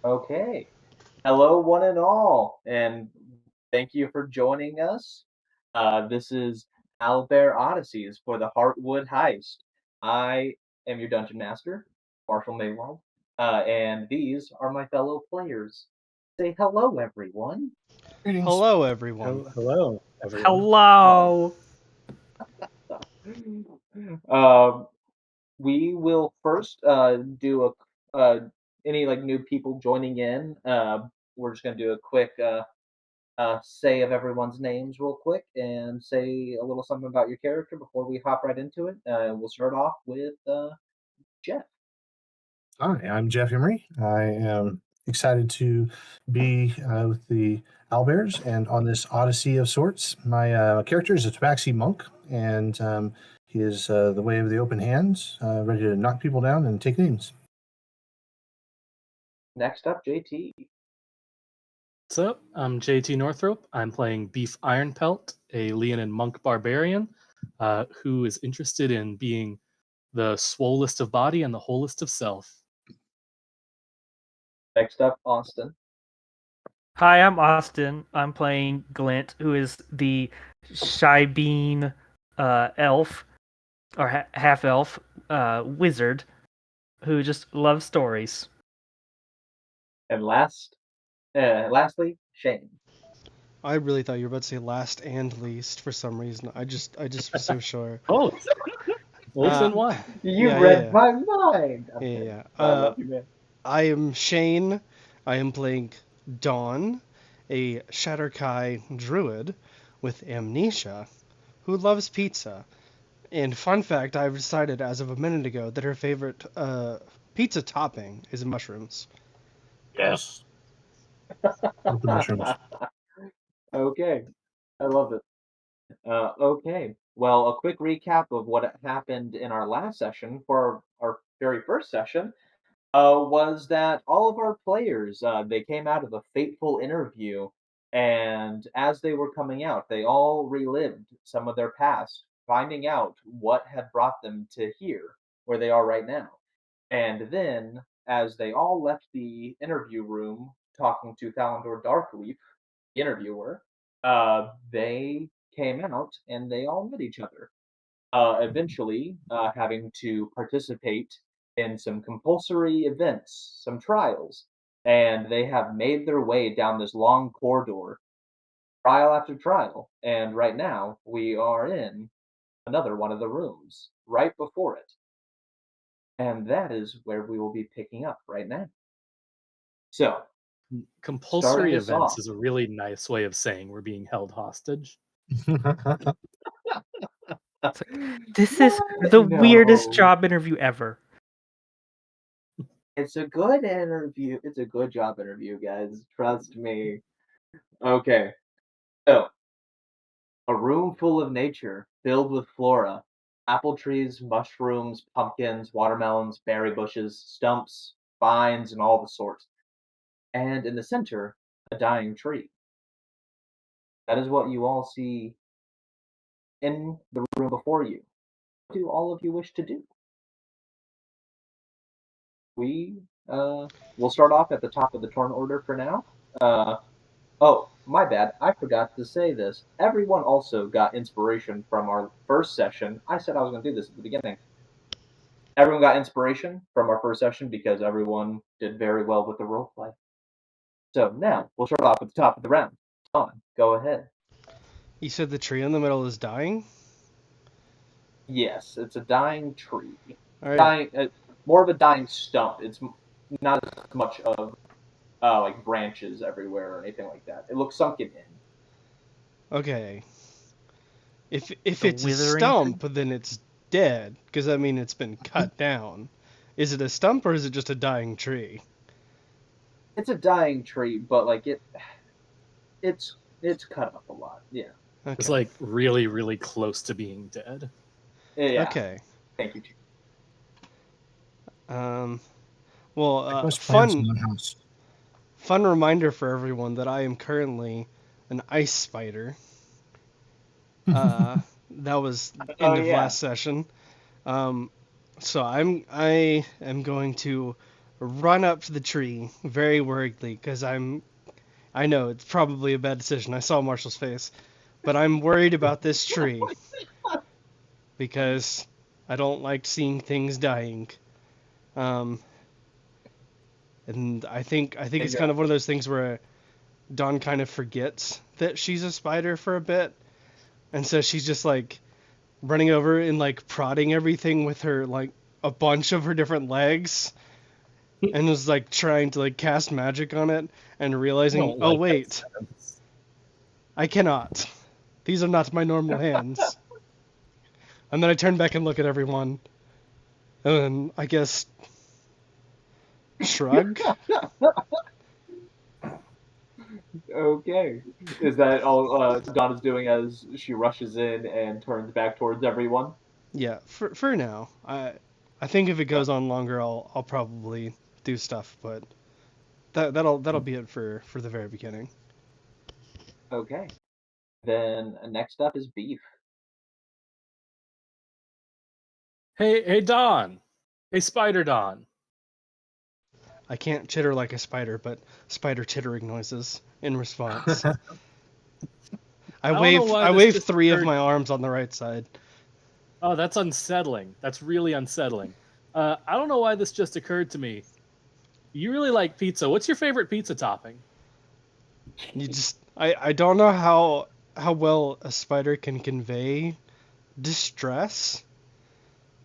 Okay. Hello, one and all, and thank you for joining us. This is Owlbear Odysseys for the Heartwood Heist. I am your dungeon master, Marshal Maiwald, and these are my fellow players. Say hello, everyone. Greetings. Hello, everyone. Hello, everyone. Hello. Um, we will first do any like new people joining in. We're just gonna do a quick say of everyone's names real quick and say a little something about your character before we hop right into it. We'll start off with Jeff. Hi, I'm Jeff Emory. I am excited to be with the Owlbears and on this odyssey of sorts. My character is a Tabaxi monk, and he is the way of the open hands, ready to knock people down and take names. Next up, JT. What's up? I'm JT Northrop. I'm playing Beef Ironpelt, a Leonin monk barbarian who is interested in being the swollest of body and the wholest of self. Next up, Austin. Hi, I'm Austin. I'm playing Glint, who is the shy bean elf or half elf wizard who just loves stories. And lastly, Shane. I really thought you were about to say last and least for some reason. I just was so sure. Oh, well, it's Uh, in one. You yeah, read yeah, my mind. yeah, Okay. yeah. I love you, man. I am Shane. I am playing Dawn, a Shatterkai druid with amnesia who loves pizza. And fun fact, I've decided as of a minute ago that her favorite pizza topping is mushrooms. Yes. Love the mushrooms. Okay. I love it. Okay. Well, a quick recap of what happened in our last session for our very first session was that all of our players they came out of a fateful interview, and as they were coming out, they all relived some of their past, finding out what had brought them to here, where they are right now. And then, as they all left the interview room, talking to Thalendor Darkleaf, the interviewer, they came out and they all met each other eventually having to participate in some compulsory events, some trials, and they have made their way down this long corridor, trial after trial. And right now, we are in another one of the rooms, right before it. And that is where we will be picking up right now. So, starting Compulsory us events off, is a really nice way of saying we're being held hostage. It's like, this is what? the weirdest No. job interview ever. It's a good interview. It's a good job interview, guys. Trust me. Okay. So, a room full of nature, filled with flora, apple trees, mushrooms, pumpkins, watermelons, berry bushes, stumps, vines, and all the sorts. And in the center, a dying tree. That is what you all see in the room before you. What do all of you wish to do? We will start off at the top of the turn order for now. Uh, Oh, my bad. I forgot to say this. Everyone also got inspiration from our first session. I said I was going to do this at the beginning. Everyone got inspiration from our first session because everyone did very well with the roleplay. So now we'll start off at the top of the round. Tom, go ahead. You said the tree in the middle is dying? Yes, it's a dying tree. All right. Dying, more of a dying stump. It's not as much of like branches everywhere or anything like that. It looks sunken in. Okay. If The it's a withering tree. stump, then it's dead, because I mean it's been cut down. Is it a stump or is it just a dying tree? It's a dying tree, but like it's cut up a lot. Yeah. It's Okay. like really, really close to being dead. Yeah. Okay. Thank you. Um. Well, Like most plants in the house. fun reminder for everyone that I am currently an ice spider. That was Oh end of yeah. last session. Um. So I am going to run up to the tree very worriedly because I know it's probably a bad decision. I saw Marshall's face, but I'm worried about this tree because I don't like seeing things dying. Um, and I think it's kind of one of those things where Dawn kind of forgets that she's a spider for a bit, and so she's just like running over and like prodding everything with her like a bunch of her different legs, and was like trying to like cast magic on it, and I realizing, don't oh like that wait, sentence. I cannot. These are not my normal hands. And then I turn back and look at everyone, and then I guess shrug. Okay. Is that all Dawn is doing as she rushes in and turns back towards everyone? Yeah, for now. I think if it goes on longer, I'll probably do stuff, but that'll be it for the very beginning. Okay. Then next up is Beef. Hey, Don. Hey, Spider Don. I can't chitter like a spider, but spider chittering noises in response. I don't know why I this wave just 3 of occurred. my arms on the right side. Oh, that's unsettling. That's really unsettling. I don't know why this just occurred to me. You really like pizza. What's your favorite pizza topping? I don't know how well a spider can convey distress,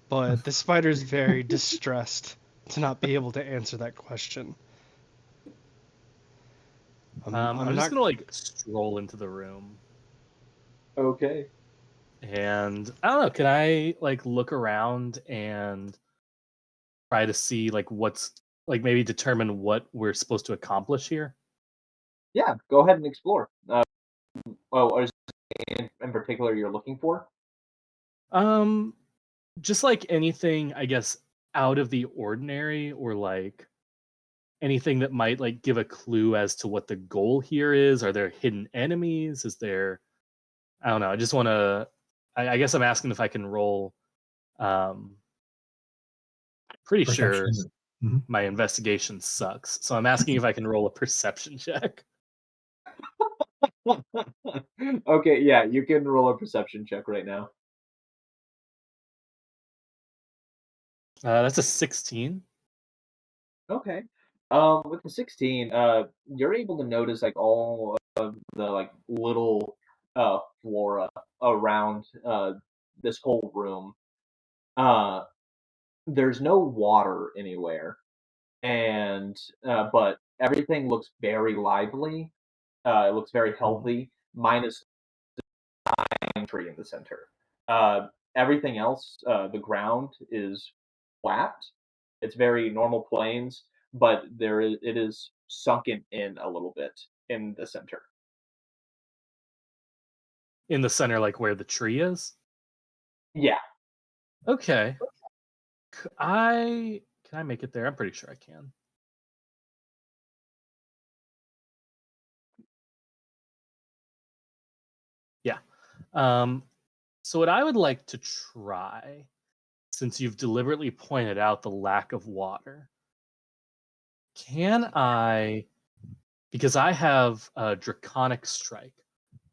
but the spider's very distressed to not be able to answer that question. I'm I'm just not. gonna like stroll into the room, Okay. and I don't know. Can I like look around and try to see like what's like maybe determine what we're supposed to accomplish here? Yeah, go ahead and explore. Oh, is there anything in particular you're looking for? Um, just like anything, I guess, out of the ordinary, or like anything that might like give a clue as to what the goal here is. Are there hidden enemies? Is there? I don't know. I just want to. I guess I'm asking if I can roll. Um, pretty sure Perception. Mhm. my investigation sucks, so I'm asking if I can roll a perception check. Okay, yeah, you can roll a perception check right now. That's a 16. Okay. With the 16, you're able to notice like all of the like little flora around this whole room. Uh, there's no water anywhere, and but everything looks very lively. It looks very Mhm. healthy, minus pine tree in the center. Uh, Everything else, the ground is flat. It's very normal plains, but it is sunken in a little bit in the center. In the center, like where the tree is. Yeah. Okay. I can I make it there? I'm pretty sure I can. Yeah. Um, so what I would like to try, since you've deliberately pointed out the lack of water, can I, because I have a draconic strike,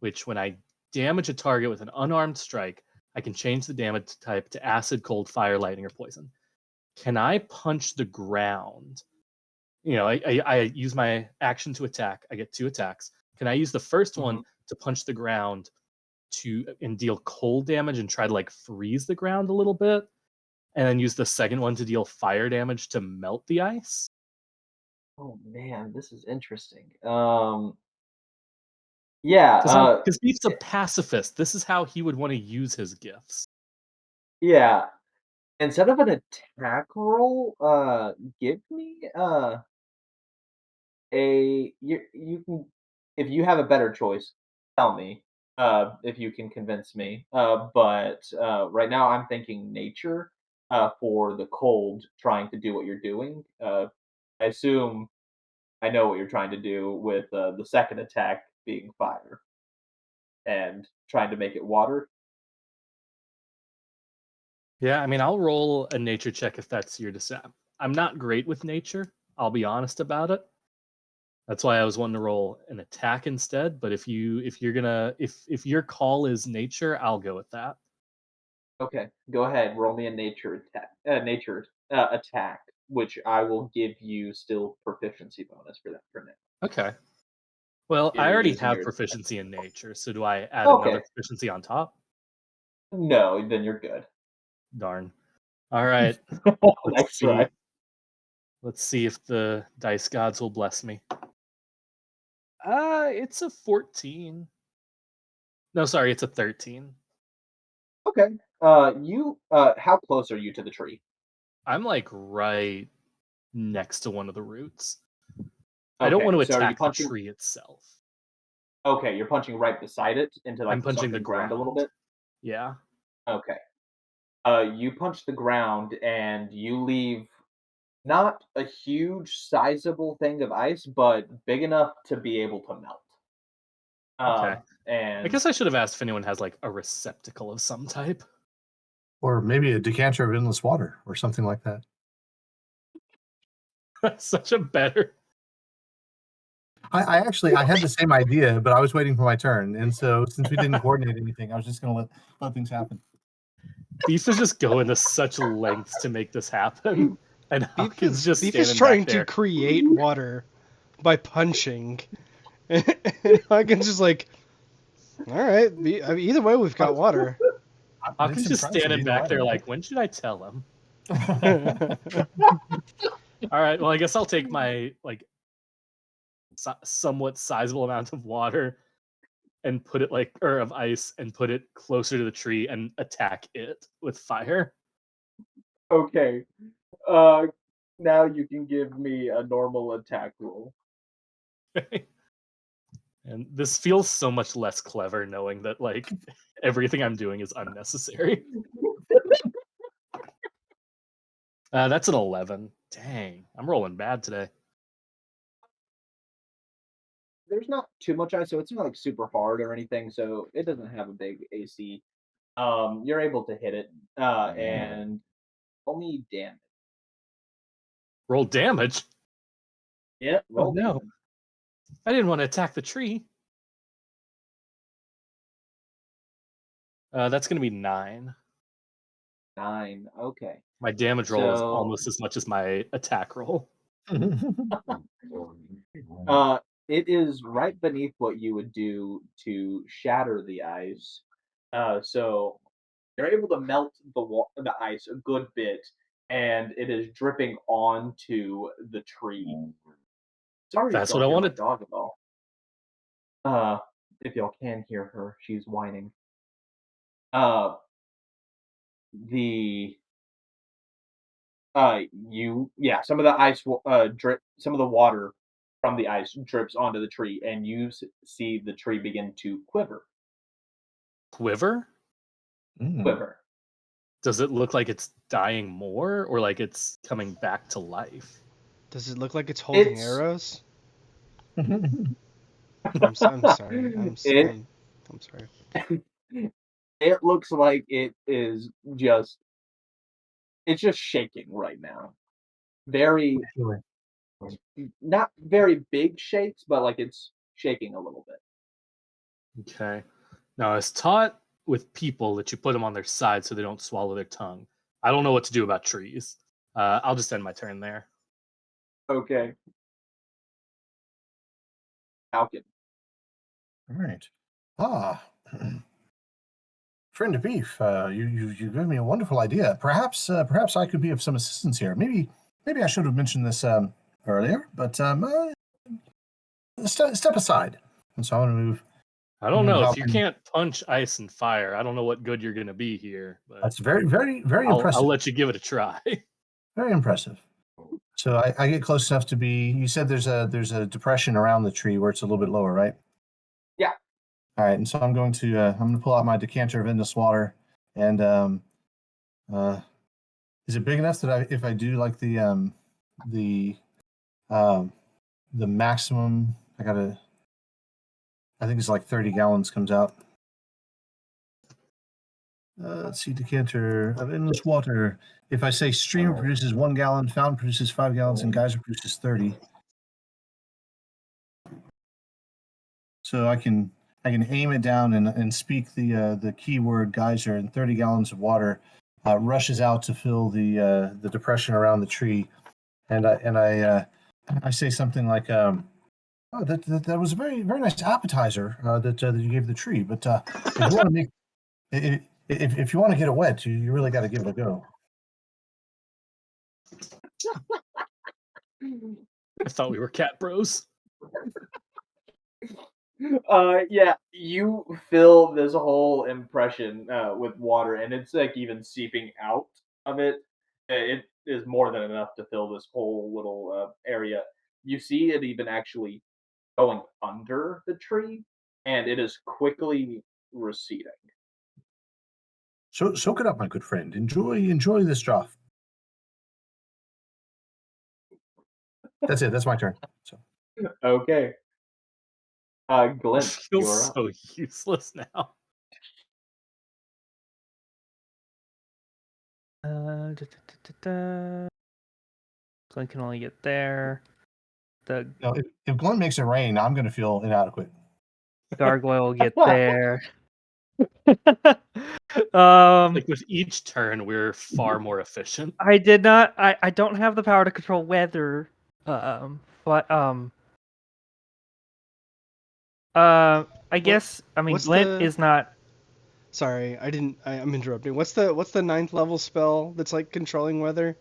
which when I damage a target with an unarmed strike, I can change the damage type to acid, cold, fire, lightning, or poison. Can I punch the ground? I use my action to attack. I get two attacks. Can I use the first one Mhm. to punch the ground to and deal cold damage and try to like freeze the ground a little bit, and then use the second one to deal fire damage to melt the ice? Oh man, this is interesting. Yeah. Because Beef's a pacifist. This is how he would want to use his gifts. Yeah. Instead of an attack roll, give me you can, if you have a better choice, tell me, if you can convince me. But right now I'm thinking nature, for the cold, trying to do what you're doing. I assume I know what you're trying to do with the second attack being fire and trying to make it water. Yeah, I mean, I'll roll a nature check if that's your decide. I'm not great with nature. I'll be honest about it. That's why I was wanting to roll an attack instead. But if your call is nature, I'll go with that. Okay, go ahead. Roll me a nature attack. Attack, which I will give you still proficiency bonus for that for now. Okay. Well, I You're already using have your proficiency in nature, so do I add another Okay. proficiency on top? No, then you're good. Darn. All right. Nice try. Let's see if the dice gods will bless me. It's a 14. No, sorry, it's a 13. Okay. How close are you to the tree? I'm like right next to one of the roots. I don't Okay, want to so are you attack the punching? tree itself. Okay, you're punching right beside it into I'm like the punching the sunken ground a little ground. bit. Yeah. Okay. You punch the ground and you leave not a huge, sizable thing of ice, but big enough to be able to melt. Okay. I And guess I should have asked if anyone has like a receptacle of some type. Or maybe a decanter of endless water or something like that. Such a better. I had the same idea, but I was waiting for my turn. And so since we didn't coordinate anything, I was just going to let things happen. Beef is just going to such lengths to make this happen. And Haukin's just Beef is standing trying back there. to create water by punching. And Haukin's just like, all right, either way, we've got water. Haukin's just standing back there like, when should I tell him? All right, well, I guess I'll take my like somewhat sizable amount of water and put it of ice and put it closer to the tree and attack it with fire. okay. Now you can give me a normal attack roll. And this feels so much less clever knowing that like everything I'm doing is unnecessary. That's an 11. Dang, I'm rolling bad today. There's not too much ice, so it's not like super hard or anything, so it doesn't have a big AC. You're able to hit it, and roll me damage. Roll damage? Yeah, Oh roll no. damage. I didn't want to attack the tree. That's going to be 9. 9. Okay. My damage roll is So, almost as much as my attack roll. uh, it is right beneath what you would do to shatter the ice. So you're able to melt the ice a good bit, and it is dripping onto the tree. Sorry if That's what y'all I hear my wanted. dog at all. Uh, if y'all can hear her, she's whining. Uh, the some of the some of the water from the ice drips onto the tree, and you see the tree begin to quiver. Quiver? Quiver. Does it look like it's dying more or like it's coming back to life? Does it look like it's holding It's arrows? I'm sorry. I'm sorry. it looks like it is just it's just shaking right now. Very not very big shakes, but like it's shaking a little bit. Okay. Now, I was taught with people that you put them on their side so they don't swallow their tongue. I don't know what to do about trees. I'll just end my turn there. Okay. Haukin. All right. Ah, friend of Beef, you gave me a wonderful idea. Perhaps I could be of some assistance here. Maybe I should have mentioned this earlier, but step aside. And so I'm going to move. I don't know. If you Haukin. can't punch ice and fire, I don't know what good you're going to be here. But That's very I'll impressive. let you give it a try. Very impressive. So I get close enough to be. You said there's a depression around the tree where it's a little bit lower, right? Yeah. All right, and so I'm going to pull out my decanter of endless water, and is it big enough that if I do like the maximum, I think it's like 30 gallons comes out. Let's see, decanter of endless water. If I say stream produces 1 gallon, fountain produces 5 gallons, and geyser produces 30. So I can aim it down and speak the keyword geyser, and 30 gallons of water rushes out to fill the depression around the tree, and I say something like, "Oh, that was a very very nice appetizer that you gave the tree, but if you want to make if you want to get it wet, you really got to give it a go." I thought we were cat bros. Yeah, you fill this whole impression with water, and it's like even seeping out of it. It is more than enough to fill this whole little area. You see it even actually going under the tree, and it is quickly receding. So soak it up, my good friend. Enjoy this draught. That's it. That's my turn. So Okay, Glint, Feels you're up. so useless now. So I can only get there. The now, if Glenn makes it rain, I'm going to feel inadequate. gargoyle will get there. Like with each turn, we're far more efficient. I did not. I don't have the power to control weather. But I guess I mean what's Glint the- is not. Sorry, I'm interrupting. What's the 9th level spell that's like controlling weather?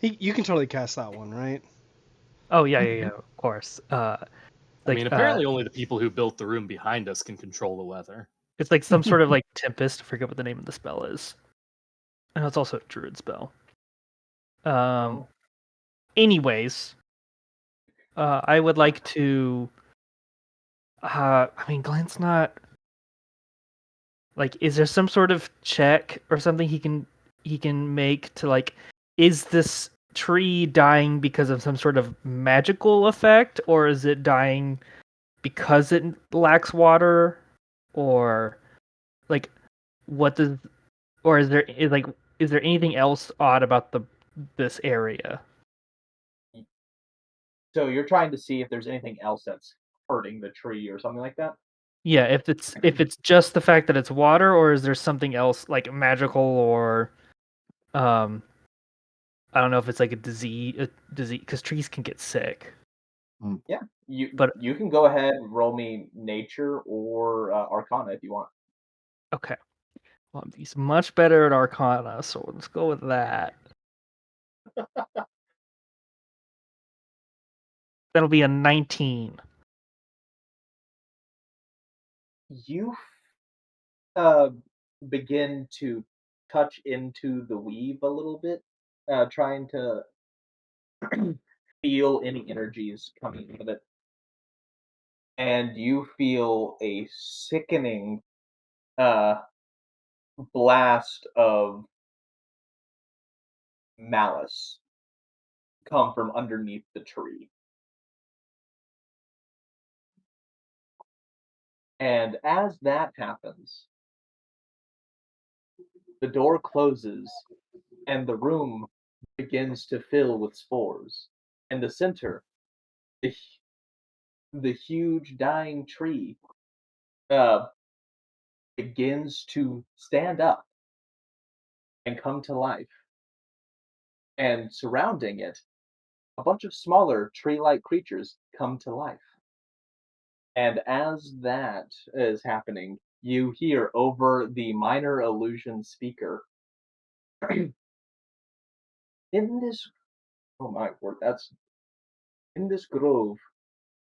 You can totally cast that one, right? Oh yeah, of course. I mean, apparently only the people who built the room behind us can control the weather. it's like some sort of like tempest. I forget what the name of the spell is. And it's also a druid spell. Anyways, I would like to. I mean, Glenn's not. Like, is there some sort of check or something he can make to like, is this tree dying because of some sort of magical effect, or is it dying because it lacks water, or like, what does, or is there anything else odd about this area? So you're trying to see if there's anything else that's hurting the tree or something like that? Yeah, if it's just the fact that it's water, or is there something else like magical or I don't know if it's like a disease because trees can get sick. Yeah, But you can go ahead and roll me nature or arcana if you want. okay, well, he's much better at Arcana, so let's go with that. That'll be a 19. You uh, begin to touch into the weave a little bit, trying to feel any energies coming out of it. And you feel a sickening uh, blast of malice come from underneath the tree. And as that happens, the door closes and the room begins to fill with spores. In the center, the, the huge dying tree uh, begins to stand up and come to life. And surrounding it, a bunch of smaller tree like creatures come to life. And as that is happening, you hear over the minor illusion speaker in this, oh my word, that's in this grove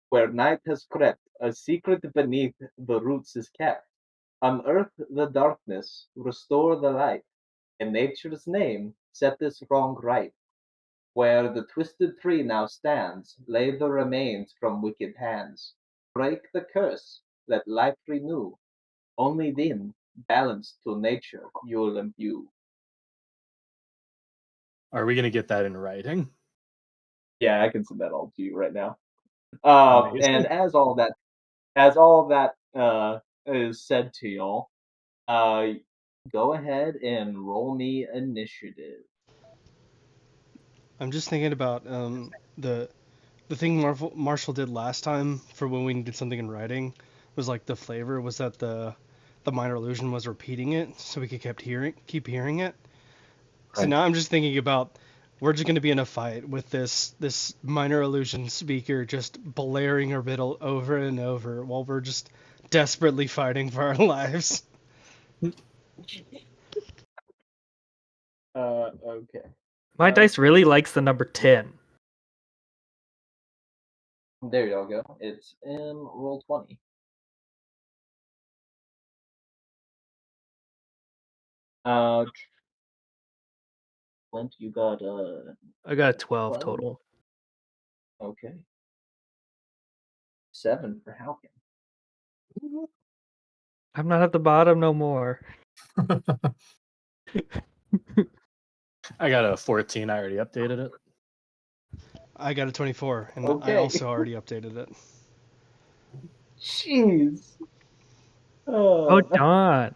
where night has crept, a secret beneath the roots is kept. Unearth the darkness, restore the light. In nature's name, set this wrong right. Where the twisted tree now stands, lay the remains from wicked hands. Break the curse, let life renew. Only then, balance to nature you'll imbue. Are we going to get that in writing? Yeah, I can send that all to you right now. And Amazing. as all that is said to y'all, go ahead and roll me initiative. I'm just thinking about the thing Marshall did last time for when we did something in writing was like the flavor was that the minor illusion was repeating it so we could keep hearing it. So Right. now I'm just thinking about we're just going to be in a fight with this minor illusion speaker just blaring our riddle over and over while we're just desperately fighting for our lives. Okay. My dice really likes the number 10. There you go. It's in roll 20. Clint, you got I got a 12 12. total. Okay. 7 for Haukin. I'm not at the bottom no more. I got a 14. I already updated it. I got a 24 and I Okay. also already updated it. Jeez. Oh, Don.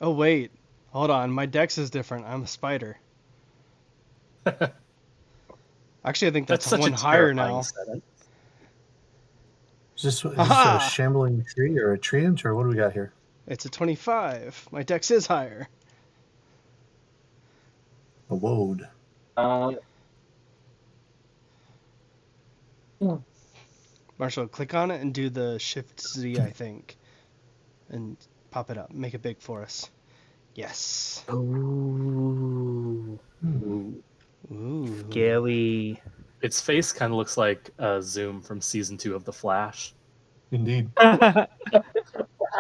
Oh wait, hold on, my dex is different. I'm a spider. Actually, I think That's that's such one a higher terrifying now. sentence. Is this a Haha! shambling tree or a treant, or what do we got here? It's a 25. My dex is higher. A woad. Uh, Marshall, click on it and do the Shift Z, I think, and pop it up. Make it big for us. Yes. Ooh. Ooh. Ooh. Scary. Its face kind of looks like a Zoom from season 2 of The Flash. Indeed. that,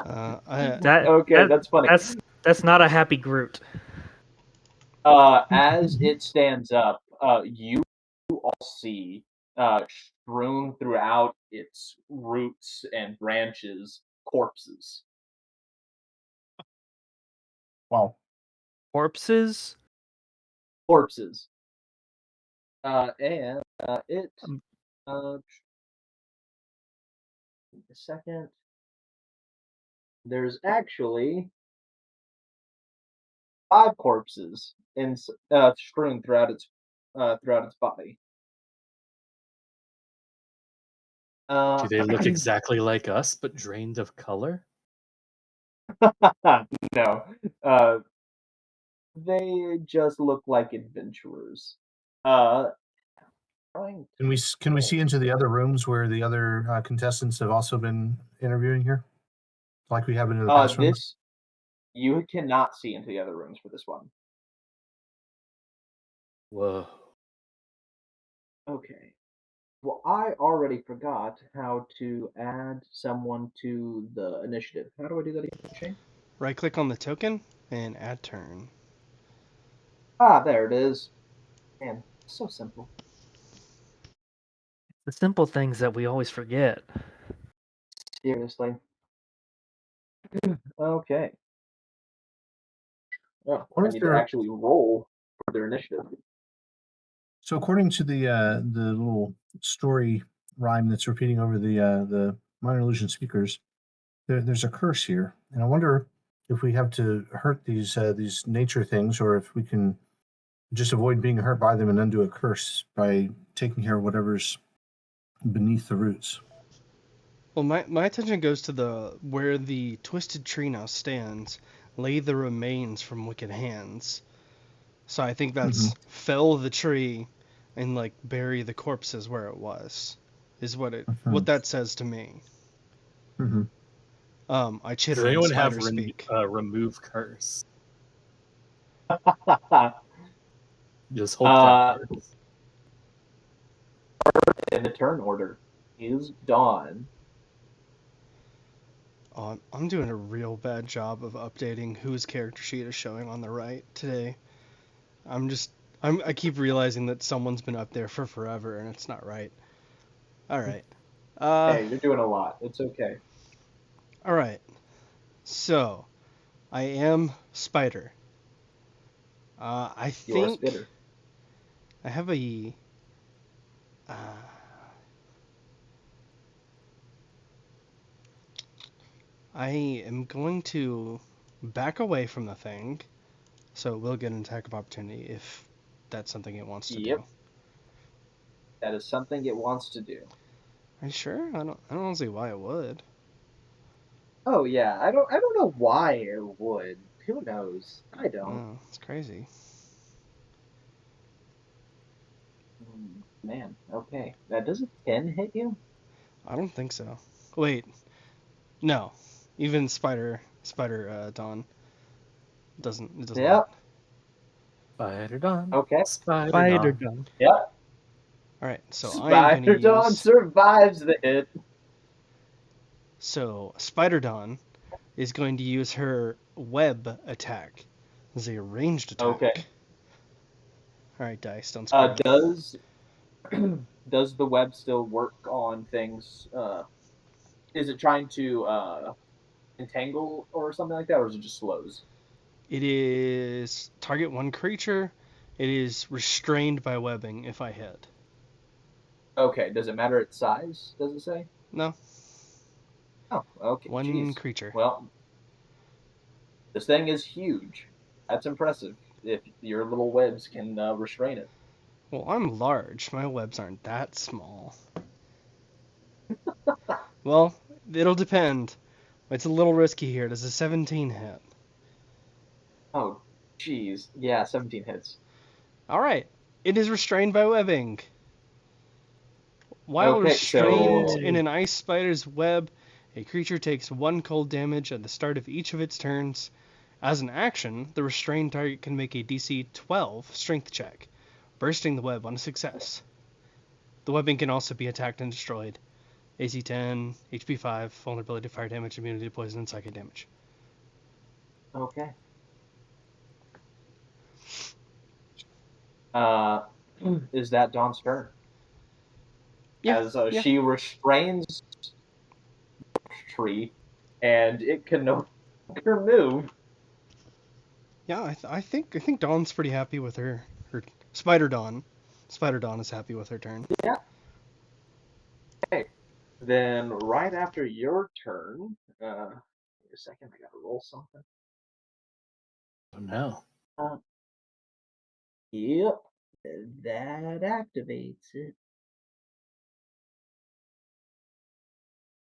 okay, that that's funny. that's not a happy Groot. As it stands up, you all see strewn throughout its roots and branches corpses. Wow. Corpses? Corpses. And it. Um, A second. There's actually 5 corpses strewn throughout its body. Do they look exactly like us, but drained of color? No, uh, they just look like adventurers. Uh, trying Can we see into the other rooms where the other contestants have also been interviewing here, like we have into the past rooms? this you cannot see into the other rooms for this one. Whoa. Okay. Well, I already forgot how to add someone to the initiative. How do I do that again, Shane? Right click on the token and add turn. Ah, there it is. Man, so simple. the simple things that we always forget. Seriously. Okay. Oh, I What if need to there? actually roll for their initiative. So according to the little story rhyme that's repeating over the minor illusion speakers, there's a curse here, and I wonder if we have to hurt these nature things, or if we can just avoid being hurt by them and undo a curse by taking care of whatever's beneath the roots. Well, my attention goes to the where the twisted tree now stands. Lay the remains from wicked hands. So I think that's fell the tree and like bury the corpses where it was. Is what that says to me. Mm-hmm. I Does chitter in anyone have spider speak. remove curse? uh, Just hope that works. in the turn order is Dawn. I'm doing a real bad job of updating whose character sheet is showing on the right today. I keep realizing that someone's been up there for forever and it's not right. All right. Hey, you're doing a lot. It's okay. All right. So, I am Spider. I You are a think spitter. I have a. Uh, I am going to back away from the thing, so it will get an attack of opportunity if that's something it wants to Yep. do. That is something it wants to do. Are you sure? I don't see why it would. Oh yeah, I don't know why it would. Who knows? I don't. Oh, it's crazy. Man, okay. Now, does a 10 hit you? I don't think so. Wait, no. Even Spider Dawn doesn't. It doesn't hit. Yep. Spider Dawn. Okay. Spider Spider Dawn. gun. Yep. All right, so I'm gonna Spider Dawn use. survives the hit. So Spider Dawn is going to use her web attack as a ranged attack. Okay. All right, dice, don't screw it up. Does does the web still work on things? Is it trying to entangle or something like that, or is it just slows? It is target one creature. It is restrained by webbing if I hit. Okay. Does it matter its size? Does it say? No, Oh, okay. one Jeez. creature. Well, this thing is huge. That's impressive. If your little webs can restrain it. Well, I'm large. My webs aren't that small. Well, it'll depend. It's a little risky here. Does a 17 hit? Oh, jeez. Yeah, 17 hits. All right. It is restrained by webbing. While Okay, restrained so in an ice spider's web, a creature takes 1 cold damage at the start of each of its turns. As an action, the restrained target can make a DC 12 strength check, bursting the web on a success. The webbing can also be attacked and destroyed. AC 10, HP 5, vulnerability to fire damage, immunity to poison, and psychic damage. okay. Uh, is that Dawn's turn? Yeah, As yeah. she restrains the tree, and it can no longer move. Yeah, I think Dawn's pretty happy with her Spider Dawn. Spider Dawn is happy with her turn. Yeah. Okay. Then right after your turn, wait a second, I gotta roll something. Oh no. Yep, that activates it.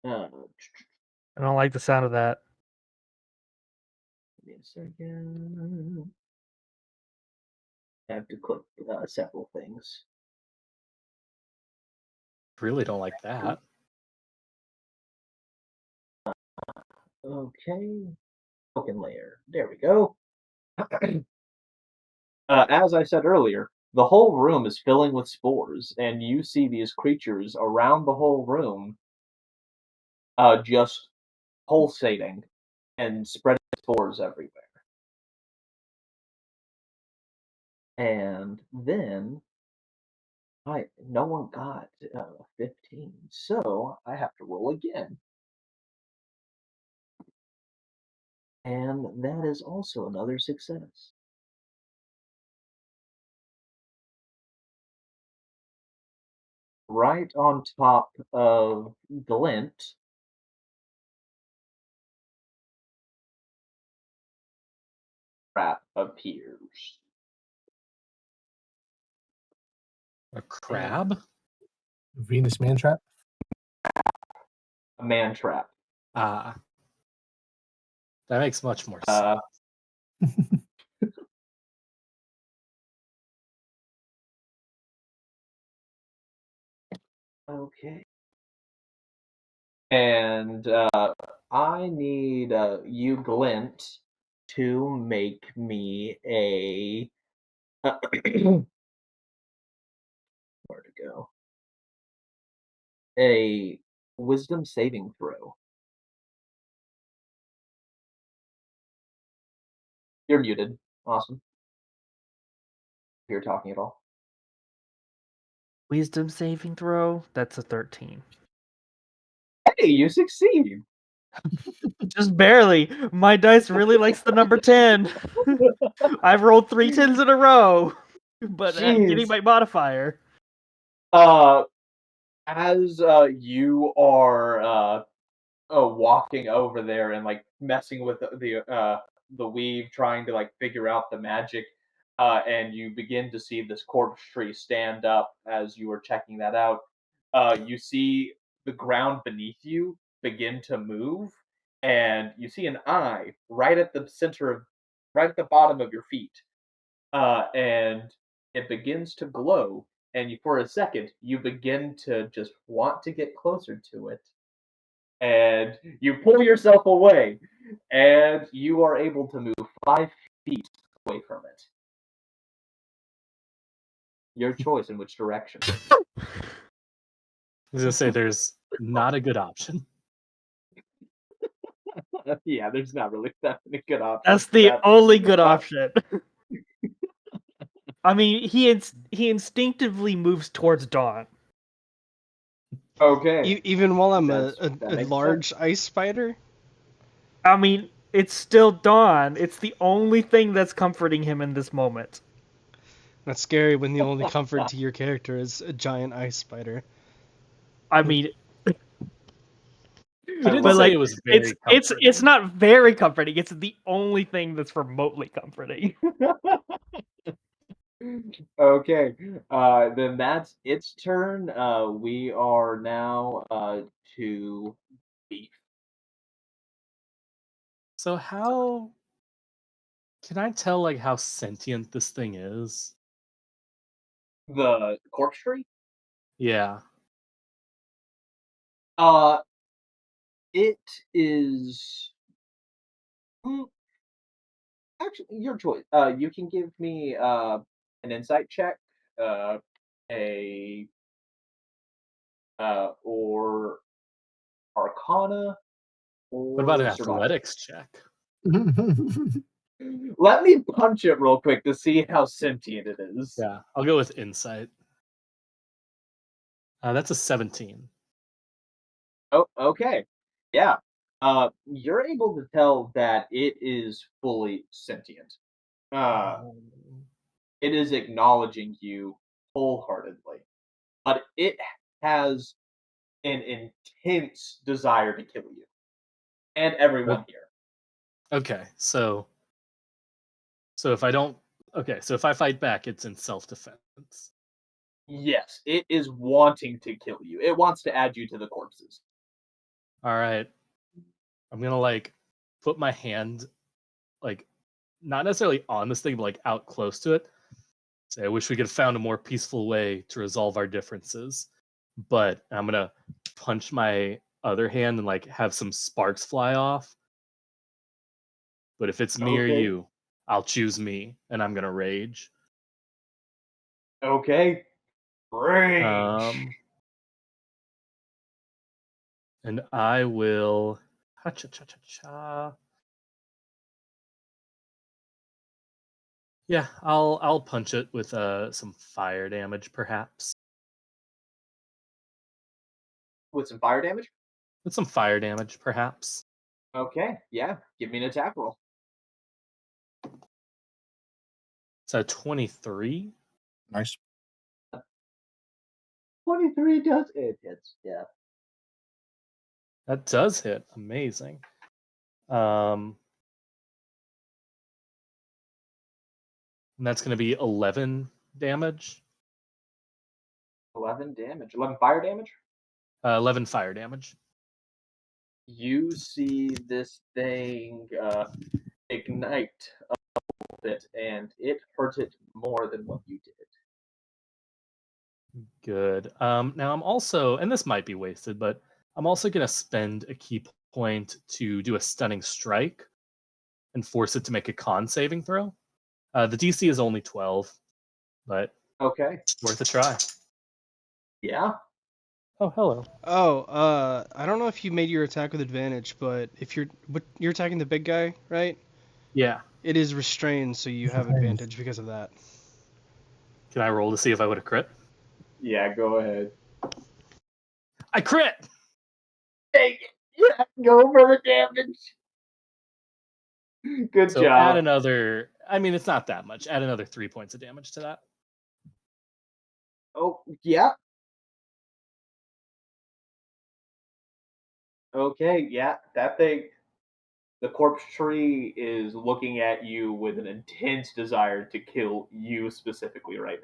Uh, I don't like the sound of that. give me a second. I have to click several things. Really don't like that. Okay. Token layer. There we go. As I said earlier, the whole room is filling with spores, and you see these creatures around the whole room just pulsating and spreading spores everywhere. And then no one got 15, so I have to roll again. And that is also another success. Right on top of Glint, trap appears. A crab? Venus Mantrap. A man trap. Ah. That makes much more sense. Okay. And I need you, Glint, to make me a. Where to go? A wisdom saving throw. You're muted. Awesome. If you're talking at all. Wisdom saving throw. That's a 13. Hey, you succeed. Just barely. My dice really likes the number 10. I've rolled 3 10s in a row, but getting Jeez. my modifier. Uh, as you are walking over there and like messing with the the weave, trying to like figure out the magic, and you begin to see this corpse tree stand up as you are checking that out. You see the ground beneath you begin to move, and you see an eye right at the center of, right at the bottom of your feet, and it begins to glow. And you, for a second, you begin to just want to get closer to it, and you pull yourself away, and you are able to move 5 feet away from it. Your choice in which direction. I was gonna say there's not a good option. Yeah, there's not really that many good options. That's for the that. only good Uh, option. I mean, he instinctively moves towards Dawn. Okay, Even while I'm that a makes large sense. ice spider? I mean, it's still Dawn. It's the only thing that's comforting him in this moment. That's scary when the only comfort to your character is a giant ice spider. I mean, He I didn't but love say like it was it's very it's comforting. it's not very comforting. It's the only thing that's remotely comforting. Okay, then that's its turn. We are now to Beef. So how can I tell like how sentient this thing is? The corpse tree. Yeah. Uh, it is. mm, Actually, your choice. You can give me an insight check, uh, a or Arcana, What about an or Survival. athletics check? Let me punch it real quick to see how sentient it is. Yeah, I'll go with insight. That's a 17. Oh, okay. Yeah. You're able to tell that it is fully sentient. Uh, Oh. it is acknowledging you wholeheartedly, but it has an intense desire to kill you and O- everyone here. Okay, so if I don't, okay, so if I fight back, it's in self-defense. Yes, it is wanting to kill you. It wants to add you to the corpses. All right, I'm gonna like put my hand like not necessarily on this thing, but like out close to it. Say, I wish we could have found a more peaceful way to resolve our differences, but I'm gonna punch my other hand and like have some sparks fly off. But if it's me or Okay. you, I'll choose me, and I'm gonna rage. Okay. Rage. Um, and I will. Ha cha cha cha cha. Yeah, I'll punch it with some fire damage, perhaps. With some fire damage? With some fire damage, perhaps. Okay. Yeah. Give me an attack roll. So 23. Nice. 23 does it hits. Yeah. That does hit. Amazing. Um, and that's gonna be 11 damage. 11 damage. 11 fire damage? 11 fire damage. You see this thing ignite a bit, and it hurt it more than what you did. Good. Now I'm also, and this might be wasted, but I'm also gonna spend a key point to do a stunning strike and force it to make a con saving throw. The DC is only 12, but Okay. worth a try. Yeah. Oh, hello. Oh, I don't know if you made your attack with advantage, but if you're attacking the big guy, right? Yeah. It is restrained, so you have Nice. advantage because of that. Can I roll to see if I would have crit? Yeah, go ahead. I crit! Take it. Yeah, go for the damage. Good So add job. another, I mean, it's not that much. Add another 3 points of damage to that. Oh, yeah. Okay, yeah, that thing. the corpse tree is looking at you with an intense desire to kill you specifically right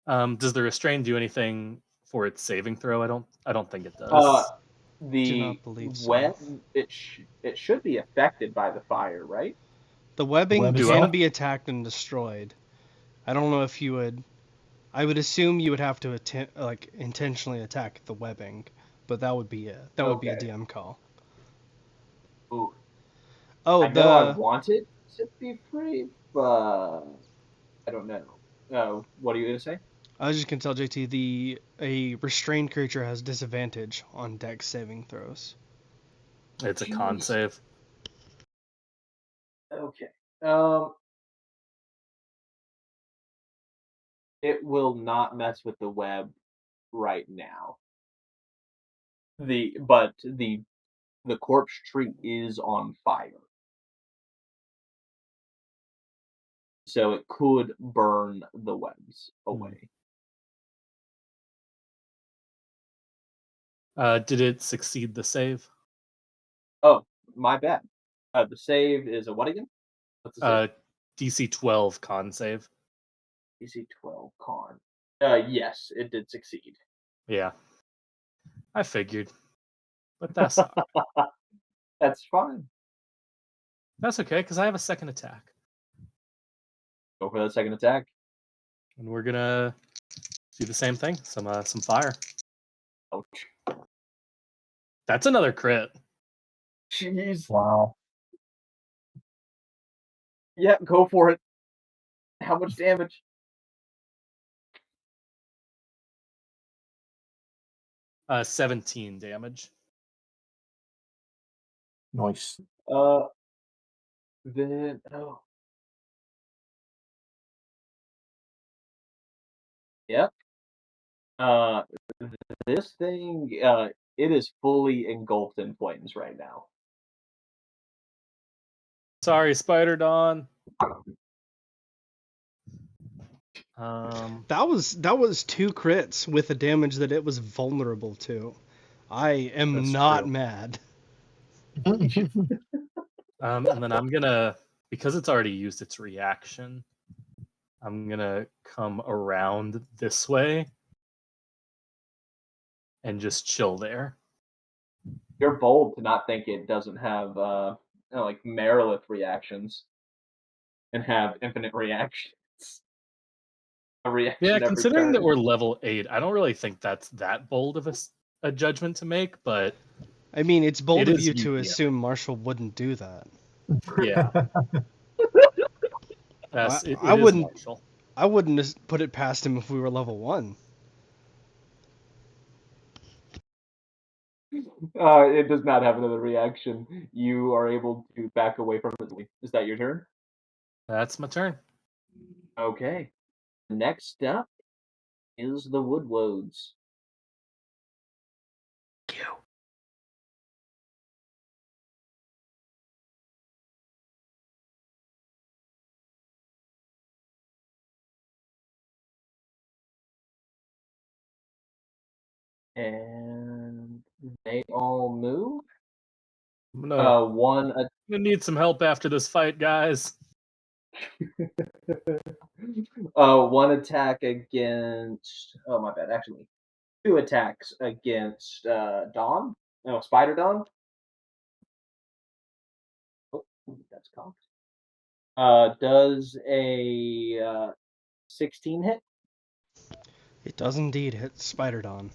now. Does the restrain do anything for its saving throw? I don't think it Uh, does. Do the not believe so. web it should be affected by the fire, right? The webbing web is can up. be attacked and destroyed. I don't know if you would. I would assume you would have to intentionally attack the webbing, but that would be it. That would be a Okay. DM call. Ooh, Oh, I know I the want it to be free, but I don't know. What are you gonna say? I was just gonna tell JT a restrained creature has disadvantage on Dex saving throws. It's a con Jeez. save. Okay. It will not mess with the web right now. The corpse tree is on fire, so it could burn the webs away. Did it succeed the save? Oh, my bad. The save is a what again? What's the save? DC 12 con save. DC 12 con. Yes, it did succeed. Yeah, I figured, but that's That's fine. that's okay because I have a second attack, Go for that second attack. and we're gonna do the same thing. Some fire. Ouch. That's another crit. Jeez. Wow. Yeah, go for it. How much damage? 17 damage. Nice. Uh, then oh, yep. Uh, this thing, it is fully engulfed in flames right now. Sorry, Spider Dawn. Um, That was two crits with the damage that it was vulnerable to. I am That's not true. mad. and then I'm gonna, because it's already used its reaction, I'm gonna come around this way and just chill there. You're bold to not think it doesn't have like Merilith reactions and have infinite reactions. A Yeah, reaction every considering that turn. we're level 8, I don't really think that's that bold of a judgment to make, but I mean, it's bold it of is you to UTM. assume Marshall wouldn't do that. Yeah, I it is wouldn't Marshall. I wouldn't have put it past him if we were level 1. It does not have another reaction. You are able to back away from it. Is that your turn? That's my turn. Okay. Next up is the Woodwoads. And they all move. I'm gonna, One I'm gonna need some help after this fight, guys. one attack against. Oh my bad. Actually, two attacks against Dawn. No, Spider Dawn. Oh, that's cocked. Does a 16 hit, It does indeed hit Spider Dawn.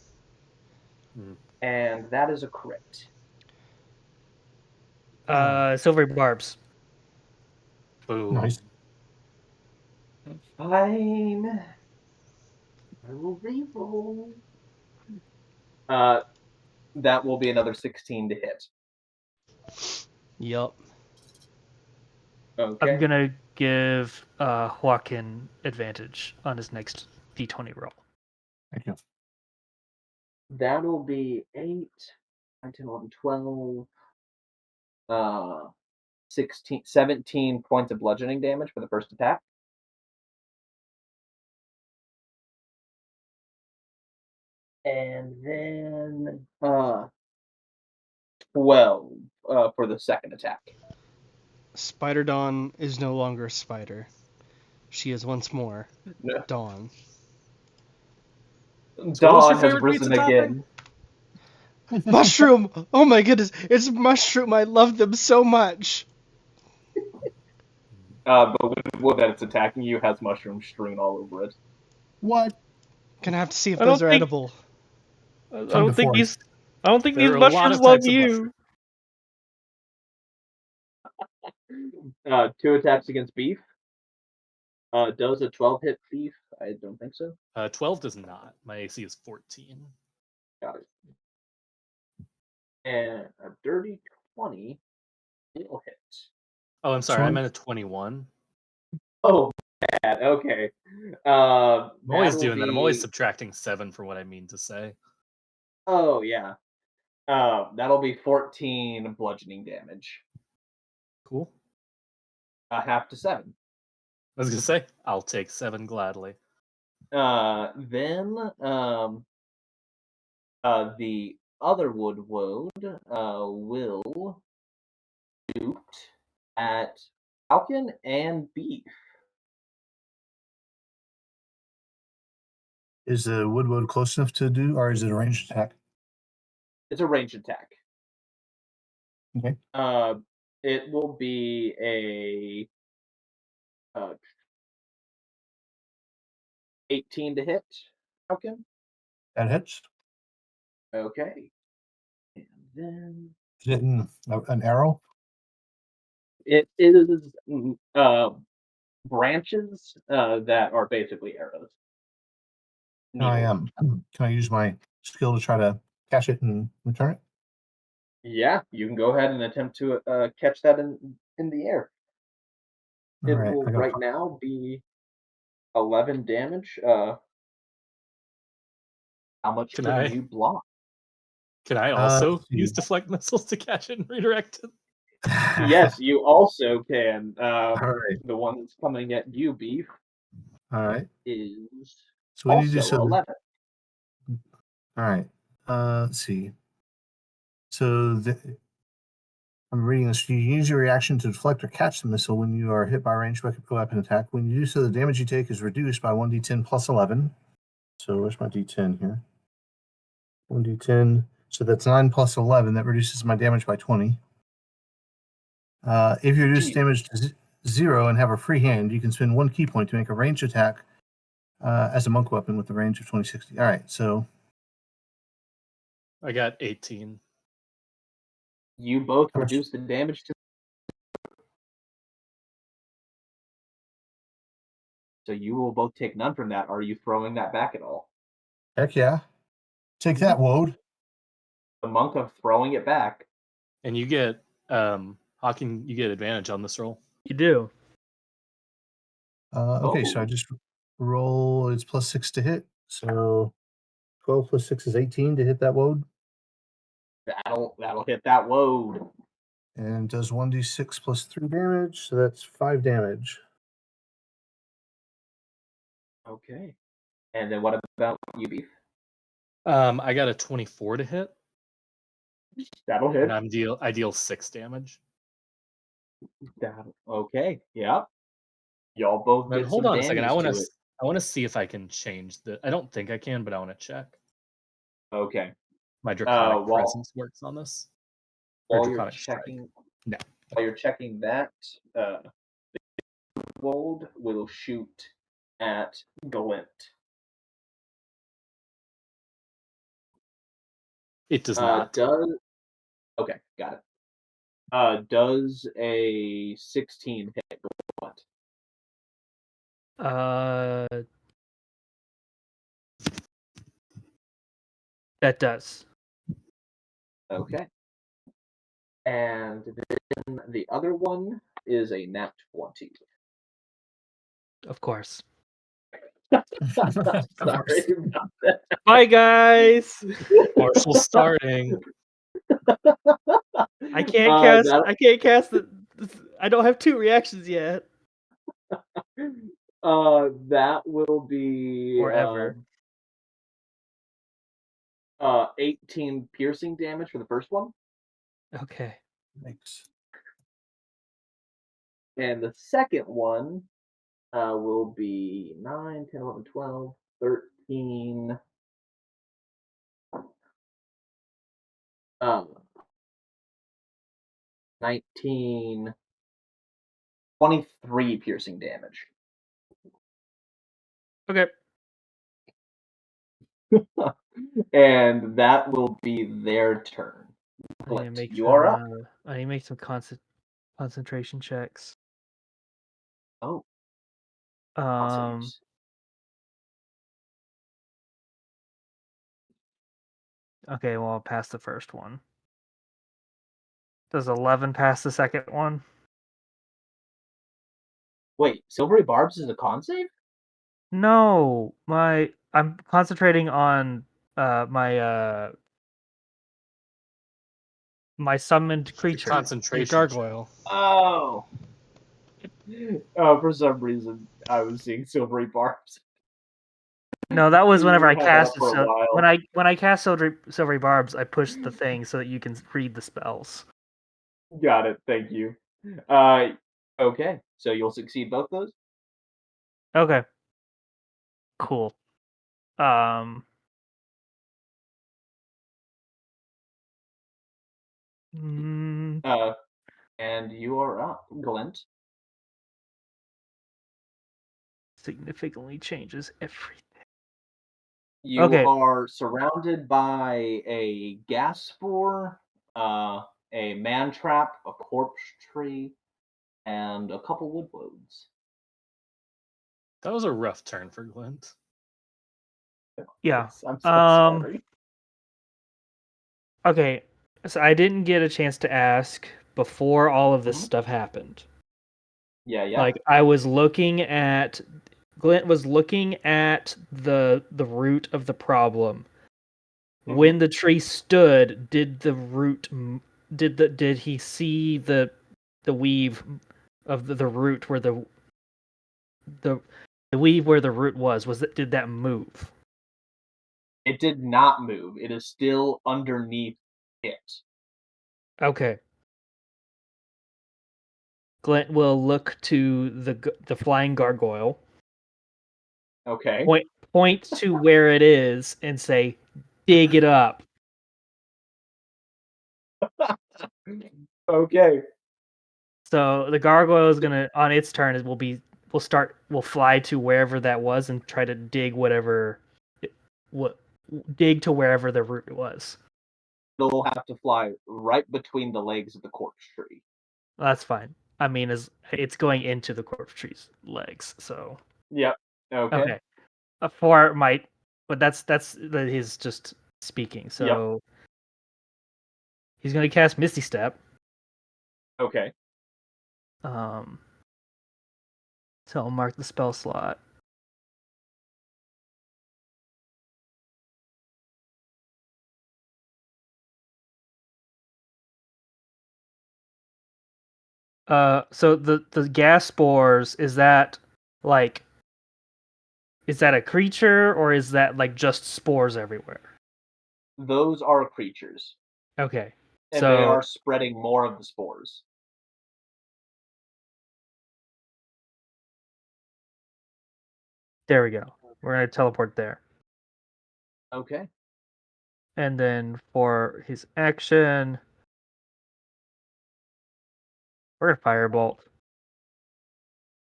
and that is a crit. Silvery barbs. Boom. Nice. Fine. I will reroll. Uh, that will be another 16 to hit. Yup. Okay. I'm gonna give Haukin advantage on his next d20 roll. Thank you. That'll be 8, 9, 10, 11, 12, 16, 17 points of bludgeoning damage for the first attack. And then 12 for the second attack. Spider Dawn is no longer a spider. She is once more No. Dawn. So what was Dawn your has favorite pizza risen topping? again. Mushroom! Oh my goodness, it's mushroom. I love them so much. But the wood that it's attacking you has mushrooms strewn all over it. What? Gonna have to see if I those don't are think- edible. I Come don't to think forest. these There are a lot mushrooms of love types of you. mushroom. 2 attacks against beef. Does a 12 hit beef? I don't think so. 12 does not. My AC is 14. Got it. And a dirty 20 will hit. Oh, I'm sorry. I Sorry? meant a 21. Oh, bad. Okay. I'm always That'll doing that. I'm always be. subtracting 7 from what I mean to say. Oh, yeah. That'll be 14 bludgeoning damage. Cool. Half to 7. I was going to say, I'll take 7 gladly. Then the other wood woad will shoot at Haukin and Beef. Is the wood close enough to do, or is it a ranged attack? It's a ranged attack. Okay. It will be a 18 to hit. Haukin. That hits. Okay. And then Is it an arrow? it is branches that are basically arrows. Needles. Can I use my skill to try to catch it and return it? Yeah, you can go ahead and attempt to catch that in the air. All It right. will I got right now be 11 damage. How much Can can I? you block? Can I also let's see. use deflect missiles to catch it and redirect it? Yes, you also can. All right. The one that's coming at you, Beef, All right. is So we need to do also so. 11. All right. Let's see. So I'm reading this. You use your reaction to deflect or catch the missile when you are hit by a ranged weapon attack. When you do so, the damage you take is reduced by 1d10 plus 11. So where's my d10 here? 1d10. So that's 9 plus 11. That reduces my damage by 20. If you reduce Jeez. damage to 0 and have a free hand, you can spend 1 key point to make a ranged attack as a monk weapon with the range of 2060. All right, so I got 18. You both How much? reduce the damage to. So you will both take none from that. Are you throwing that back at all? Heck yeah. Take that, Wode. The monk of throwing it back. And you get, Hawking, you get advantage on this roll. You do. Okay, so I Oh. just roll. It's plus 6 to hit. So 12 plus 6 is 18 to hit that Wode. That'll hit that load. And does 1d6 plus 3 damage. So that's 5 damage. Okay. And then what about you, Beef? I got a 24 to hit, That'll hit. and I deal 6 damage. Okay. Yeah. Y'all both Then get hold some on a second. damage to it. I want to see if I can change the. I don't think I can, but I want to check. Okay. My draconic while- presence works on this. Or While you're draconic strike. checking, No. while you're checking that, Wold will shoot at Glint. It does not. Okay, got it. Does a 16 hit Glint? That does. Okay. And then the other one is a nat 20. Of course. Sorry about that. Bye, guys. Marshal starting. I can't cast. That, I can't cast the. I don't have 2 reactions yet. that will be Forever. 18 piercing damage for the first one. Okay. Thanks. And the second one will be 9, 10, 11, 12, 13, 19, 23 piercing damage. Okay. And that will be their turn. I need to Glint, make you some. are up. I need to make some concentration checks. Oh, con Um. saves. Okay. Well, I'll pass the first one. Does 11 pass the second one? Wait, Silvery Barbs is a con save? No, I'm concentrating on my my summoned creature. Your Concentration. gargoyle. Oh. Oh, for some reason, I was seeing Silvery Barbs. No, that was We whenever I had that up cast it. for a So while. when I cast silvery barbs, I pushed the thing so that you can read the spells. Got it. Thank you. Uh, okay. So you'll succeed both those? Okay, cool. Um. mm, And you are up, Glint. Significantly changes everything. You Okay. are surrounded by a gas spore, a man trap, a corpse tree, and a couple wood woads. That was a rough turn for Glint. Yeah. I'm so sorry. Okay. So I didn't get a chance to ask before all of this Mhm. stuff happened. Yeah, yeah. Like Glint was looking at the root of the problem. When Mhm. the tree stood, did the root did he see the weave of the root where the the weave where the root was did that move? It did not move. It is still underneath it. Okay. Glint will look to the flying gargoyle, Okay. point to where it is, and say, "Dig it up." Okay. So the gargoyle is gonna, on its turn, will fly to wherever that was and try to dig what dig to wherever the root was. It'll have to fly right between the legs of the corpse tree. That's fine. I mean, it's going into the corpse tree's legs, so Yep. Okay. okay. A 4 might, but that's his just speaking. Yep. So he's gonna cast Misty Step. Okay. Um, so I'll mark the spell slot. So the gas spores, like is that a creature or is that like just spores everywhere? Those are creatures, Okay. and they So are spreading more of the spores. there we go. We're gonna teleport there. Okay. And then for his action, we're gonna firebolt.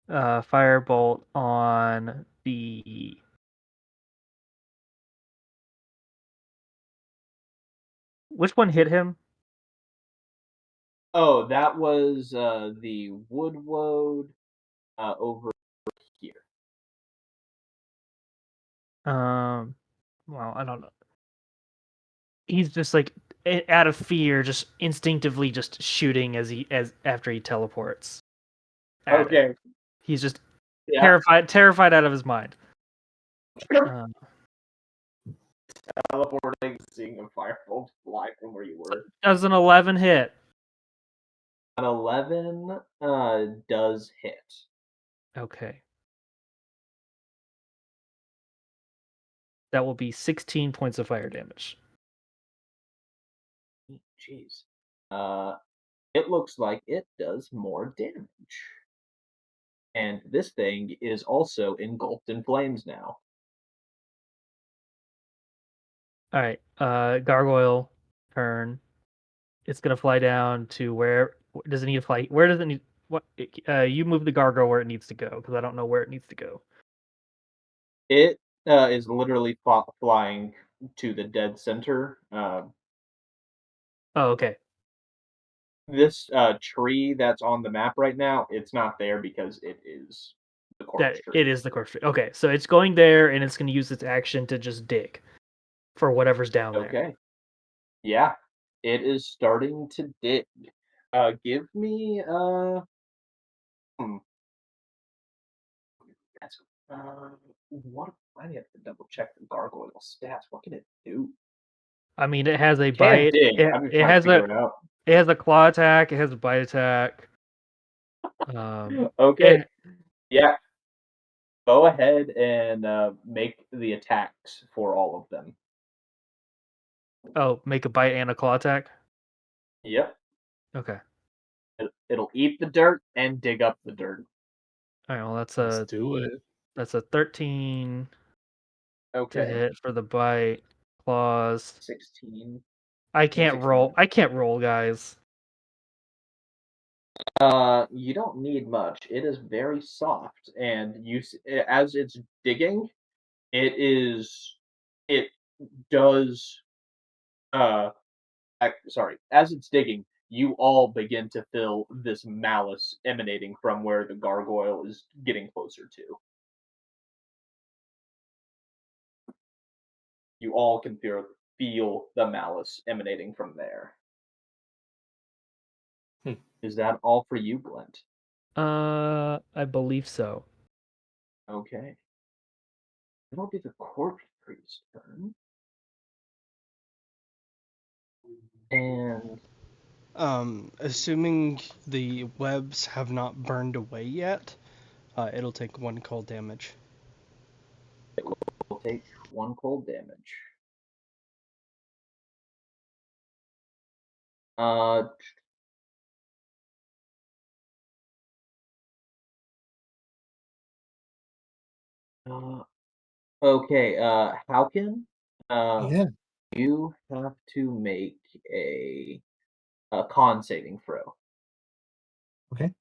Firebolt on the which one hit him? Oh, that was the wood woad over here. Well, I don't know. He's just like out of fear, just instinctively just shooting as after he teleports at it. Okay. He's just Yeah. terrified out of his mind. Um, Teleporting, seeing a firebolt fly from where you were. does an 11 hit? An 11 does hit. Okay. That will be 16 points of fire damage. Jeez. Uh, it looks like it does more damage. And this thing is also engulfed in flames now. All right. Gargoyle turn. It's gonna fly down to where does it need to fly? Where does it need? What? You move the gargoyle where it needs to go because I don't know where it needs to go. It is literally flying to the dead center. Oh, okay. This tree that's on the map right now, it's not there because it is the corpse That tree. it is the corpse tree. Okay, so it's going there and it's gonna use its action to just dig for whatever's down there. Okay. Yeah. It is starting to dig. Give me hmm, that's what I have to double check the gargoyle stats. What can it do? I mean, it has a Can't bite. dig. It, I'm just it trying to has a figure it out. it has a claw attack. It has a bite attack. Okay. It, Yeah. Go ahead and make the attacks for all of them. make a bite and a claw attack. Yep. Okay. It'll eat the dirt and dig up the dirt. All right. Well, Let's do it. that's a 13 to Okay. hit for the bite. Claws. 16. I Yeah, can't 16. roll. I can't roll, guys. You don't need much. It is very soft, and as it's digging, it does sorry, as it's digging, you all begin to feel this malice emanating from where the gargoyle is getting closer to. You all can feel the malice emanating from there. Hmm. Is that all for you, Glint? I believe so. Okay. It'll be the corpse priest's turn. And Assuming the webs have not burned away yet, it'll take 1 cold damage. we'll take 1 cold damage. Uh, uh okay, Haukin, uh, Yeah. you have to make a con saving throw. Okay.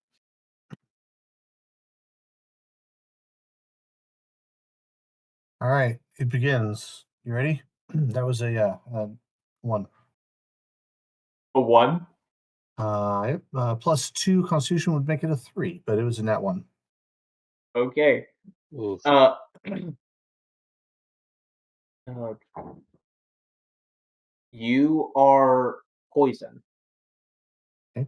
All right. It begins. You ready? That was a one. A 1? Yep. +2 Constitution would make it a 3, but it was a nat 1. Okay. Oof. Uh, uh, you are poisoned. Okay.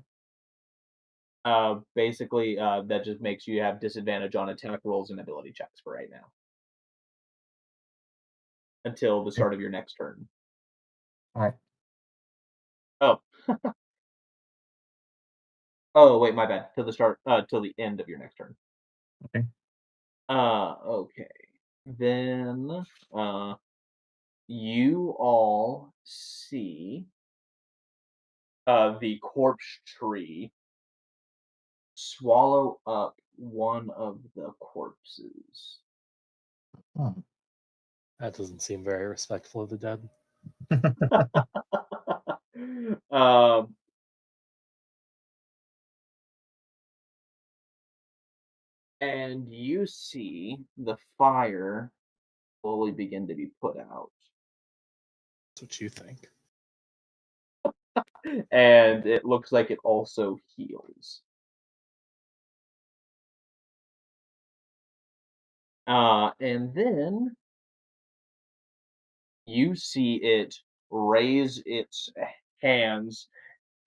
Basically, that just makes you have disadvantage on attack rolls and ability checks for right now until the Okay. start of your next turn. All right. Oh, oh, wait, my bad. Till the end of your next turn. Okay. Okay. Then, uh, you all see the corpse tree swallow up one of the corpses. Hmm. That doesn't seem very respectful of the dead. um, and you see the fire slowly begin to be put out. That's what you think. And it looks like it also heals. And then you see it raise its hands,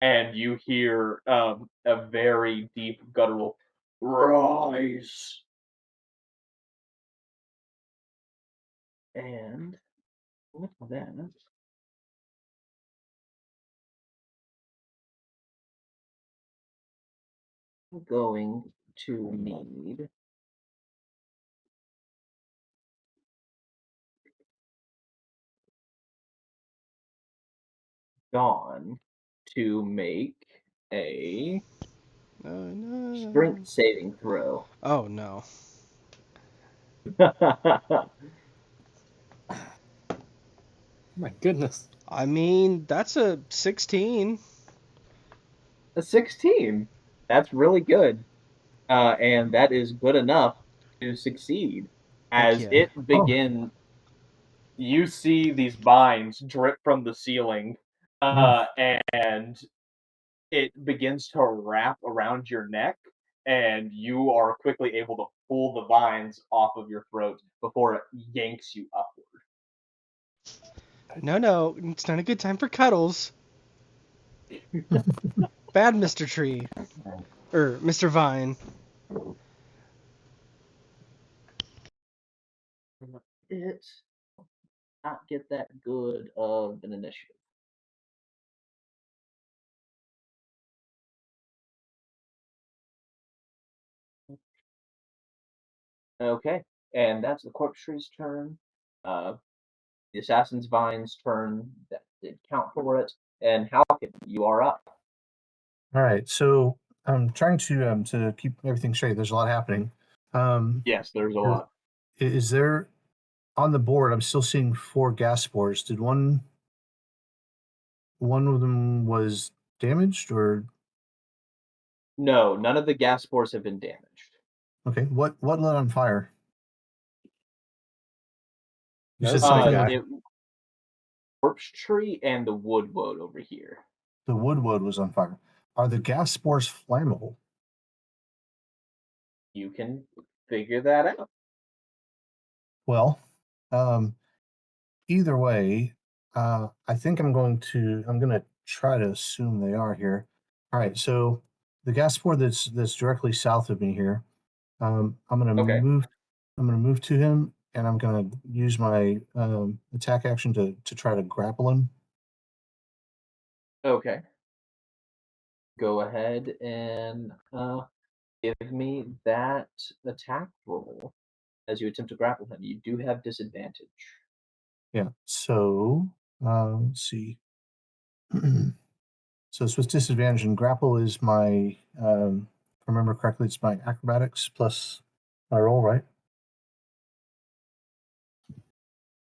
and you hear a very deep guttural rise. And with that, I'm going to need Dawn to make a Oh no. strength saving throw. Oh no. My goodness. I mean, that's a 16. A 16. That's really good. And that is good enough to succeed. Heck As yeah. it Oh, begins, you see these vines drip from the ceiling, mm. and it begins to wrap around your neck, and you are quickly able to pull the vines off of your throat before it yanks you upward. No, it's not a good time for cuddles. Bad Mr. Tree. Or Mr. Vine. It not get that good of an initiative. Okay, and that's the corpse tree's turn. Uh, the assassin's vine's turn. That did count for it. And Haukin, you are up. All right. So I'm trying to keep everything straight. There's a lot happening. Yes, there's a Is, lot. is there on the board? I'm still seeing 4 gas spores. Did one of them was damaged or No, none of the gas spores have been damaged. okay? What lit on fire? You That said was the big something. guy. It corpse tree and the wood over here. The wood was on fire. Are the gas spores flammable? You can figure that out. Well, um, either way, I think I'm going to try to assume they are here. All right, so the gas spore that's directly south of me here. I'm gonna Okay. move. I'm gonna move to him, and I'm gonna use my attack action to try to grapple him. Okay. Go ahead and give me that attack roll as you attempt to grapple him. You do have disadvantage. Yeah. So let's see. So it's with disadvantage, and grapple is my. If I remember correctly, it's my acrobatics plus my roll, right?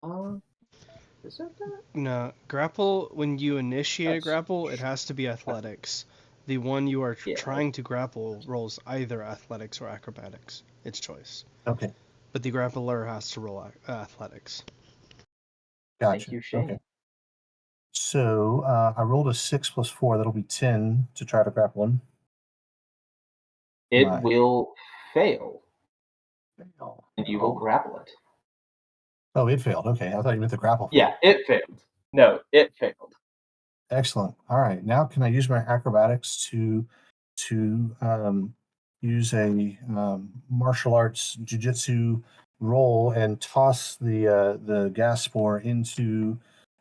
Uh, is that that? No, grapple, when you initiate a That's grapple, it has to be athletics. The one you are yeah. trying to grapple rolls either athletics or acrobatics. It's choice. Okay, But the grappler has to roll athletics. Thank gotcha. you, Okay. Shane. So I rolled a 6 plus 4. That'll be 10 to try to grapple him. It My will fail, fail. and you will grapple it. Oh, it failed. Okay, I thought you meant the grapple failed. Yeah, it failed. No, it failed. Excellent. All right, now can I use my acrobatics to use a martial arts jujitsu roll and toss the gas spore into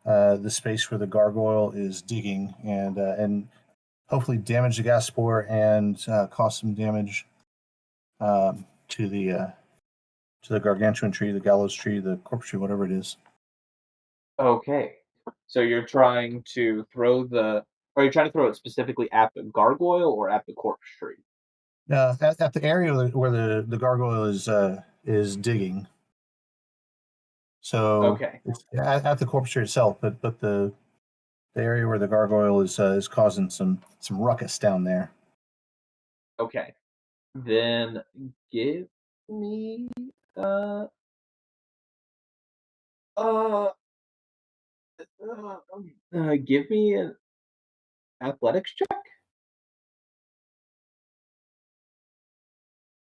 the space where the gargoyle is digging and hopefully damage the gas spore and cause some damage to the gargantuan tree, the gallows tree, the corpse tree, whatever it is. Okay. So you're trying to throw the are you trying to throw it specifically at the gargoyle or at the corpse tree? At the area where the gargoyle is digging. So Okay. it's at the corpse tree itself, but the area where the gargoyle is causing some ruckus down there. Okay. Then give me uh uh, give me an athletics check.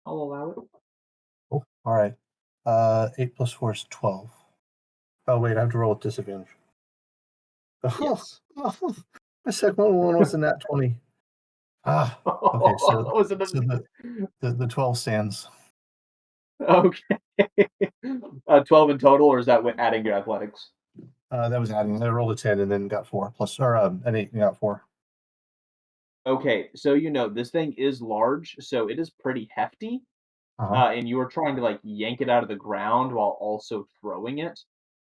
I'll allow it. Oh, all right. 8 plus 4 is 12. Oh wait, I have to roll with disadvantage. Yes. My second one was a nat 20. Ah, okay. So Was it so the 12 stands. okay. 12 in total, or is that with adding your athletics? That was adding. I rolled a 10 and then got 4 plus or an 8 and got 4. Okay, so this thing is large, so it is pretty hefty. Uh-huh. And you were trying to like yank it out of the ground while also throwing it.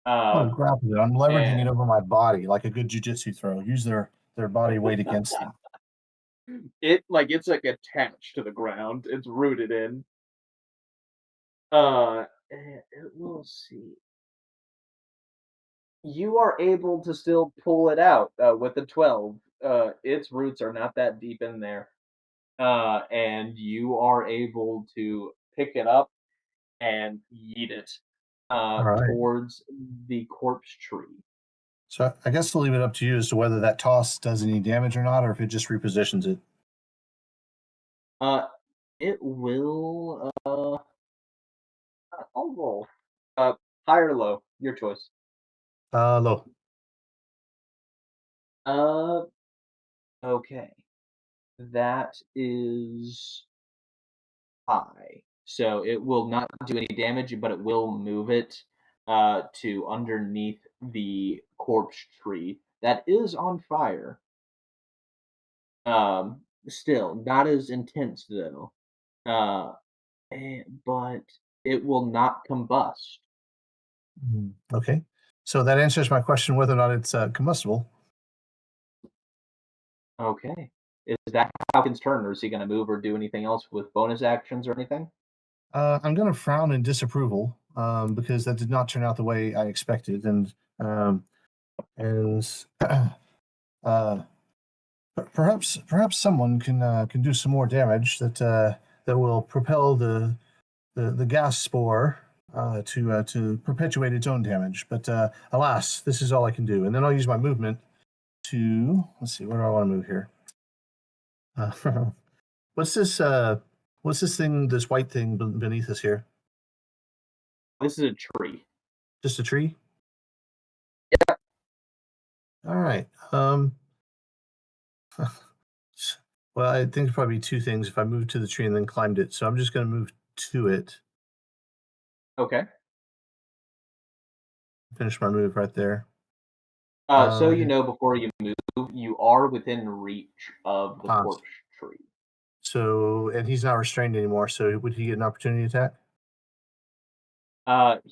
I'm Um, grappling it. I'm leveraging and it over my body like a good jujitsu throw. Use their body weight against them. It's like attached to the ground. It's rooted in. We'll see. You are able to still pull it out with the 12. Its roots are not that deep in there, and you are able to pick it up and yeet it All right. towards the corpse tree. So I guess I'll leave it up to you as to whether that toss does any damage or not, or if it just repositions it. Uh, it will. I'll roll. High or low, your choice. Low. Uh, okay. That is high. So it will not do any damage, but it will move it to underneath the corpse tree that is on fire. Still not as intense though. Uh, but it will not combust. Okay. So that answers my question whether or not it's combustible. Okay. Is that Haukin's turn, or is he going to move or do anything else with bonus actions or anything? I'm going to frown in disapproval because that did not turn out the way I expected, um, and perhaps someone can do some more damage that will propel the gas spore to perpetuate its own damage. But alas, this is all I can do, and then I'll use my movement to let's see, where do I want to move here? What's this? What's this thing? This white thing beneath us here? This is a tree. Just a tree? All right. Well, I think it's probably two things if I moved to the tree and then climbed it. So I'm just going to move to it. Okay. Finish my move right there. So you know before you move, you are within reach of the corpse tree. So, and he's not restrained anymore. So would he get an opportunity attack?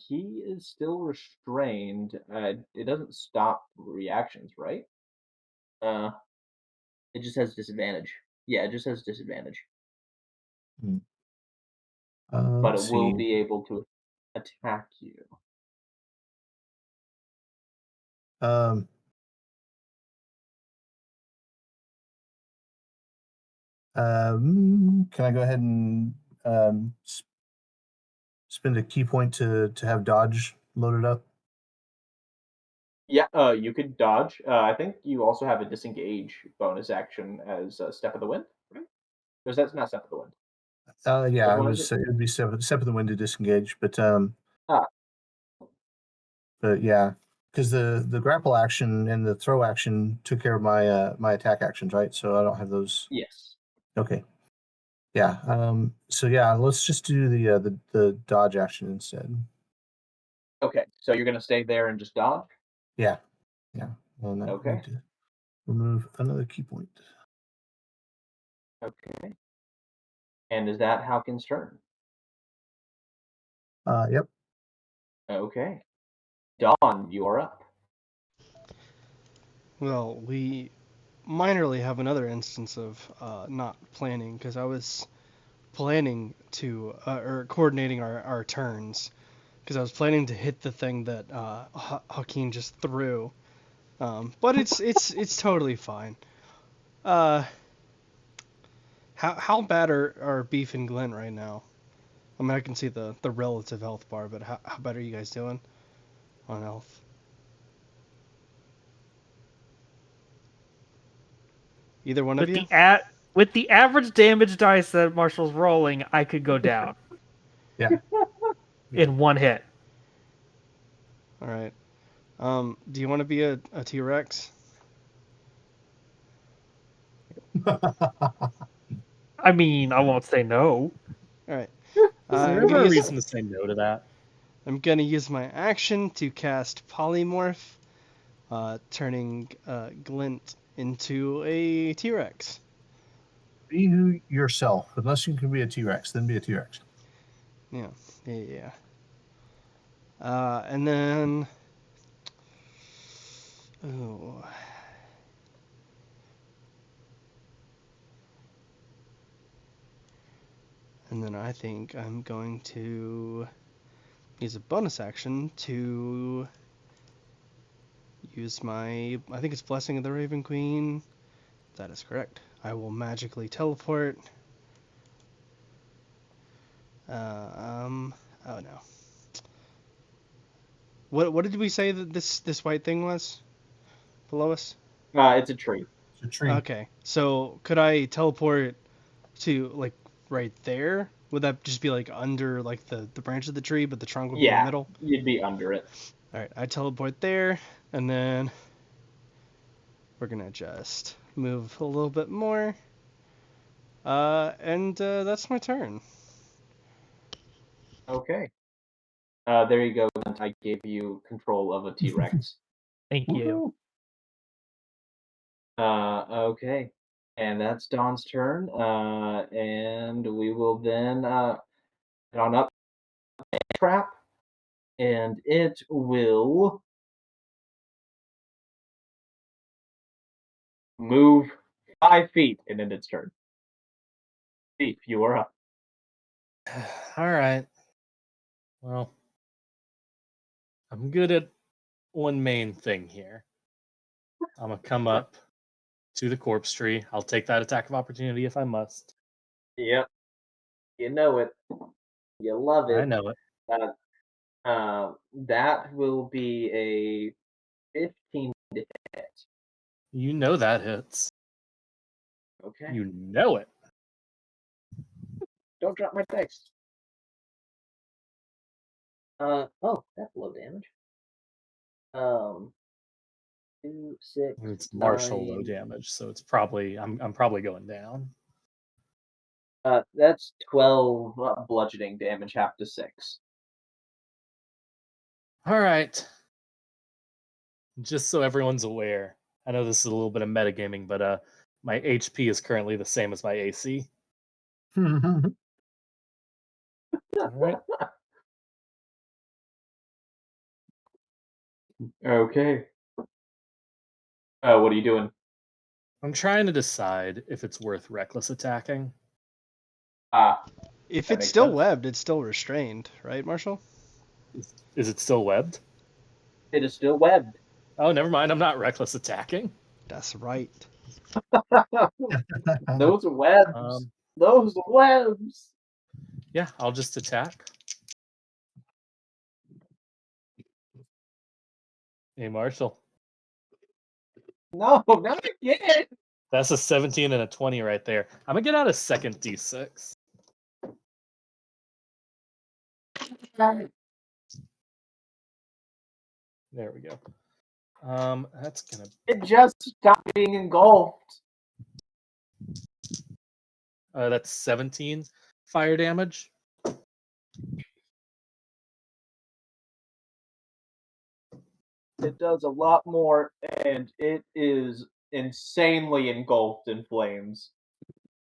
He is still restrained. It doesn't stop reactions, right? Uh, it just has disadvantage. Yeah, it just has disadvantage. Hmm. But Let's it will see. be able to attack you. Um, can I go ahead and spend a key point to have dodge loaded up? Yeah, you could dodge. I think you also have a disengage bonus action as Step of the Wind, right? Because that's not Step of the Wind. Yeah, Which it one is was. it? It would be step of the wind to disengage, Ah, but yeah, because the grapple action and the throw action took care of my attack actions, right? So I don't have those. yes. Okay. Yeah. So yeah, let's just do the dodge action instead. Okay, so you're gonna stay there and just dodge. Yeah. Yeah. And I Okay. need to remove another key point. Okay. And is that Haukin's turn? Yep. Okay. Dawn, you are up. Well, we minorly have another instance of not planning because I was planning to or coordinating our turns because I was planning to hit the thing that Haukin just threw. But it's totally fine. Uh, how bad are Beef and Glint right now? I mean, I can see the relative health bar, but how bad are you guys doing on health? Either one of With you? the average damage dice that Marshall's rolling, I could go down Yeah. in one hit. All right. Do you want to be a T-Rex? I mean, I won't say no. All right. Is there I'm gonna ever a use reason to say no to that? my action to cast Polymorph, turning Glint into a T-Rex. Be who yourself. Unless you can be a T-Rex, then be a T-Rex. Yeah. And then, oh, And then I think I'm going to use a bonus action to use my, I think it's Blessing of the Raven Queen. That is correct. I will magically teleport. Oh no. What did we say that this white thing was below us? It's a tree. It's a tree. Okay, so could I teleport to like right there? Would that just be like under like the branch of the tree, but the trunk would be in the middle? You'd be under it. All right, I teleport there, and then we're gonna just move a little bit more. And that's my turn. Okay. There you go. I gave you control of a T-Rex. Thank you. Okay. And that's Dawn's turn. And we will then get on up trap, and it will move 5 feet and end its turn. Thief, you are up. All right. Well, I'm good at one main thing here. I'm gonna come up to the corpse tree. I'll take that attack of opportunity if I must. Yep. You know it. You love I it. know it. That will be a 15 to hit. You know that hits. Okay. You know it. Don't drop my text. That's low damage. 2, 6, It's Marshal low 9. damage, so it's probably I'm probably going down. That's 12 bludgeoning damage, half to 6. All right. Just so everyone's aware, I know this is a little bit of metagaming, but my HP is currently the same as my AC. All right. Okay. What are you doing? I'm trying to decide if it's worth reckless attacking. If That it's makes still sense. webbed, it's still restrained, right, Marshall? Is it still webbed? It is still webbed. Oh, never mind. I'm not reckless attacking. That's right. Those webs. Those webs. Yeah, I'll just attack. Hey, Marshall. No, not again. That's a 17 and a 20 right there. I'm gonna get out a second D6. There we go. That's gonna. It just stopped being engulfed. That's 17 fire damage. It does a lot more, and it is insanely engulfed in flames.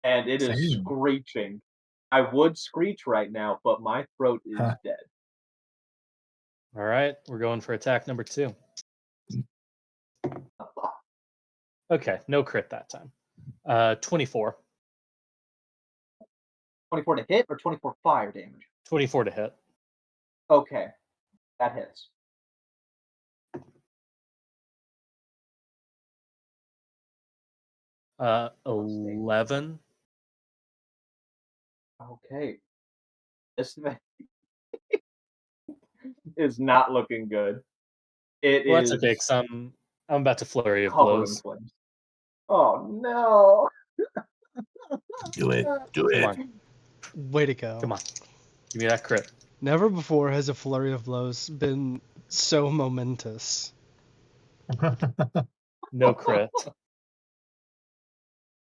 And it is Same. screeching. I would screech right now, but my throat is dead. All right, we're going for attack number 2. Okay, no crit that time. 24. 24 to hit or 24 fire damage? 24 to hit. Okay, that hits. Uh, 11. Okay. This thing is not looking good. It Well, is that's okay, because I'm about to flurry of covered in blows. flames. Oh no! Do it. Do Come it. on, Way to go. come on. Give me that crit. Never before has a flurry of blows been so momentous. No crit.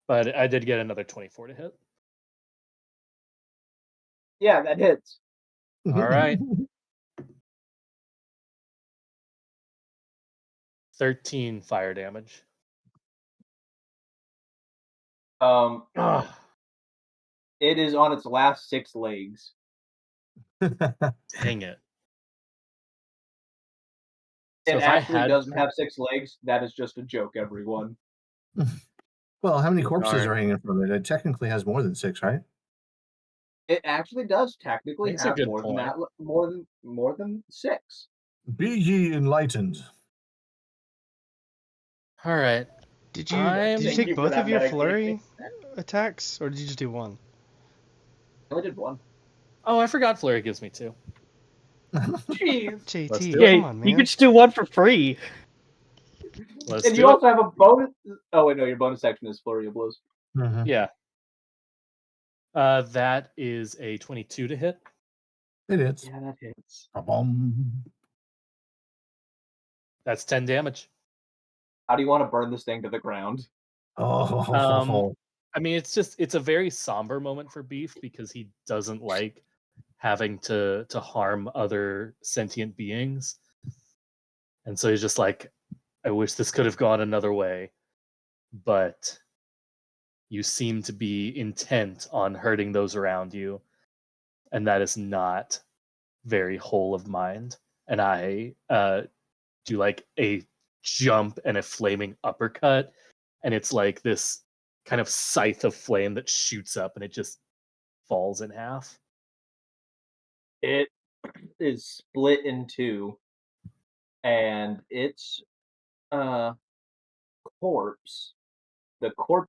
But I did get another 24 to hit. Yeah, that hits. All right. 13 fire damage. It is on its last 6 legs. Dang it. So It if I actually had doesn't have 6 legs. That is just a joke, everyone. Well, how many corpses Alright. are hanging from it? It technically has more than 6, right? It actually does technically Makes a have good more than point. that, more than 6. Be ye enlightened. Did you did you Thank take you for both that of your metagaming. flurry attacks, or did you just do one? I only did 1. Oh, I forgot Flurry gives me 2. Jeez. Let's JT, do it. come Yeah, on, you man. could just do one for free. Let's And do you it. also have a bonus. Oh wait, no, your bonus action is flurry of blows. Mhm. Yeah. That is a 22 to hit. It is. Yeah, that hits. Ba-bum. That's 10 damage. How do you want to burn this thing to the ground? Oh, I mean, it's a very somber moment for Beef because he doesn't like having to harm other sentient beings. And so he's just like, I wish this could have gone another way, but you seem to be intent on hurting those around you, and that is not very whole of mind. And I do like a jump and a flaming uppercut, and it's like this kind of scythe of flame that shoots up and it just falls in half. It is split in 2, and its corpse, the corpse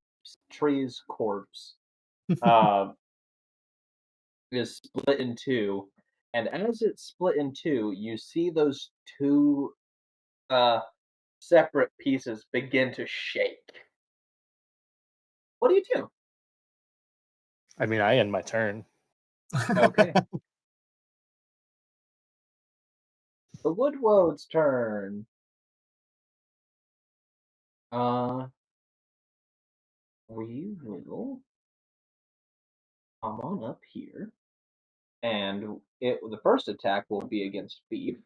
tree's corpse, uh, is split in 2, and as it's split in 2, you see those 2 uh separate pieces begin to shake. What do you do? I mean, I end my turn. Okay. The Woodwode's turn. Uh, we will come on up here, and the first attack will be against Beef.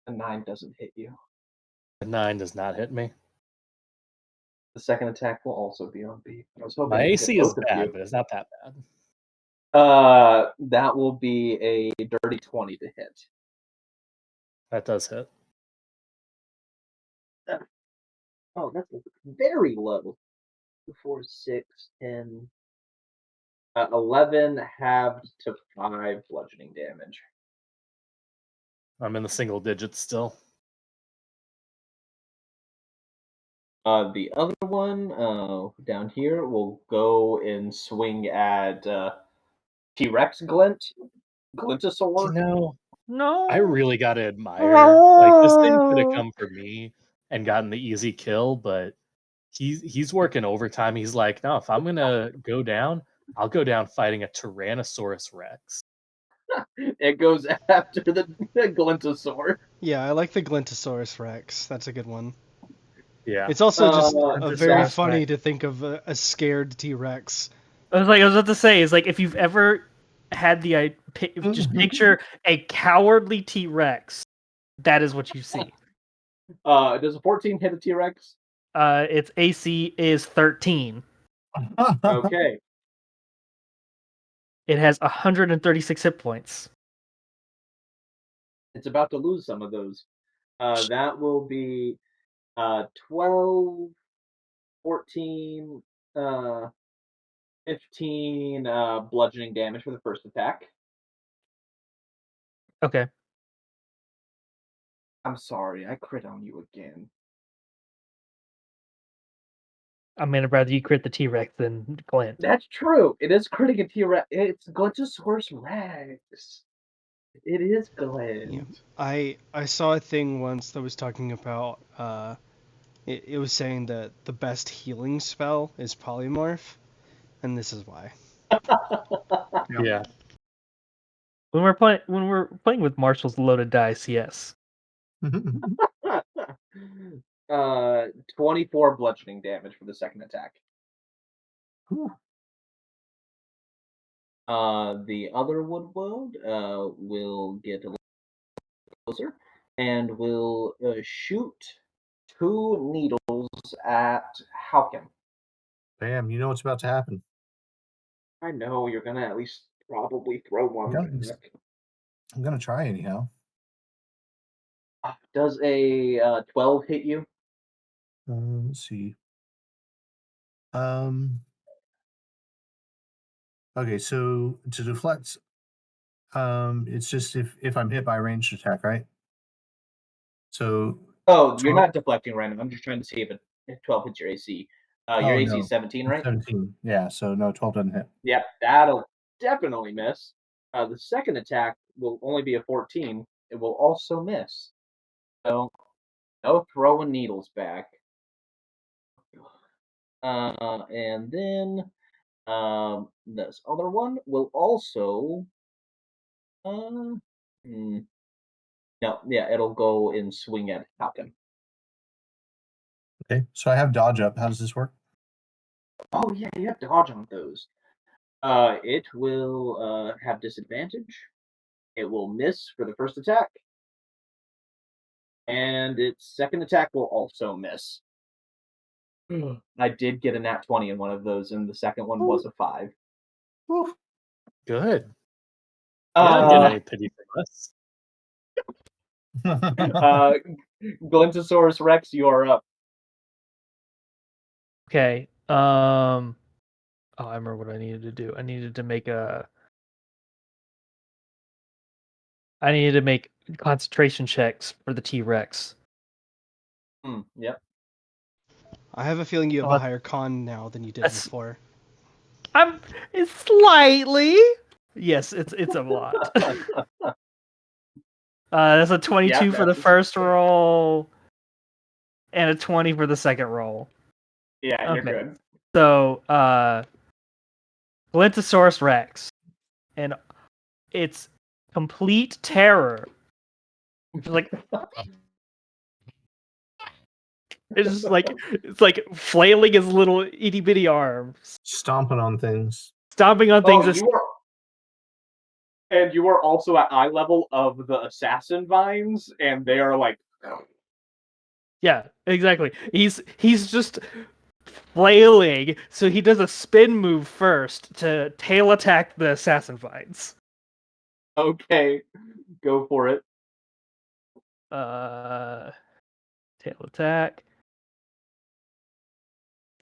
A 9 doesn't hit you. A 9 does not hit me. The second attack will also be on Beef. I was hoping My to hit AC is both of bad, you. but it's not that bad. That will be a dirty 20 to hit. That does hit. Oh, that's very low. 2, 4, 6, 10, 11 halved to 5 bludgeoning damage. I'm in the single digits still. The other one down here will go and swing at T-Rex Glint. Glintosaur. No. I really got to admire, like, this thing could have come for me and gotten the easy kill, but he's working overtime. He's like, no, if I'm gonna go down, I'll go down fighting a Tyrannosaurus Rex. It goes after the Glintosaur. Yeah, I like the Glintosaurus Rex. That's a good one. Yeah, It's also just very Glintosaurus funny Rex. to think of a scared T-Rex. I was about to say, is like if you've ever had just picture a cowardly T-Rex, that is what you see. Does a 14 hit a T-Rex? Its AC is 13. Okay. It has 136 hit points. It's about to lose some of those. That will be 12, 14, 15 bludgeoning damage for the first attack. Okay. I'm sorry, I crit on you again. I mean, I'd rather you crit the T-Rex than Glint. That's true. It is critting a T-Rex. It's Glintosaurus Rex. It is Glint. Yeah. I saw a thing once that was talking about it was saying that the best healing spell is polymorph, and this is why. yeah. When we're playing with Marshall's loaded dice, yes. 24 bludgeoning damage for the second attack. The other Woodwode will get a little closer and will shoot 2 needles at Haukin. Bam, you know what's about to happen. I know you're gonna at least probably throw one back. I'm going to try anyhow. Does a 12 hit you? Let's see. Okay, so to deflect, it's just if I'm hit by a ranged attack, right? So Oh, you're 12. not deflecting right now. I'm just trying to see if 12 hits your AC. Your Oh AC no, is 17, right? 17. Yeah, so no, 12 doesn't hit. Yep, that'll definitely miss. The second attack will only be a 14. It will also miss. So no throwing needles back. And then this other one will also. Uh, hmm, no, yeah, it'll go and swing at Haukin. Okay, so I have dodge up. How does this work? Oh yeah, you have dodge on those. It will have disadvantage. It will miss for the first attack, and its second attack will also miss. I did get a nat 20 in one of those, and the second one was a 5. Good. You don't get Uh, any pity from us. uh, Glintosaurus Rex, you are up. Okay. Oh, I remember what I needed to do. I needed to make concentration checks for the T-Rex. Yep. I have a feeling you have Oh, a higher con now than you did that's- before. It's slightly. Yes, it's a lot. That's a 22 for the that's- first roll, and a 20 for the second roll. Yeah, you're Okay. good. So, Glintosaurus Rex, and it's complete terror. It's like it's like flailing his little itty bitty arms, Stomping on things. stomping on things. Oh, you are also at eye level of the assassin vines, and they are like. Yeah, exactly. He's just flailing, so he does a spin move first to tail attack the assassin vines. Okay, go for it. Tail attack.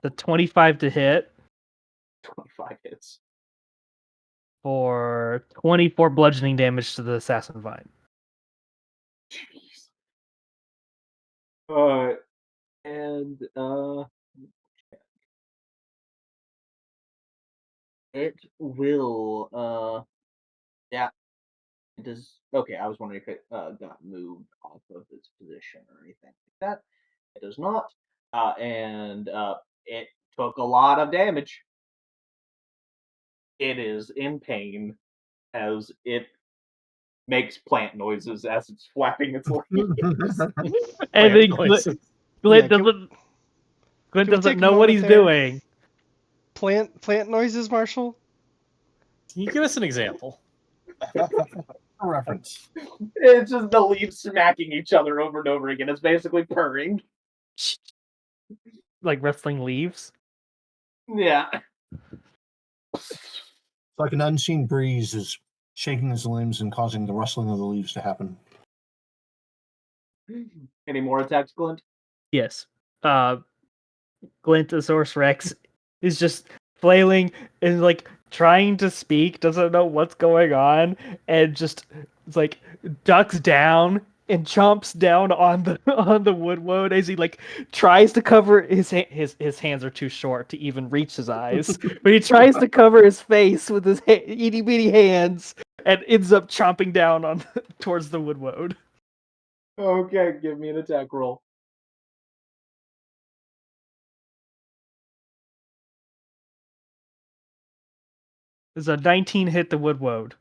The 25 to hit 25 hits. for 24 bludgeoning damage to the assassin vine. Jeez. And it will yeah, it does. Okay, I was wondering if it got moved off of its position or anything like that. It does not. And it took a lot of damage. It is in pain as it makes plant noises as it's flapping its legs. And then noises. Glint Yeah, doesn't can we take a know what moment he's there? doing. Plant noises, Marshall? Can you give us an example? A reference. It's just the leaves smacking each other over and over again. It's basically purring. Like wrestling leaves. Yeah. It's like an unseen breeze is shaking his limbs and causing the rustling of the leaves to happen. Any more attacks, Glint? Yes. Glintosaurus Rex is just flailing and like trying to speak, doesn't know what's going on, and just like ducks down and chomps down on the on the woodwood as he like tries to cover his hands are too short to even reach his eyes, but he tries to cover his face with his itty bitty hands and ends up chomping down on towards the woodwood. Okay, give me an attack roll. There's a 19 hit the woodwood.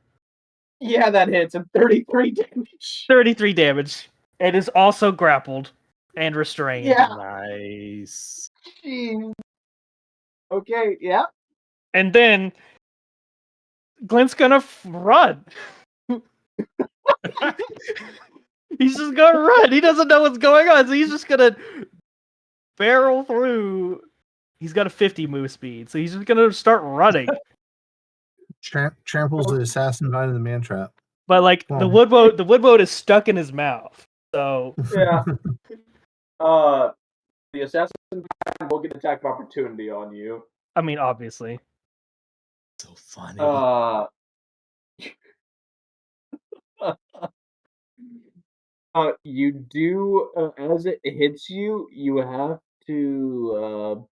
Yeah, that hits him. 33 damage. 33 damage. It is also grappled and restrained. Yeah. Nice. Jeez. Okay, yeah. And then Glint's gonna run. He's just gonna run. He doesn't know what's going on, so he's just gonna barrel through. He's got a 50 move speed, so he's just gonna start running. Tramples the assassin vine in the man trap. But like the woodwood is stuck in his mouth. So Yeah. the assassin will get attack of opportunity on you. I mean, obviously. So funny. Uh, you do as it hits you, you have to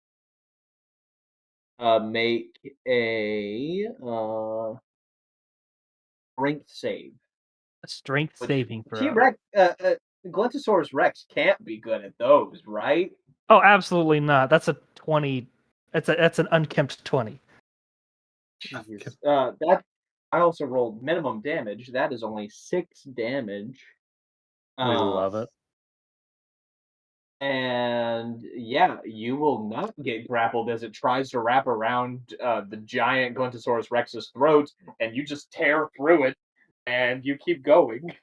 make a strength save. A strength Which saving T throw. Rex, Glentosaurus Rex can't be good at those, right? Oh, absolutely not. That's a 20. That's an unkempt 20. Jeez. That I also rolled minimum damage. That is only 6 damage. We Uh, love it. and yeah, you will not get grappled as it tries to wrap around the giant Glentosaurus Rex's throat, and you just tear through it, and you keep going.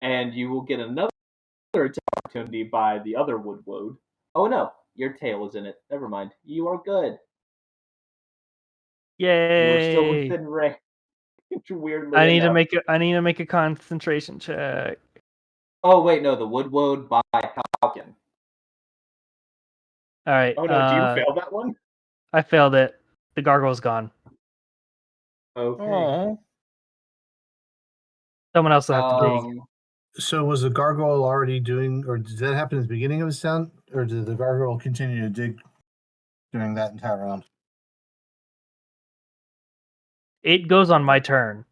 And you will get another attack opportunity by the other Woodwode. Oh no, your tail is in it. Never mind. You are good. You are still Yay! within range, weirdly I need to enough. make a concentration check. Oh wait, no, the Woodwode by Haukin. All right. Oh no, do you fail that one? I failed it. The gargoyle's gone. Okay. Oh, Someone else will have to dig. So was the gargoyle already doing, or did that happen at the beginning of his sound, or did the gargoyle continue to dig during that entire round? It goes on my turn.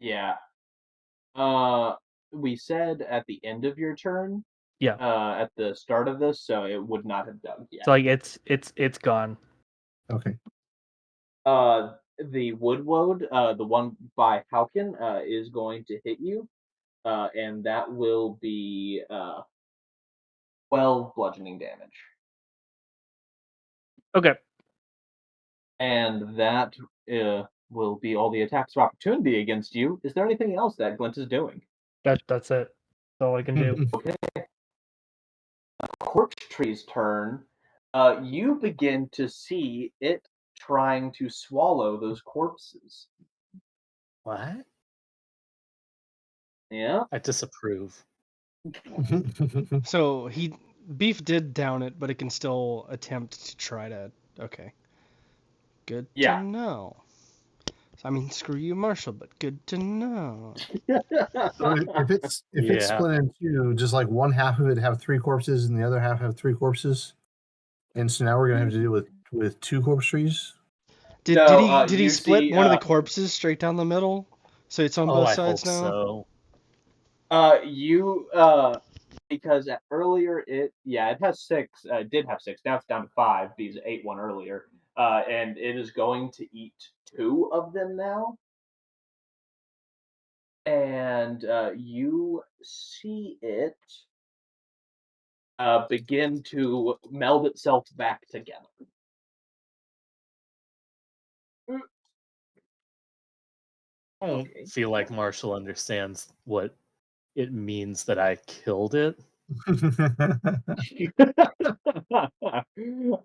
Yeah. We said at the end of your turn. Yeah. At the start of this, so it would not have dug yet. So like it's gone. Okay. The Woodwode, the one by Haukin, is going to hit you, and that will be 12 bludgeoning damage. Okay. And that will be all the attacks of opportunity against you. Is there anything else that Glint is doing? That's it. That's all I can do. Okay. Corpse Tree's turn. You begin to see it trying to swallow those corpses. what? Yeah. I disapprove. So Beef did down it, but it can still attempt to try to. Okay. Good Yeah. to know. I mean, screw you, Marshall, but good to know. So if it's Yeah. split in two, just like one half of it have 3 corpses and the other half have 3 corpses, and so now we're gonna have to deal with 2 corpse trees. Did he you split see, one of the corpses straight down the middle, so it's on Oh, both I sides hope now? so. Because earlier it has 6. It did have 6. Now it's down to 5 because it ate one earlier. And it is going to eat 2 of them now. And you see it begin to meld itself back together. I don't Okay. feel like Marshall understands what it means that I killed it.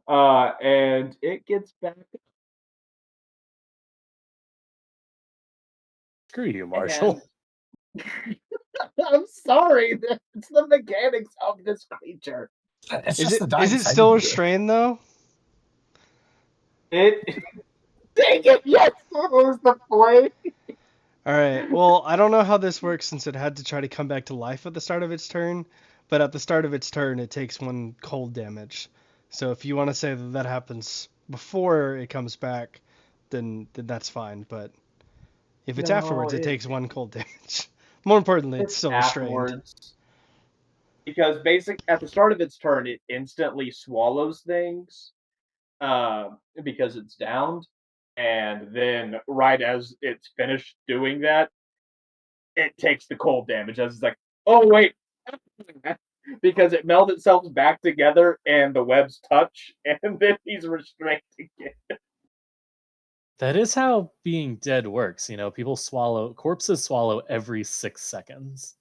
And it gets back. Screw you, Marshall. And I'm sorry. It's the mechanics of this creature. It's Is just the dice. it still restrained though? It. Dang it! Yes, it was the flame. All right. Well, I don't know how this works since it had to try to come back to life at the start of its turn, but at the start of its turn, it takes 1 cold damage. So if you want to say that happens before it comes back, then that's fine. But if it's No, afterwards, it takes 1 cold damage. More importantly, it's still restrained. afterwards. Because at the start of its turn, it instantly swallows things, because it's downed, and then right as it's finished doing that, it takes the cold damage. As it's like, oh wait, because it melds itself back together and the webs touch, and then he's restrained again. That is how being dead works. Corpses swallow every 6 seconds.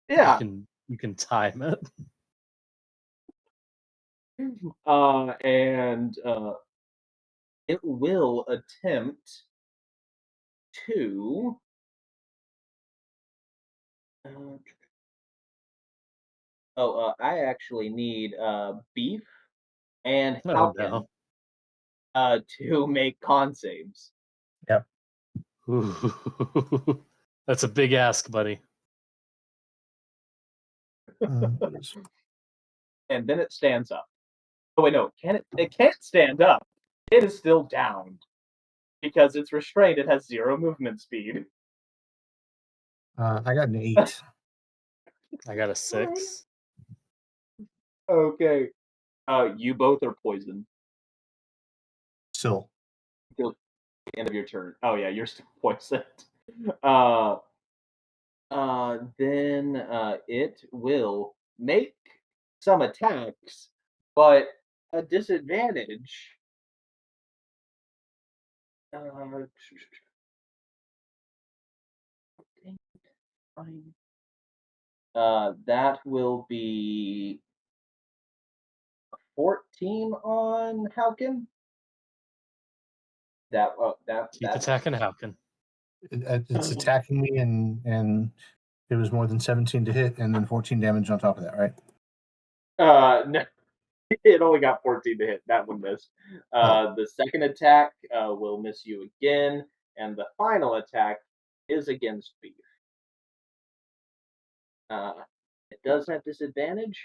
Yeah. You can time it. And it will attempt to. I actually need Beef and Oh Haukin no. to make con saves. Yep. Ooh. That's a big ask, buddy. And then it stands up. Oh wait, no, can it? It can't stand up. It is still downed because it's restrained. It has 0 movement speed. I got an 8. I got a 6. Okay. You both are poisoned Still. till the end of your turn. Oh yeah, you're still poisoned. Uh, then it will make some attacks, but a disadvantage. Uh, fine. That will be 14 on Haukin. Keep That attacking Haukin. It's attacking me, and it was more than 17 to hit, and then 14 damage on top of that, right? no, it only got 14 to hit. That one missed. Oh. The second attack will miss you again, and the final attack is against Beef. It does have disadvantage,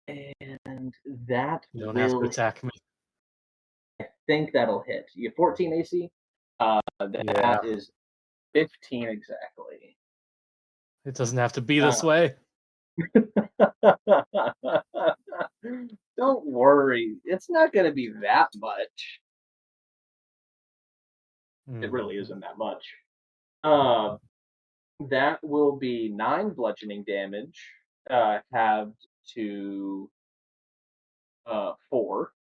and that You don't have to will. attack me. I think that'll hit. You have 14 AC. Yeah. That is 15 exactly. It doesn't have to be Uh, this way. Don't worry, it's not going to be that much. It really Mhm. isn't that much. Uh, that will be 9 bludgeoning damage, halved to 4.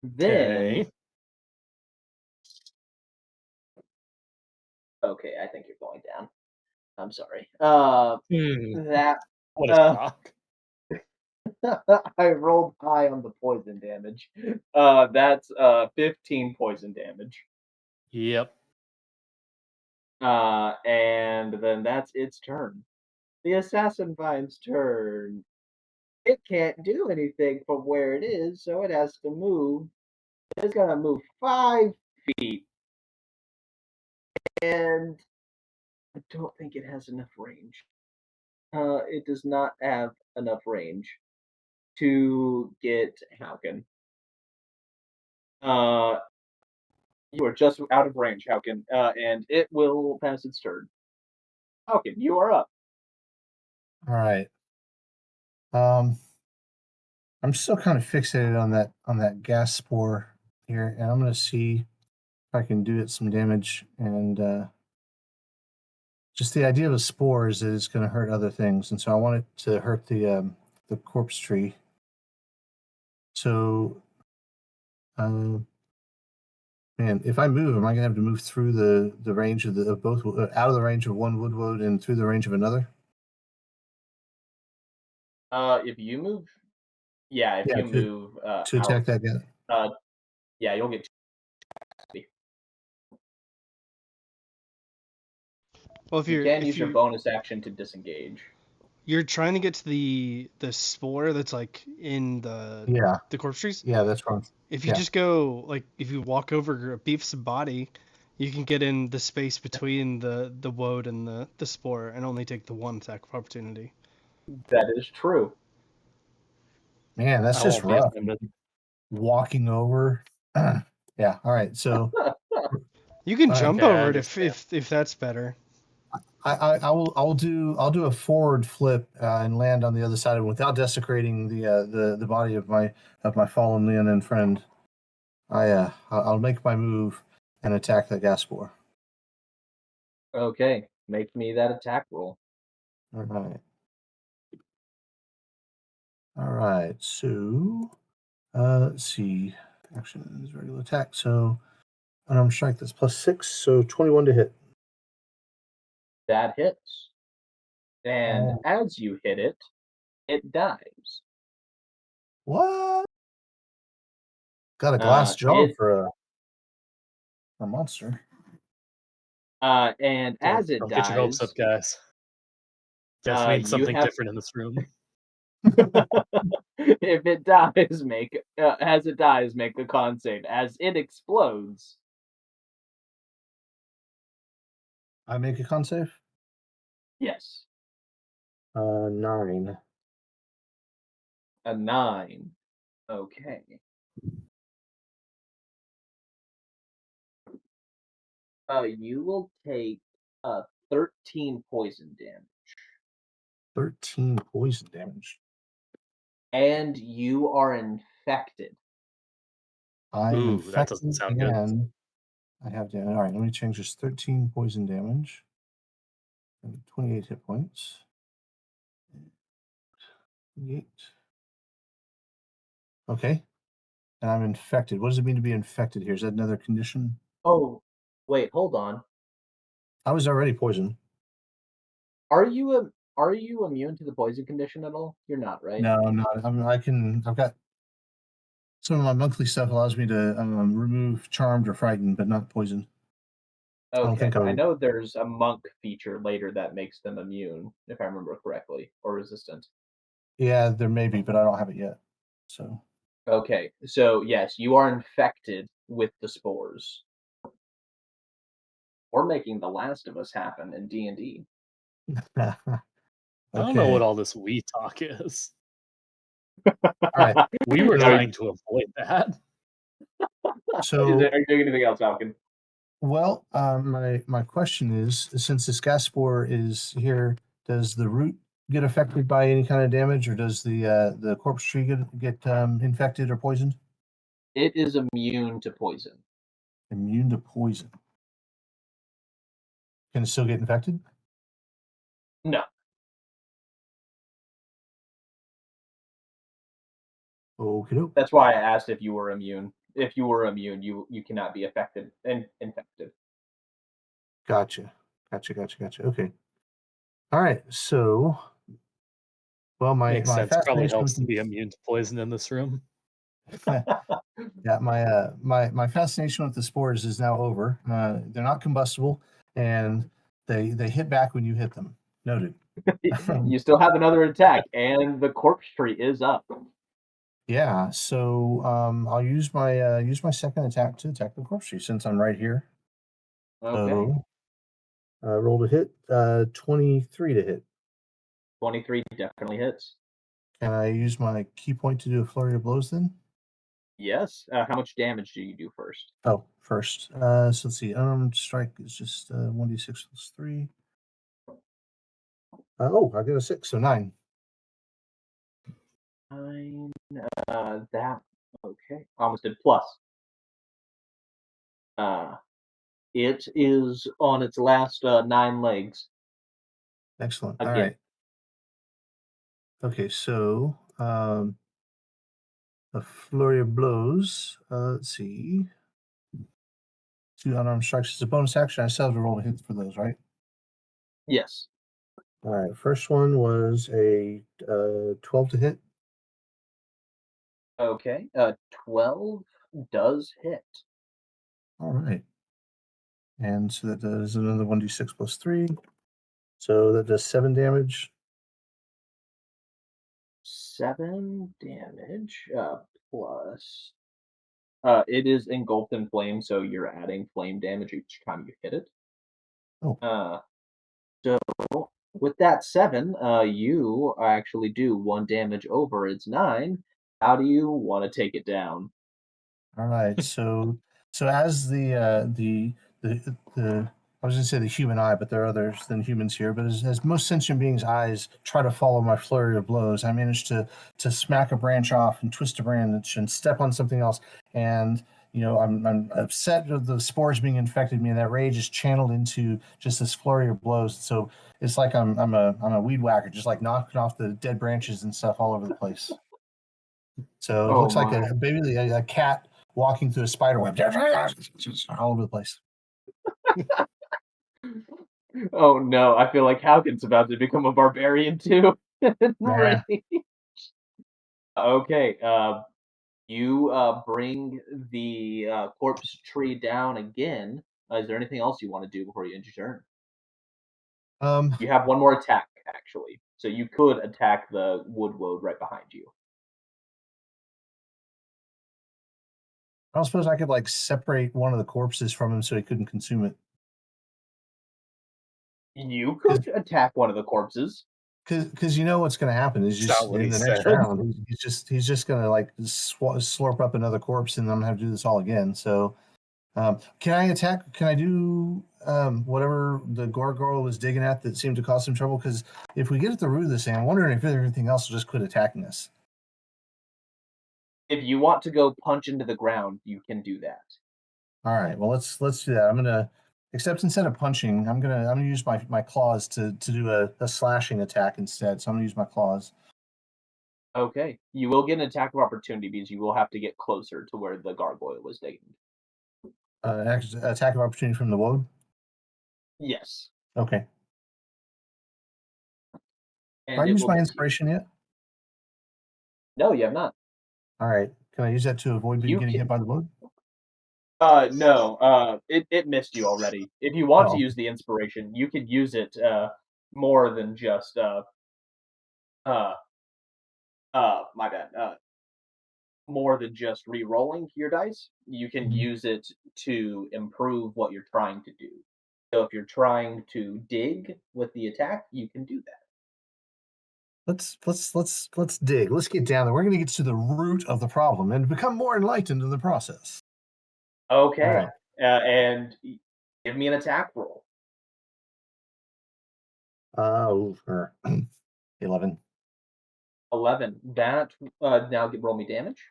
Then, Okay. okay, I think you're going down. I'm sorry. Hmm. That What a uh, shock. I rolled high on the poison damage. That's 15 poison damage. Yep. And then that's its turn. The assassin vine's turn. It can't do anything from where it is, so it has to move. It's gonna move 5 feet, and I don't think it has enough range. It does not have enough range to get Haukin. Uh, you are just out of range, Haukin, and it will pass its turn. Haukin, you are up. All right. I'm still kind of fixated on that gas spore here, and I'm going to see if I can do it some damage. And just the idea of a spore is that it's going to hurt other things, and so I want it to hurt the corpse tree. So, man, if I move, am I going to have to move through the range of both out of the range of one wood and through the range of another? If you move, yeah, if Yeah, you move to out, attack that guy. uh, yeah, you'll get. Well, if You you're can if use your you bonus action to disengage. you're trying to get to the spore that's like in Yeah, the corpse trees, yeah, that's wrong. if you Yeah. just go like if you walk over a Beef's body, you can get in the space between the woad and the spore and only take the one attack of opportunity. That is true. Man, that's I just won't be rough. offended. Walking over. Yeah. All right. So You can jump Okay, I over it understand. if that's better. I'll do a forward flip and land on the other side of it without desecrating the body of my fallen Leonin friend. I'll make my move and attack the gas spore. Okay, make me that attack roll. All right. All right. So let's see. Action is regular attack. So unarmed strike, that's +6, so 21 to hit. That hits. And Oh, as you hit it, it dies. what? Got a glass jaw It for a monster. and Don't as it don't get your hopes up, dies, guys. Death means You something have different in this room. if it dies, as it dies, make a con save. As it explodes, I make a con save. yes, 9. a 9. Okay. You will take 13 poison damage, 13 poison damage. and you are infected. I am Ooh, that doesn't infected sound good. and I have damage. All right, let me change this. 13 poison damage. And 28 hit points. 28. Okay. And I'm infected. What does it mean to be infected here? Is that another condition? Oh, wait, hold on. I was already poisoned. Are you immune to the poison condition at all? You're not, right? No, I'm not. I've got some of my monthly stuff allows me to remove charmed or frightened, but not poisoned. I don't Okay. think I I would. know there's a monk feature later that makes them immune, if I remember correctly, or resistant. Yeah, there may be, but I don't have it yet. So Okay, so yes, you are infected with the spores. We're making The Last of Us happen in D&D. I don't know what okay. all this we talk is. All right. We were So, trying to avoid that. so Are you doing anything else, Haukin? well, my question is, since this gas spore is here, does the root get affected by any kind of damage, or does the corpse tree get infected or poisoned? It is immune to poison. Immune to poison. Can it still get infected? No, Okay. that's why I asked if you were immune. If you were immune, you cannot be affected and infected. Gotcha. Gotcha. Okay. All right. So, well, my Makes sense. Probably fascination helps with to be immune to poison in this room. yeah, my fascination with the spores is now over. They're not combustible, and they hit back when you hit them. Noted. You still have another attack, and the corpse tree is up. Yeah, so I'll use my second attack to attack the corpse tree since I'm right here. Okay, So roll to hit, 23 to hit. 23 definitely hits. Can I use my key point to do a flurry of blows then? Yes. How much damage do you do first? Oh, first. So let's see. Unarmed strike is just 1d6 plus 3. Oh, I got a 6, so 9. 9. That okay. Almost did plus. It is on its last 9 legs Excellent. All again. right. Okay, so a flurry of blows. Let's see. 2 unarmed strikes is a bonus action. I still have to roll a hit for those, right? Yes. All right. First one was a 12 to hit. Okay. 12 does hit. All right. And so that does another 1d6 plus 3. So that does 7 damage. 7 damage plus. It is engulfed in flame, so you're adding flame damage each time you hit it. Oh, So with that 7, you actually do 1 damage over its 9. How do you want to take it down? all right. So as the I was going to say the human eye, but there are others than humans here. But as most sentient beings' eyes try to follow my flurry of blows, I managed to smack a branch off and twist a branch and step on something else. And I'm upset with the spores being infected me, and that rage is channeled into just this flurry of blows. So it's like I'm a weed whacker, just like knocking off the dead branches and stuff all over the place. So it Oh looks like my. basically a cat walking through a spider web all over the place. Oh no, I feel like Haukin's about to become a barbarian too. Nah. Rage. Okay, you bring the corpse tree down again. Is there anything else you want to do before you end your turn? Um, You have one more attack. actually. So you could attack the wood woad right behind you. I don't suppose I could like separate one of the corpses from him so he couldn't consume it. You could attack one of the corpses. Because you know what's going to happen is That's not just what in he the next said. round he's just going to like slurp up another corpse and I'm gonna have to do this all again. So can I attack? Can I do whatever the gargoyle was digging at that seemed to cause him trouble? Because if we get at the root of this thing, I'm wondering if everything else will just quit attacking us. If you want to go punch into the ground, you can do that. All right. Well, let's do that. I'm gonna, except instead of punching, I'm gonna use my claws to do a slashing attack instead. So I'm gonna use my claws. Okay. You will get an attack of opportunity because you will have to get closer to where the gargoyle was digging. Attack of opportunity from the woad. Yes. Okay. Have I And it used will my miss you. inspiration yet? No, you have not. All right. Can I use that to avoid You getting can. hit by the woad? No. It missed you already. If you want to Oh. use the inspiration, you could use it more than just my bad. More than just re-rolling your dice. You can Mhm. use it to improve what you're trying to do. So if you're trying to dig with the attack, you can do that. Let's dig. Let's get down there. We're gonna get to the root of the problem and become more enlightened in the process. All Okay. right. And give me an attack roll. Over 11. 11. That now roll me damage.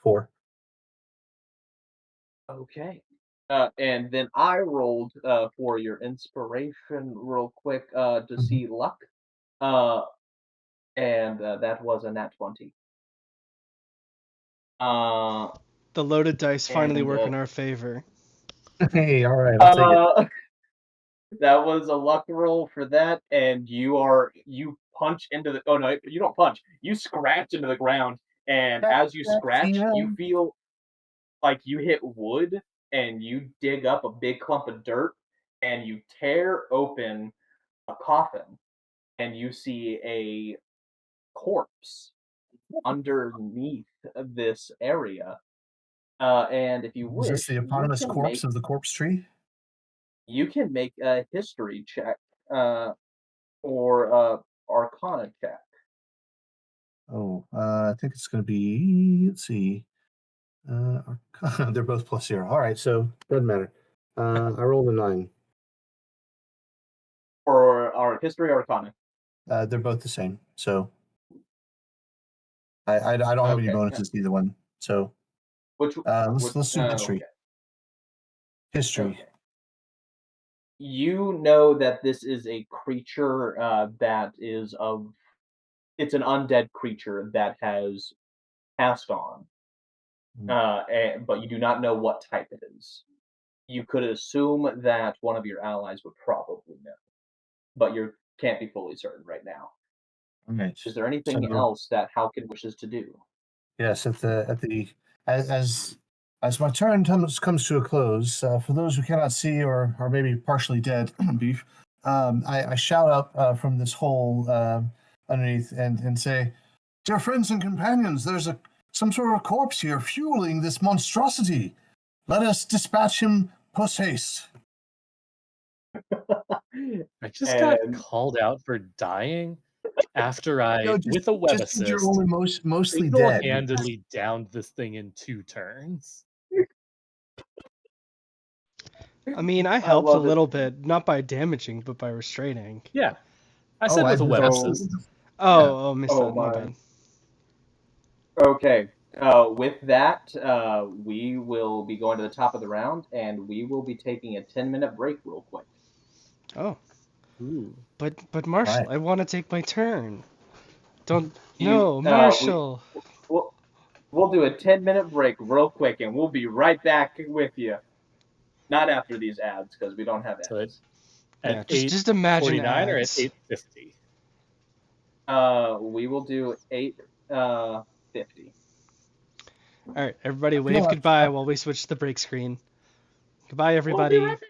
4. Okay. And then I rolled for your inspiration real quick to Mhm. see luck. Uh, and that was a nat 20. Uh, The loaded dice finally and work in our favor. Hey, all right, I'll take it. that was a luck roll for that, and you punch into the. Oh no, you don't punch. You scratch into the ground, and as you scratch, you feel like you hit wood, and you dig up a big clump of dirt, and you tear open a coffin, and you see a corpse underneath this area. And if you Is this wish, the eponymous corpse of the corpse tree? you can make a history check or a arcana check. Oh, I think it's going to be, let's see. They're both +0. All right, so doesn't matter. I rolled a 9. Or our history or arcana. They're both the same. So I don't have any Okay. bonuses either one. So Which let's do history. okay. History. Okay. You know that this is a creature that is of. It's an undead creature that has passed on, but you do not know what type it is. You could assume that one of your allies would probably know, but you can't be fully certain right now. All right. Is there anything So else that Haukin wishes to do? yes, as my turn comes to a close, for those who cannot see or are maybe partially dead, beef, I shout up from this hole underneath and say, "Dear friends and companions, there's some sort of corpse here fueling this monstrosity. Let us dispatch him post haste." I just got And called out for dying after I, No, with a web just 'cause you're assist, only mostly dead. single-handedly downed this thing in 2 turns. I mean, I I helped a love it. little bit, not by damaging, but by restraining. Yeah, I Oh, said I with a web just- assist. Missed Oh that. My my. bad. Okay. With that, we will be going to the top of the round, and we will be taking a 10-minute break real quick. Oh, Ooh. but Marshall, Right. I want to take my turn. Don't You, no, Marshall. we'll do a 10-minute break real quick, and we'll be right back with you. Not after these ads, because we don't have So ads. Yeah, at just imagine 8:49 or at ads. 8:50? We will do 8:50. All right, everybody, I feel wave like- goodbye while we switch to the break screen. Goodbye, We'll be everybody. right back.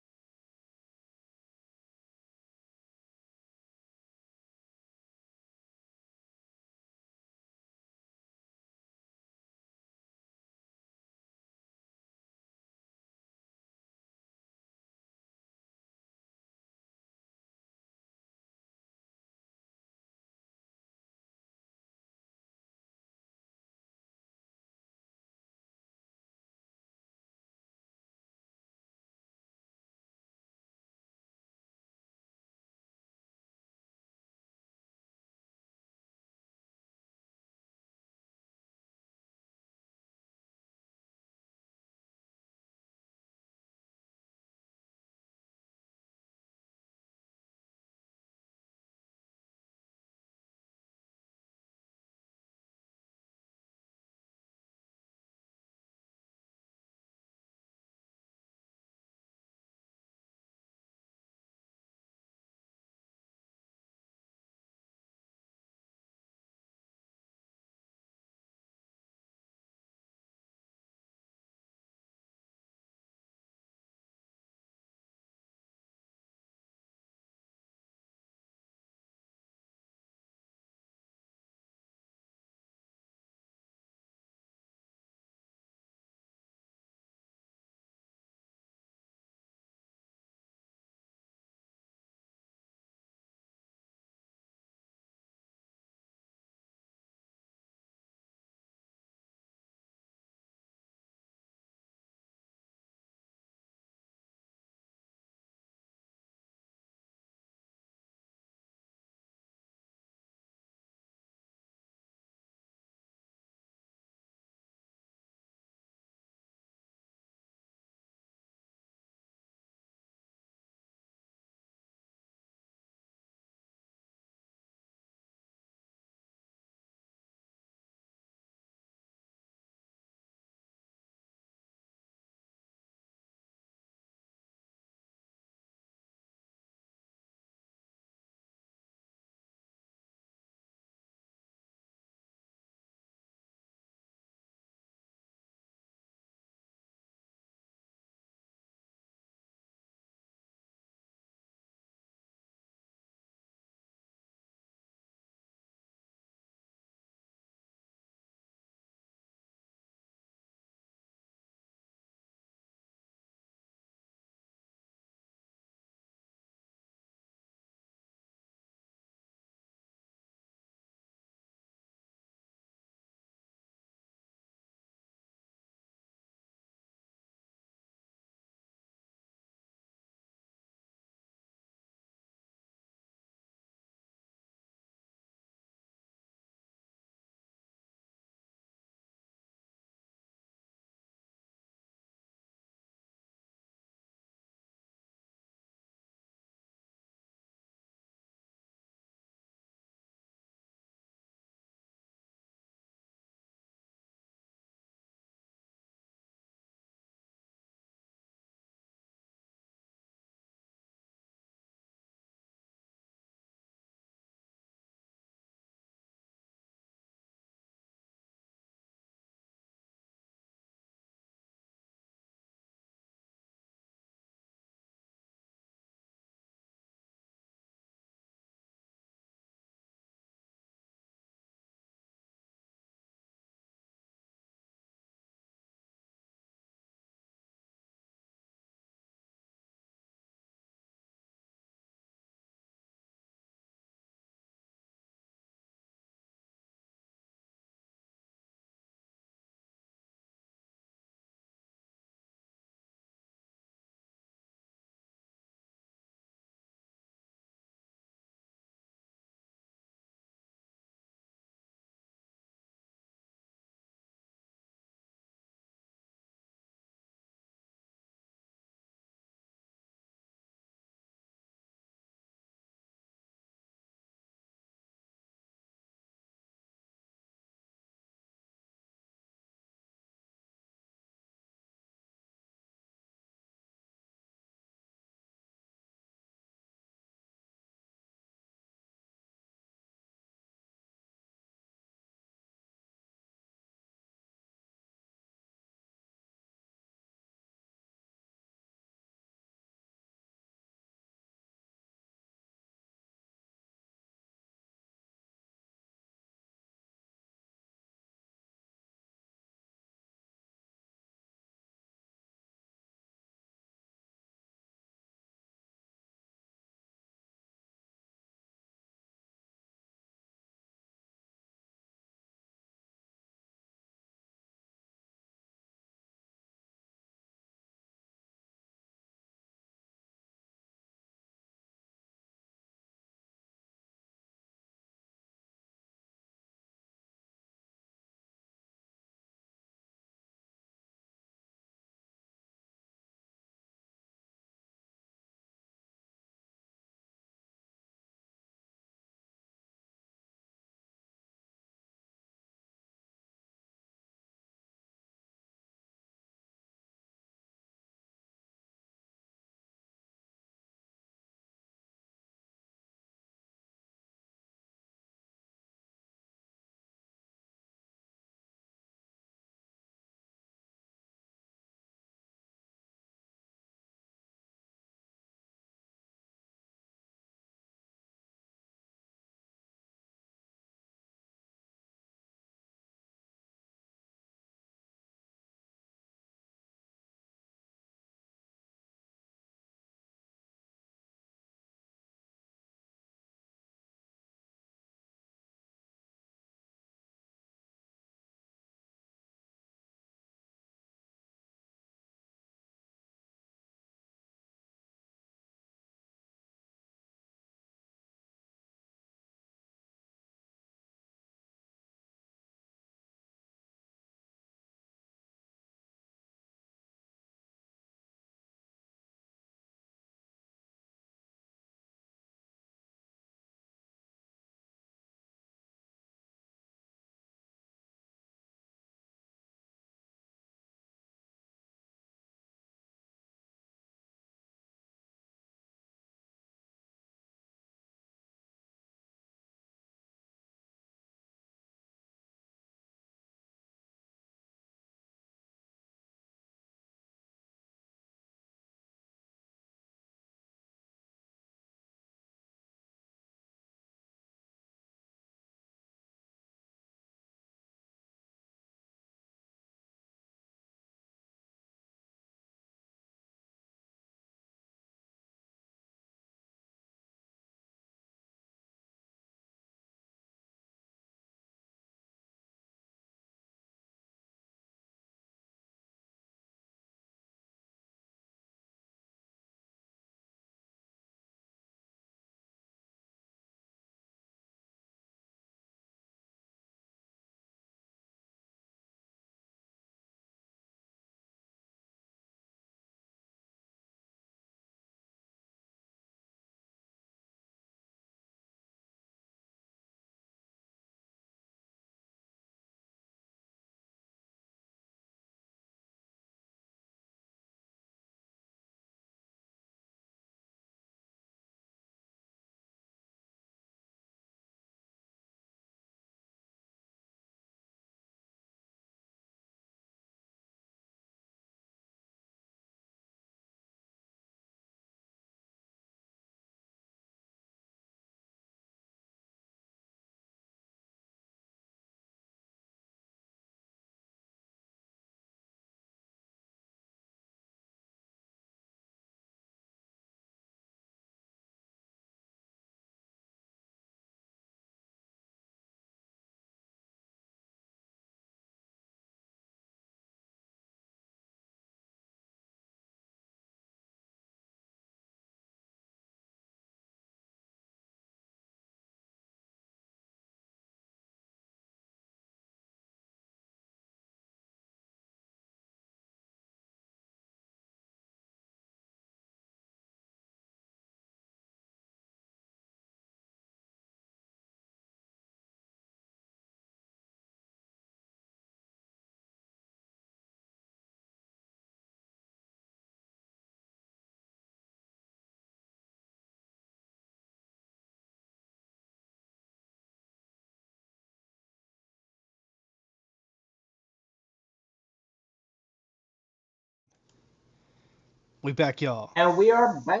We back y'all. And we are back.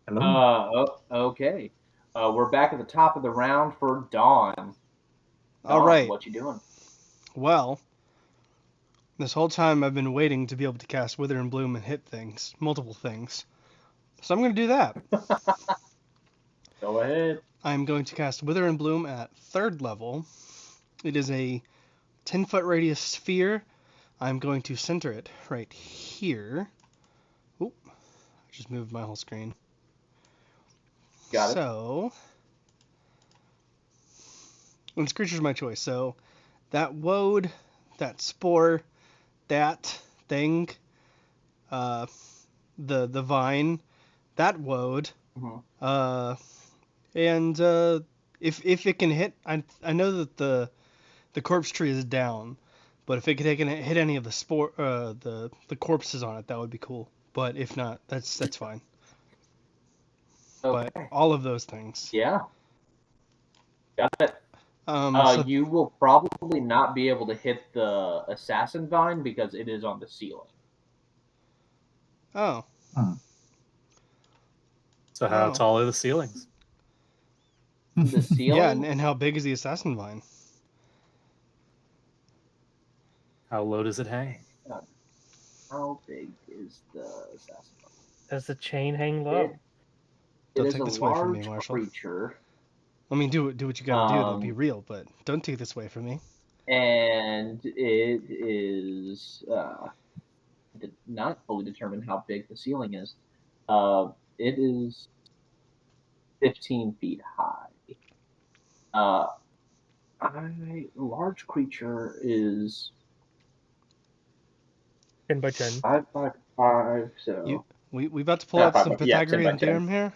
Hello. Okay. We're back at the top of the round for Dawn. All Dawn, right. what you doing? Well, this whole time I've been waiting to be able to cast Wither and Bloom and hit things, multiple things. So I'm going to do that. Go ahead. I'm going to cast Wither and Bloom at 3rd level. It is a 10-foot radius sphere. I'm going to center it right here. Oop, I just moved my whole screen. Got it. So, and this creature's my choice. So, that woad, that spore, that thing, the vine, that woad, Mhm. and if it can hit, I know that the corpse tree is down, but if it can hit any of the the corpses on it, that would be cool. But if not, that's fine. Okay. But all of those things. Yeah. Got it. So You will probably not be able to hit the assassin vine because it is on the ceiling. oh So how Oh. tall are the ceilings? The ceiling? yeah, and how big is the assassin vine? How low does it hang? How big is the assassin vine? Does the chain hang low? It Don't is take a this away from me, large Marshall. creature, I mean, do what you gotta do to be real, but don't take this away from me. and it is not fully determined how big the ceiling is. It is 15 feet high. Large creature is 10 by 10. 5 by 5, so We about to pull Yeah, out some 10 by Pythagorean 10. theorem here.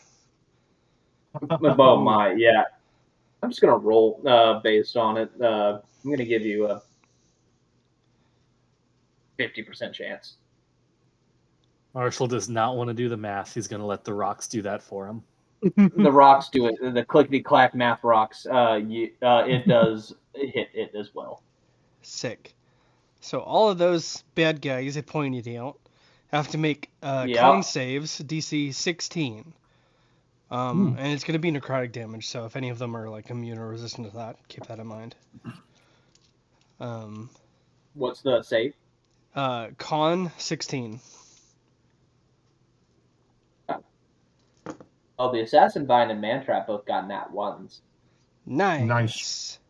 oh my, yeah. I'm just gonna roll based on it. I'm gonna give you a 50% chance. Marshall does not want to do the math. He's going to let the rocks do that for him. The rocks do it. The clickety clack math rocks. It does hit it as well. Sick. So all of those bad guys I pointed out have to make Yep. con saves, DC 16. And it's going to be necrotic damage, so if any of them are like immune or resistant to that, keep that in mind. What's the save? Con 16. Oh, the assassin vine and man trap both got nat ones. Nice.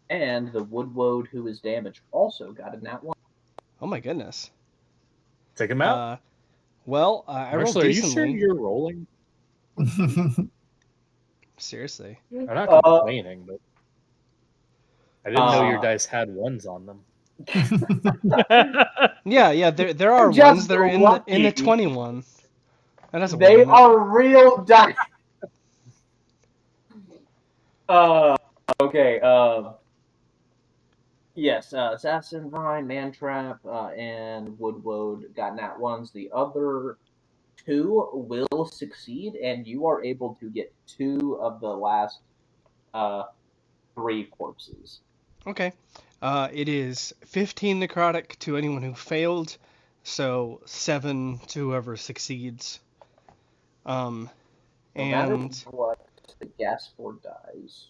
And the woodwode who is damaged also got a nat one. Oh my goodness. Take him out. Well, I rolled Marshall, are you decently. sure you're rolling? Seriously. I'm not complaining, but I didn't know your Uh, dice had ones on them. Yeah, there are Just ones that are in lucky. the 21. That has a They one in it. are real dice. Okay. Yes, assassin vine, man trap, and woodwode got nat ones. The other two will succeed, and you are able to get 2 of the last 3 corpses. Okay. It is 15 necrotic to anyone who failed, so 7 to whoever succeeds. No matter And what the gas for dies.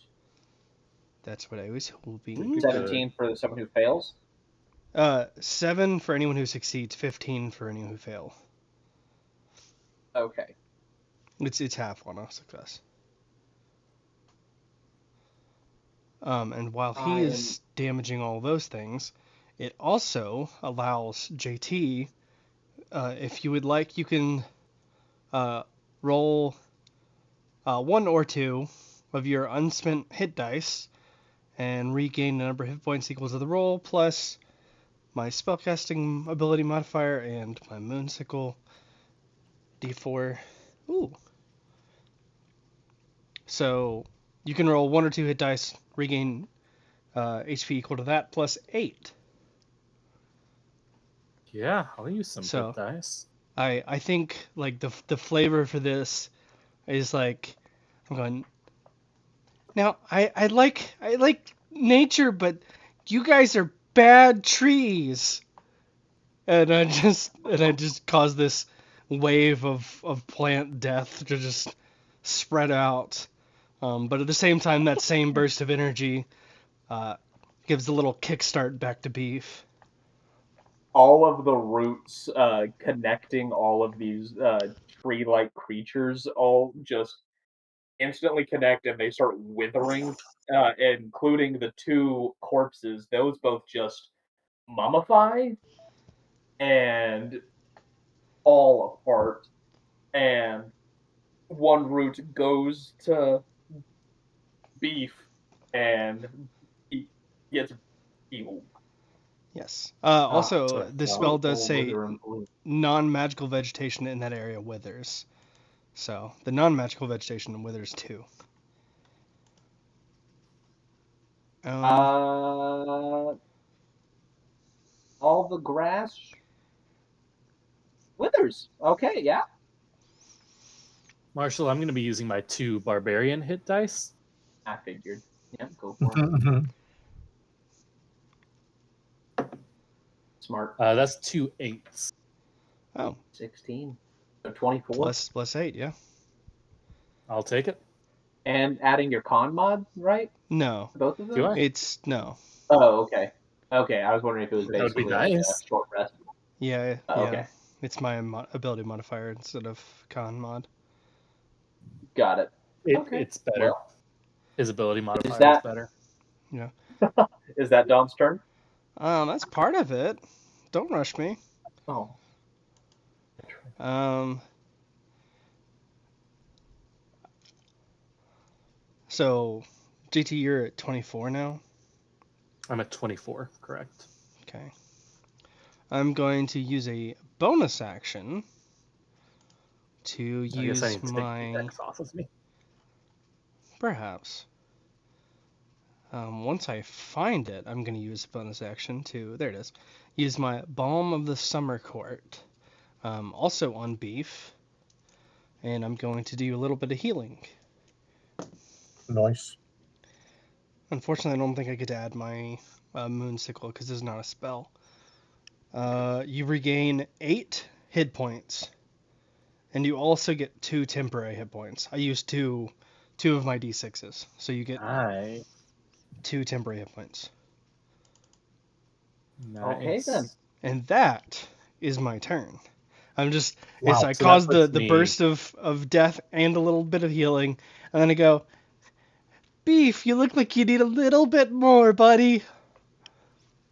that's what I was hoping. 17 for someone who fails. 7 for anyone who succeeds, 15 for anyone who fail. Okay. It's half on a success. And while he is damaging all those things, it also allows JT, if you would like, you can roll 1 or 2 of your unspent hit dice and regain the number of hit points equal to the roll, plus my spellcasting ability modifier and my moonsicle d4. Ooh. So you can roll 1 or 2 hit dice, regain HP equal to that, plus 8. Yeah, I'll use some So- hit dice. I think like the flavor for this is like I'm going. Now I like nature, but you guys are bad trees. and I just cause this wave of plant death to just spread out. But at the same time, that same burst of energy gives a little kickstart back to Beef. All of the roots connecting all of these tree-like creatures all just instantly connect and they start withering, including the two corpses. Those both just mummify and fall apart. And one root goes to Beef and he gets healed. Yes. Ah, Also, so, this wow. spell does Will say wither and blue. non-magical vegetation in that area withers. So the non-magical vegetation withers too. Uh, all the grass withers. Okay, yeah. Marshall, I'm going to be using my 2 barbarian hit dice. I figured. Yeah, go for it. Smart. That's 2 8s. Oh, 16. So 24. plus 8, yeah. I'll take it. And adding your con mod, right? No, Both of Do those? I? it's no. Oh, okay. Okay, I was wondering if it was That would be basically like a nice. short rest. Yeah, Oh, yeah. okay, It's my ability modifier instead of con mod. got it. It, Okay. it's better. Well, His ability is modifier is that better. Yeah. is that Dom's turn? That's part of it. Don't rush me. Oh. Um. So, GT, you're at 24 now. I'm at 24, correct. Okay. I'm going to use a bonus action to I guess I use need to take my the X off of me. perhaps. Once I find it, I'm going to use a bonus action to there it is. Use my Balm of the Summer Court, also on Beef, and I'm going to do a little bit of healing. Nice. Unfortunately, I don't think I could add my Moonsicle because it's not a spell. You regain 8 hit points, and you also get 2 temporary hit points. I used two of my d6s, so you get Nice. 2 temporary hit points. Okay then. Nice. And that is my turn. I Wow. So that caused puts the me. burst of death and a little bit of healing, and then I go, Beef, you look like you need a little bit more, buddy.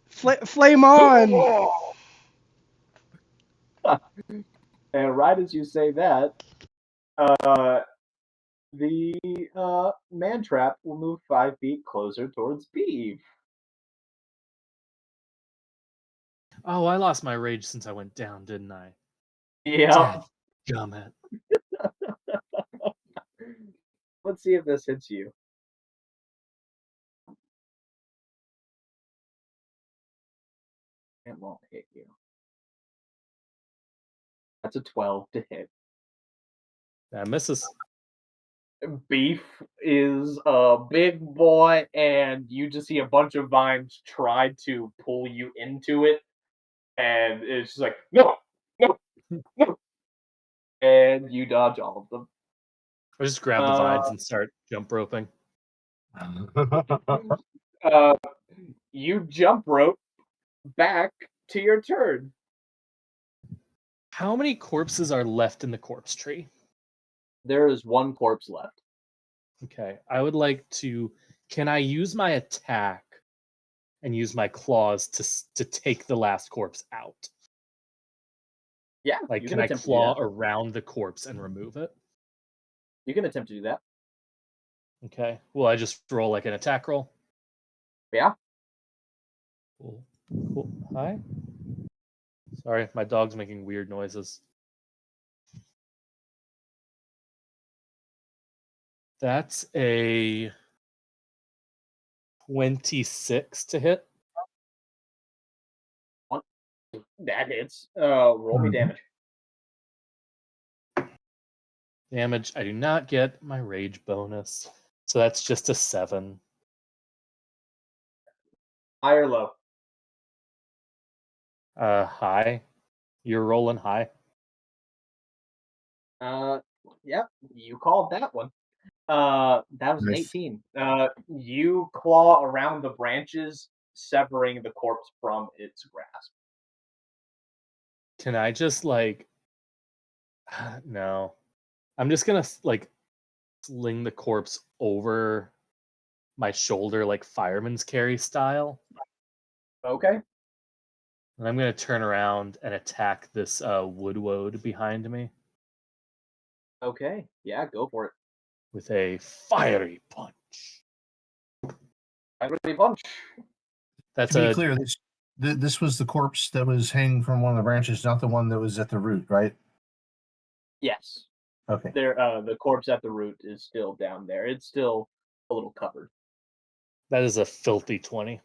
Flame on! And right as you say that, the man trap will move 5 feet closer towards Beef. Oh, I lost my rage since I went down, didn't I? Yeah. Gummit. Let's see if this hits you. It won't hit you. That's a 12 to hit. That misses. Beef is a big boy, and you just see a bunch of vines try to pull you into it, and it's just like, no, no, no, and you dodge all of them. I just grab the vines and start jump roping. Uh, you jump rope back to your turn. How many corpses are left in the corpse tree? There is one corpse left. Okay, I would like to. Can I use my attack and use my claws to take the last corpse out? Yeah, Like, you can can I attempt to do claw that. around the corpse and remove it? You can attempt to do that. Okay. Will I just roll like an attack roll? Yeah. Cool. Cool. Hi. Sorry, my dog's making weird noises. That's a 26 to hit. That hits. Roll me damage. Damage. I do not get my rage bonus. So that's just a 7. High or low? High. You're rolling high. Yep, you called that one. That was an Nice. 18. You claw around the branches, severing the corpse from its grasp. Can I just like? No. I'm just gonna like sling the corpse over my shoulder like fireman's carry style, Okay. and I'm gonna turn around and attack this woodwode behind me Okay. Yeah, go for it. with a fiery punch. Fiery punch. That's To be a clear, this was the corpse that was hanging from one of the branches, not the one that was at the root, right? Yes. Okay. There. The corpse at the root is still down there. It's still a little covered. that is a filthy 20.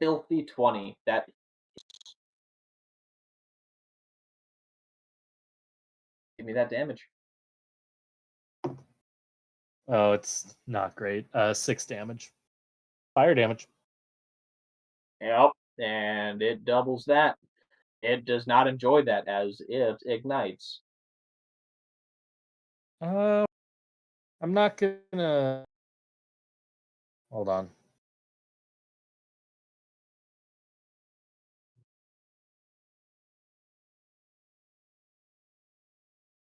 Filthy 20. That. Give me that damage. Oh, it's not great. 6 damage. Fire damage. Yep. And it doubles that. It does not enjoy that as it ignites. I'm not gonna. Hold on.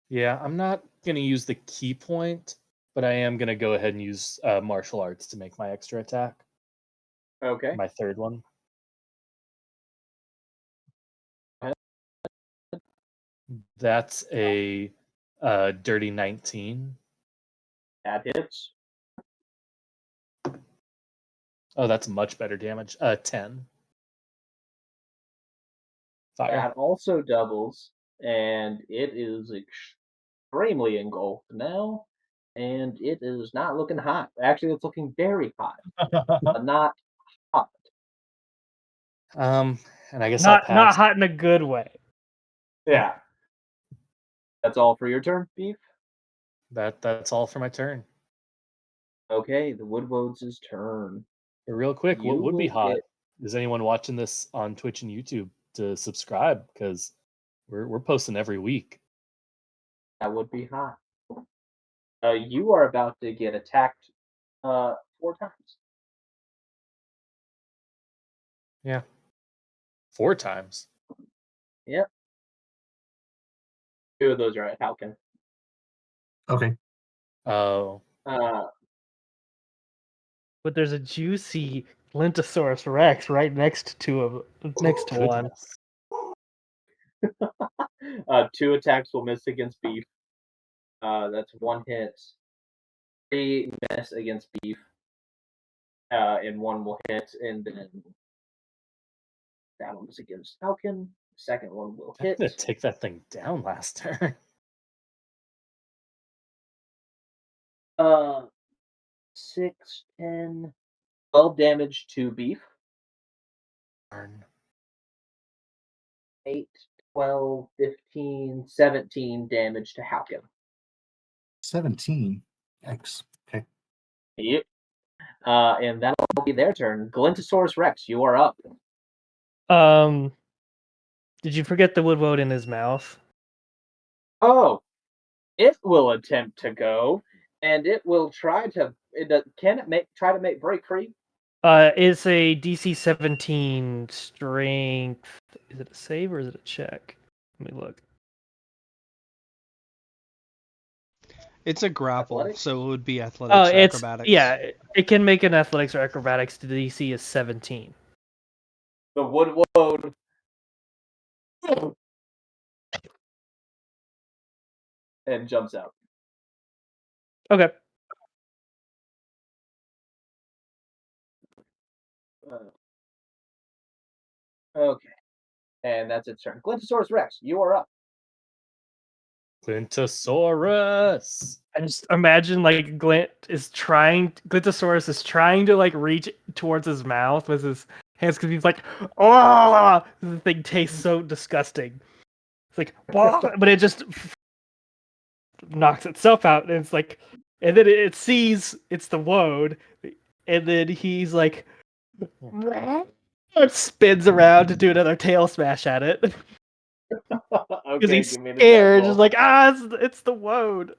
Yeah, I'm not gonna use the key point, but I am gonna go ahead and use martial arts to make my extra attack. Okay. My third one. That's a dirty 19. That hits. Oh, that's much better damage. 10. Fire. That also doubles, and it is extremely engulfed now, and it is not looking hot. Actually, it's looking very hot, but not hot. And I guess I'll Not pass. hot in a good way. Yeah. That's all for your turn, Beef? That's all for my turn. Okay, the Woodwodes' turn. But real quick, what You would be will hot? get. Is anyone watching this on Twitch and YouTube to subscribe? Because we're posting every week. That would be hot. You are about to get attacked 4 times. Yeah. 4 times. Yep. 2 of those are at Haukin. Okay. Oh. Uh, But there's a juicy Glintosaurus Rex right next to one. Goodness. 2 attacks will miss against Beef. That's 1 hit. 3 miss against Beef. And 1 will hit, and then that one was against Haukin. Second one will I'm hit. gonna take that thing down last turn. 6, 10, 12 damage to Beef. Darn. 8, 12, 15, 17 damage to Haukin. 17. Yikes. Okay. Yep. And that'll be their turn. Glintosaurus Rex, you are up. Did you forget the woodwode in his mouth? Oh, it will attempt to go, and it will try to. Can it try to break free? It's a DC 17 strength. Is it a save or is it a check? Let me look. It's a grapple, Athletics? so it would be Oh, athletics or it's acrobatics. it can make an athletics or acrobatics. The DC is 17. The Woodwode and jumps out. Okay. Okay, and that's its turn. Glintosaurus Rex, you are up. Glintosaurus. I just imagine like Glintosaurus is trying to like reach towards his mouth with his hands because he's like, oh, the thing tastes so disgusting. It's like, but it just knocks itself out, and it's like, and then it sees it's the woad, and then he's like, It spins around to do another tail smash at it. Because Okay, he's give me an attack scared, roll. just like, it's the woad.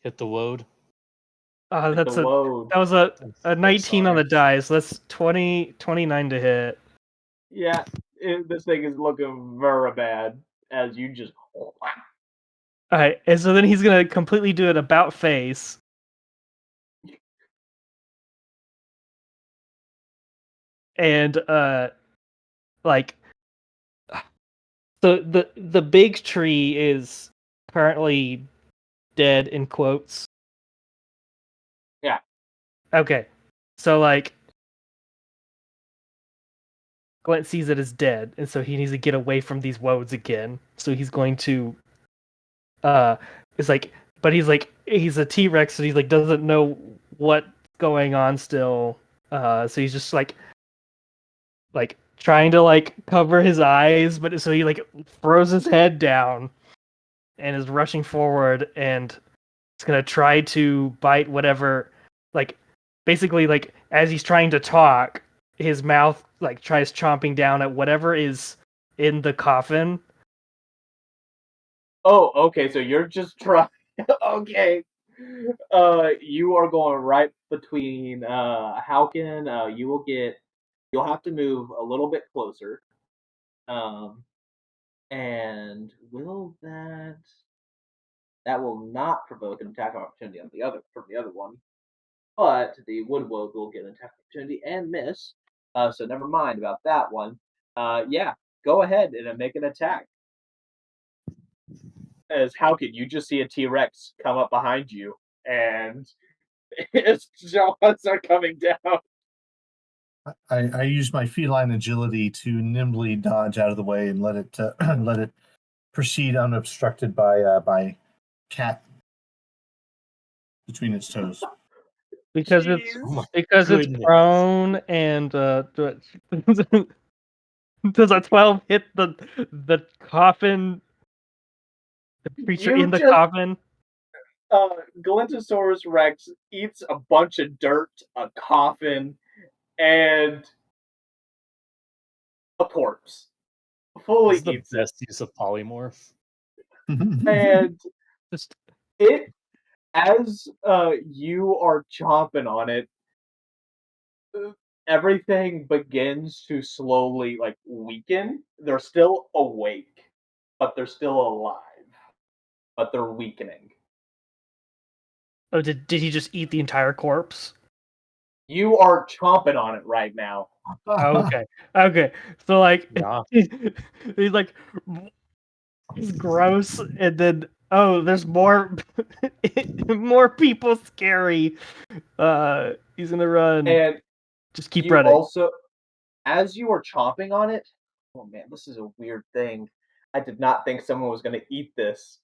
Hit the woad. That woad. was a So 19 on sorry. the dice. That's 29 to hit. Yeah, this thing is looking very bad as you just. Alright, and so then he's gonna completely do an about face. And like so the big tree is currently dead in quotes. Yeah. Okay. So like Glint sees it as dead, and so he needs to get away from these woads again. So he's going to it's like but he's a T-Rex, so he's like doesn't know what's going on still. So he's just like trying to like cover his eyes, but so he like throws his head down and is rushing forward, and it's gonna try to bite whatever, like basically like as he's trying to talk, his mouth like tries chomping down at whatever is in the coffin. Oh, okay. So you're just trying. Okay. You are going right between Haukin. You'll have to move a little bit closer. And will that will not provoke an attack opportunity on from the other one, but the Woodwood will get an attack opportunity and miss. So never mind about that one. Yeah, go ahead and make an attack. As Haukin, you just see a T-Rex come up behind you, and its jaws are coming down. I use my feline agility to nimbly dodge out of the way and let it let it proceed unobstructed by cat between its toes. Because Jeez. it's Goodness. prone and does a 12 hit the coffin, the creature You in the just coffin? Galantosaurus Rex eats a bunch of dirt, a coffin, and a corpse. This Fully is the eats it. best use of polymorph. And Just it as you are chomping on it, uh, everything begins to slowly like weaken. They're still awake, but they're still alive. But they're weakening. oh, did he just eat the entire corpse? You are chomping on it right now. Okay. Okay. So like Yeah. he's like it's gross, and then there's more more people scary. He's gonna run. And Just keep you running. also, as you are chomping on it, oh man, this is a weird thing. I did not think someone was going to eat this.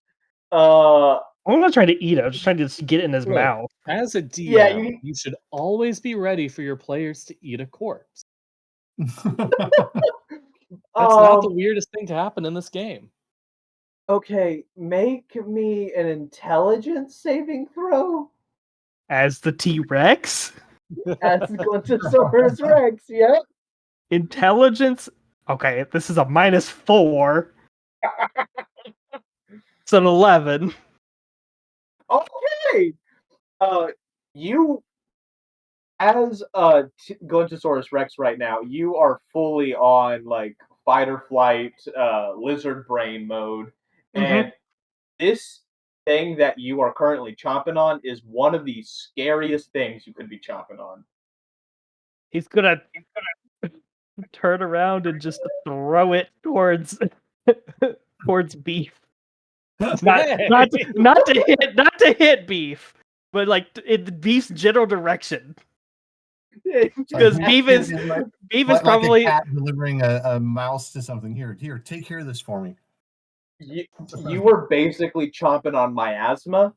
Uh, I'm not trying to eat it. I'm just trying to just get it in his Look, mouth. as a yeah, DM, you should always be ready for your players to eat a corpse. That's not the um, weirdest thing to happen in this game. okay, make me an intelligence saving throw As the T-Rex? as Glyntosaurus Rex. Yep. Intelligence? Okay, this is a -4. It's an 11. Okay. Uh, you as Glyntosaurus Rex right now, you are fully on like fight or flight, lizard brain mode, Mm-hmm. and this thing that you are currently chomping on is one of the scariest things you could be chomping on. He's gonna turn around and just throw it towards towards beef. Not to hit beef, but like in beef's general direction. Because beef is like a probably cat delivering a mouse to something. Here, take care of this for me. You were basically chomping on miasma,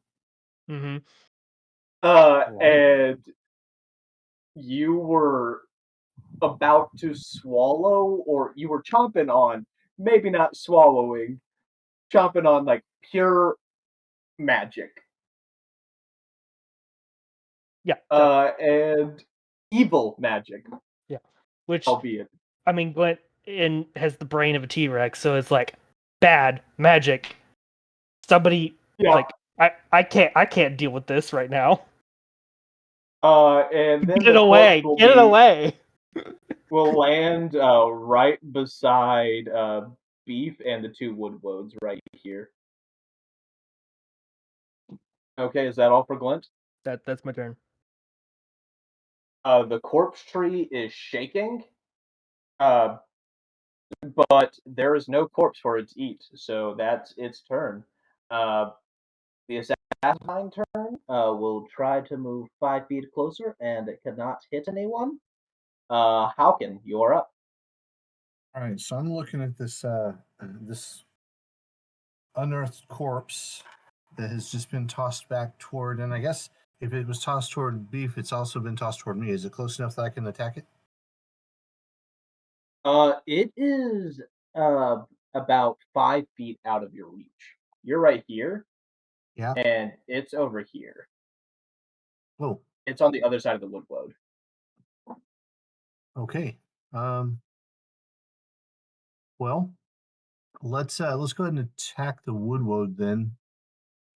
mm-hmm. and you were about to swallow, or you were chomping on, maybe not swallowing, chomping on like pure magic. Yeah. And evil magic, Which albeit. I mean, Glint has the brain of a T-Rex, so it's like bad magic. Somebody Yeah. like I can't deal with this right now. And then Get it the corpse away! Get it away! will land right beside Beef and the two woodwoads right here. Okay, is that all for Glint? That's my turn. The corpse tree is shaking, uh, but there is no corpse for it to eat, so that's its turn. The assassin turn will try to move 5 feet closer, and it cannot hit anyone. Haukin, you're up. All right, so I'm looking at this unearthed corpse that has just been tossed back toward, and I guess if it was tossed toward Beef, it's also been tossed toward me. Is it close enough that I can attack it? It is about 5 feet out of your reach. You're right here, Yeah. and it's over here. Whoa. It's on the other side of the woodwood. Okay. Well, let's go ahead and attack the woodwood then.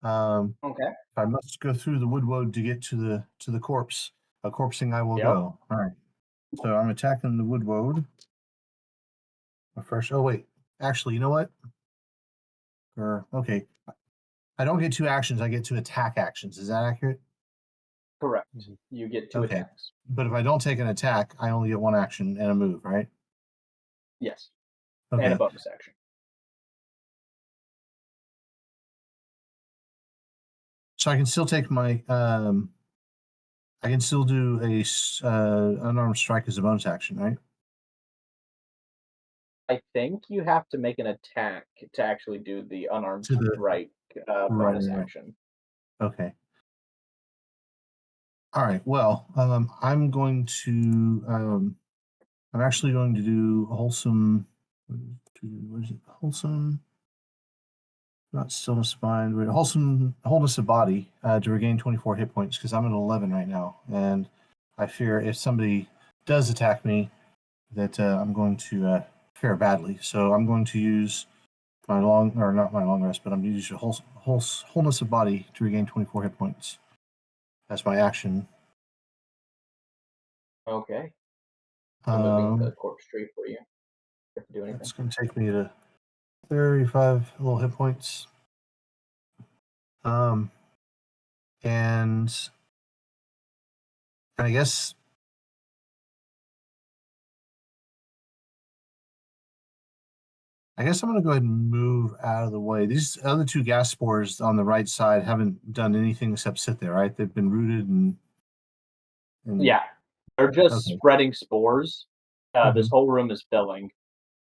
Okay. If I must go through the woodwood to get to the corpse, a corpsing I will Yep. go. All right. So I'm attacking the woodwood. First, oh wait, actually, you know what? Okay, I don't get 2 actions. I get 2 attack actions. Is that accurate? Correct. You get two Okay. attacks. But if I don't take an attack, I only get 1 action and a move, right? Yes. And a Okay. bonus action. So I can still take my I can still do a unarmed strike as a bonus action, right? I think you have to make an attack to actually do the unarmed To the strike bonus right. action. Okay. All right. Well, I'm going to I'm actually going to do a wholesome. What is it? Wholesome. Not stillness of mind. Wholesome wholeness of body to regain 24 hit points because I'm at 11 right now, and I fear if somebody does attack me, that I'm going to fare badly. So I'm going to use my not my long rest, but I'm going to use a wholeness of body to regain 24 hit points. That's my action. Okay. Removing the corpse tree for you. You have to do anything. That's going to take me to 35 little hit points. And I guess I'm going to go ahead and move out of the way. These other 2 gas spores on the right side haven't done anything except sit there, right? They've been rooted and Yeah. They're just okay. spreading spores. This Mhm. whole room is filling.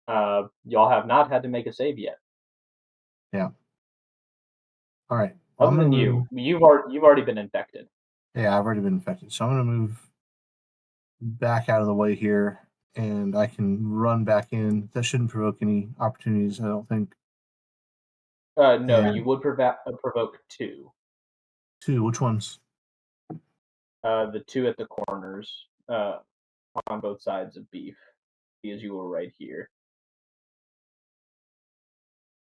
Y'all have not had to make a save yet. Yeah. All right. Well, Other I'm than going to move. you've already been infected. Yeah, I've already been infected, so I'm going to move back out of the way here, and I can run back in. That shouldn't provoke any opportunities, I don't think. No, And you would provoke 2. 2, which ones? The 2 at the corners on both sides of Beef, because you were right here.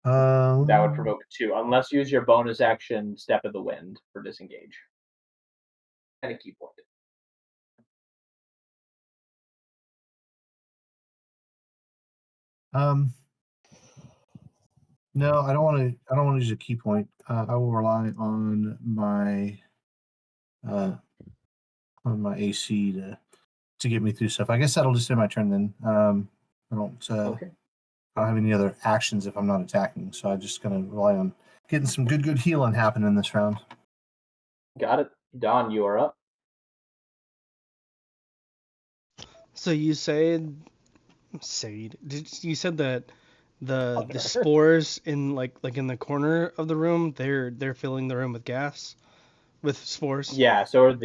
That would provoke 2, unless you use your bonus action Step of the Wind for disengage. And a key point. No, I don't want to. I don't want to use a key point. I will rely on my AC to get me through stuff. I guess that'll just end my turn then. I don't. Okay. I don't have any other actions if I'm not attacking, so I'm just gonna rely on getting some good healing happening this round. Got it. Don, you are up. So you said you said that the spores in like in the corner of the room, they're filling the room with gas with spores. Yeah, so are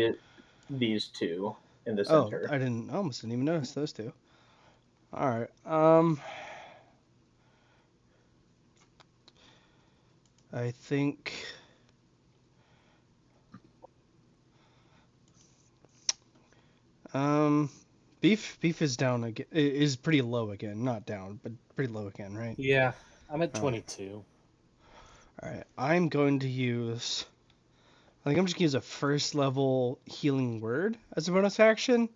these 2 in the Oh, center. I almost didn't even notice those 2. All right. I think Beef is down again. Is pretty low again. Not down, but pretty low again, right? Yeah, I'm at Oh. 22. All right. I'm going to use. I think I'm just gonna use a first level healing word as a bonus action,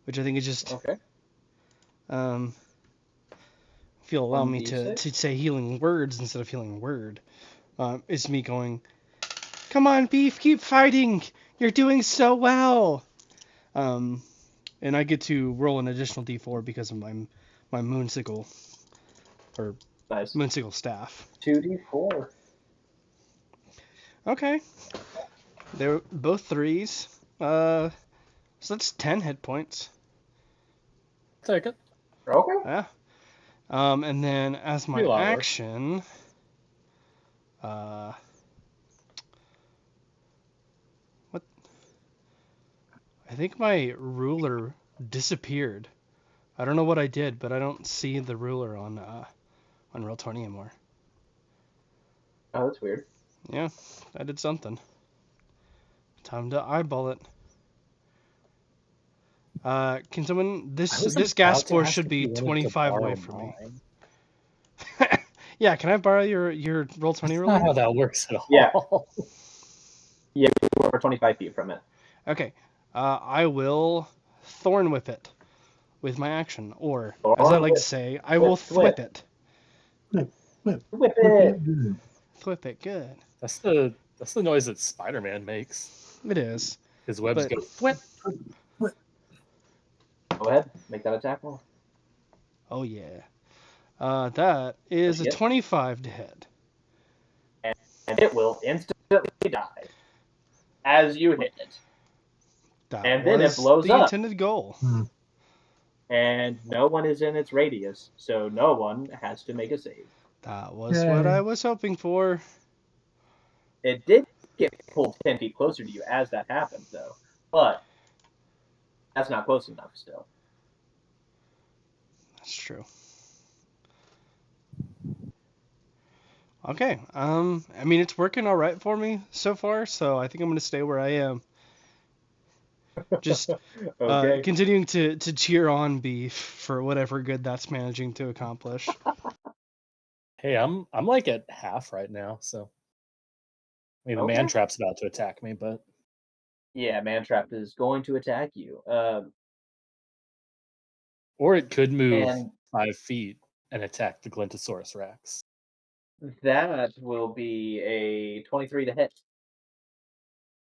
which I think is just Okay. if you'll allow me to 1d6. say healing words instead of healing word. It's me going, come on, Beef, keep fighting. You're doing so well. And I get to roll an additional d4 because of my moonsicle or Nice. moonsicle staff. 2d4. Okay. They're both threes. So that's 10 hit points. Take it. Okay. Yeah. And then as my Be a lot worse. action, what? I think my ruler disappeared. I don't know what I did, but I don't see the ruler on Roll20 anymore. Oh, that's weird. Yeah, I did something. Time to eyeball it. Can someone this gas spore should be 25 away from me. Yeah, can I borrow your Roll20 That's ruler? not how that works at all. Yeah. Yeah, we're 25 feet from it. Okay. I will Thorn Whip it with my action, or as I like to say, I will thwip it. Whip it. Thwip it, good. That's the noise that Spider-Man makes. It is. His webs But- go thwip. Go ahead, make that attack roll. Oh yeah. That is a Yep. 25 to hit. And it will instantly die as you hit it. That And then it was blows the up. intended goal. And no one is in its radius, so no one has to make a save. That was what I was hoping for. It did get pulled 10 feet closer to you as that happened, though. But that's not close enough still. That's true. Okay. I mean, it's working all right for me so far, so I think I'm going to stay where I am. Just Okay. continuing to cheer on Beef for whatever good that's managing to accomplish. Hey, I'm like at half right now, so I mean the man trap's about to attack me, but Yeah, Mantrap is going to attack you. or it could move And 5 feet and attack the Glintosaurus Rex. that will be a 23 to hit.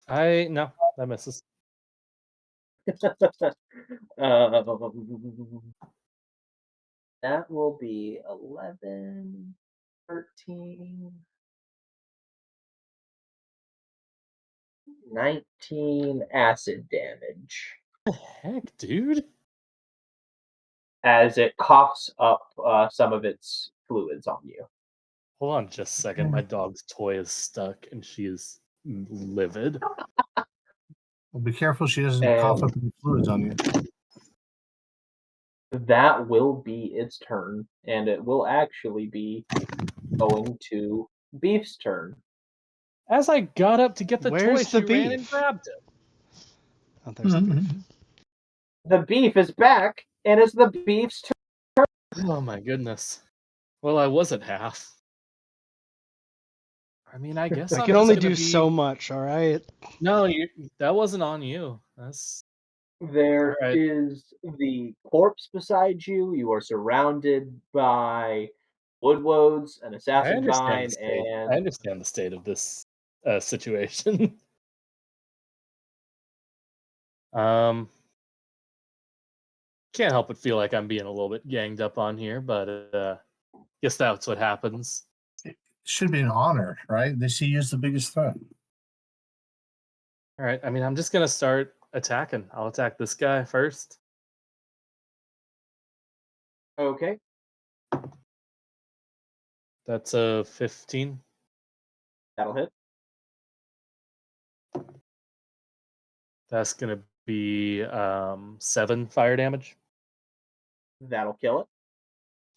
No, that misses. That will be 11, 13, 19 acid damage Heck, dude. as it coughs up some of its fluids on you. Hold on just a second. My dog's toy is stuck and she is livid. Well, be careful she doesn't cough up any fluids on you. That will be its turn, and it will actually be going to Beef's turn. As I got up to get the Where's toy, the she ran and beef? grabbed it. Oh, there's the beef. The beef is back, and it's the beef's turn. Oh my goodness. Well, I was at half. I mean, I guess I I'm can just only gonna do so much, all right? No, that wasn't on you. That's There Alright. is the corpse beside you. You are surrounded by woodwoads, an I assassin understand vine, the state. and I understand the state of this situation. Can't help but feel like I'm being a little bit ganged up on here, but guess that's what happens. It should be an honor, right? They see you as the biggest threat. All right. I mean, I'm just gonna start attacking. I'll attack this guy first. okay. That's a 15. That'll hit. That's gonna be 7 fire damage. That'll kill it.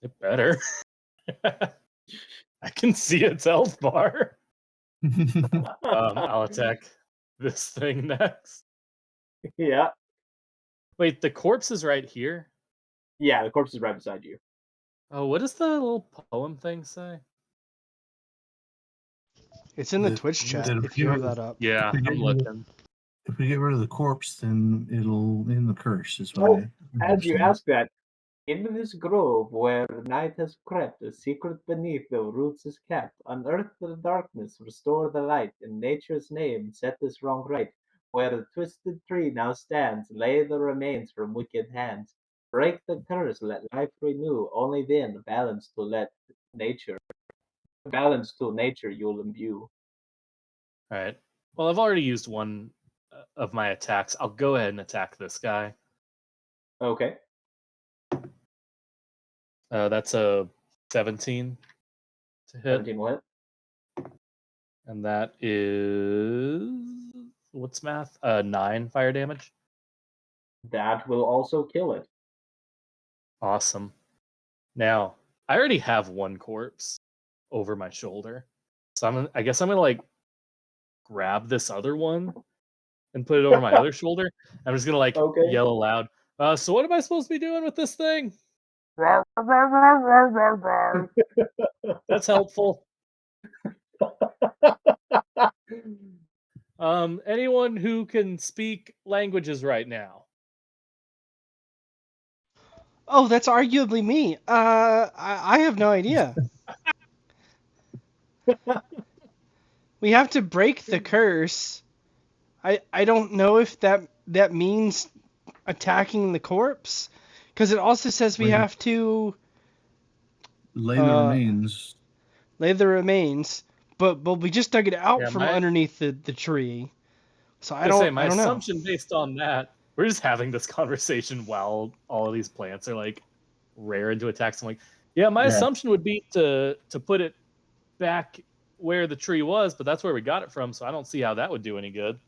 It better. I can see its health bar. I'll attack this thing next. Yeah. Wait, the corpse is right here? Yeah, the corpse is right beside you. Oh, what does the little poem thing say? It's in the That- Twitch chat that if you have that up. Yeah, If we I'm get rid of- looking. If we get rid of the corpse, then it'll end the curse. Is what Oh, I as you understand. ask that, in this grove where night has crept, a secret beneath the roots is kept. Unearth the darkness, restore the light. In nature's name, set this wrong right. Where the twisted tree now stands, lay the remains from wicked hands. Break the curse, let life renew. Only then, balance to nature you'll imbue. All right. Well, I've already used one of my attacks. I'll go ahead and attack this guy. Okay, That's a 17 to hit, 17 will hit. and that is what's math? 9 fire damage. That will also kill it. Awesome. Now, I already have one corpse over my shoulder, so I guess I'm gonna like grab this other one and put it over my other shoulder. I'm just gonna like Okay. yell aloud. So what am I supposed to be doing with this thing? That's helpful. Anyone who can speak languages right now? Oh, that's arguably me. I have no idea. We have to break the curse. I don't know if that means attacking the corpse, because it also says we Lay- have to Lay the remains. lay the remains, but we just dug it out Yeah, from underneath the tree. So I I say don't my know. assumption based on that, we're just having this conversation while all of these plants are like rare into attacks. I'm like, yeah, my Yeah. assumption would be to put it back where the tree was, but that's where we got it from, so I don't see how that would do any good.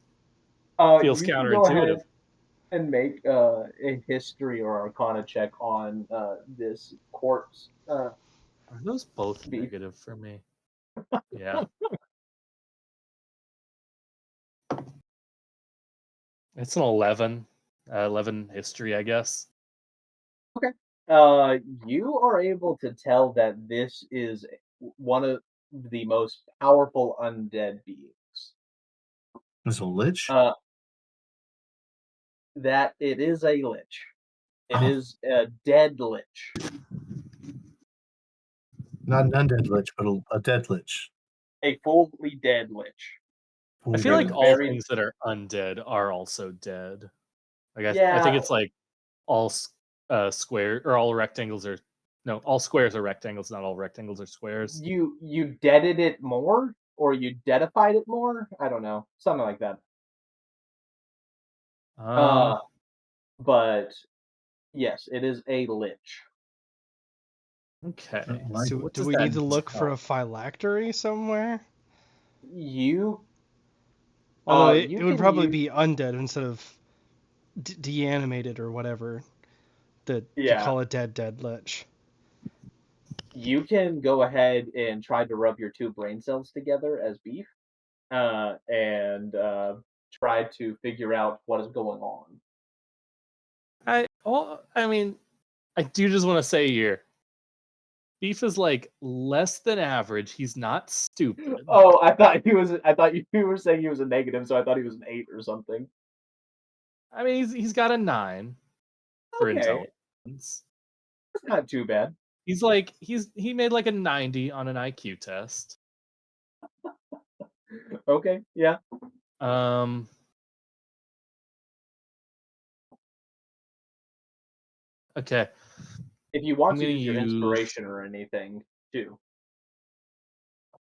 Feels You can go ahead counterintuitive. and make a history or arcana check on this corpse. Are those both Beef. negative for me? Yeah. It's an 11. 11 history, I guess. You are able to tell that this is one of the most powerful undead beings. It's a lich. That it is a lich. It Oh. is a dead lich. Not an undead lich, but a dead lich. A fully dead lich. I feel It like was all very- things that are undead are also dead. Like I Yeah. think it's like all square or all rectangles are no, all squares are rectangles, not all rectangles are squares. You deaded it more, or you deadified it more. I don't know, something like that. But yes, it is a lich. Okay. Like- So So what do does we need that to look for tell? a phylactery somewhere? You Although you it would can probably use- be undead instead of deanimated or whatever. To Yeah. call it dead lich. You can go ahead and try to rub your two brain cells together as beef, and try to figure out what is going on. I mean, I do just want to say here, Beef is like less than average. He's not stupid. Oh, I thought you were saying he was a negative, so I thought he was an 8 or something. I mean, he's got a 9 for Okay. intelligence. It's not too bad. He's like he made like a 90 on an IQ test. Okay, yeah. Okay. If you want I'm to gonna use your use- inspiration or anything too.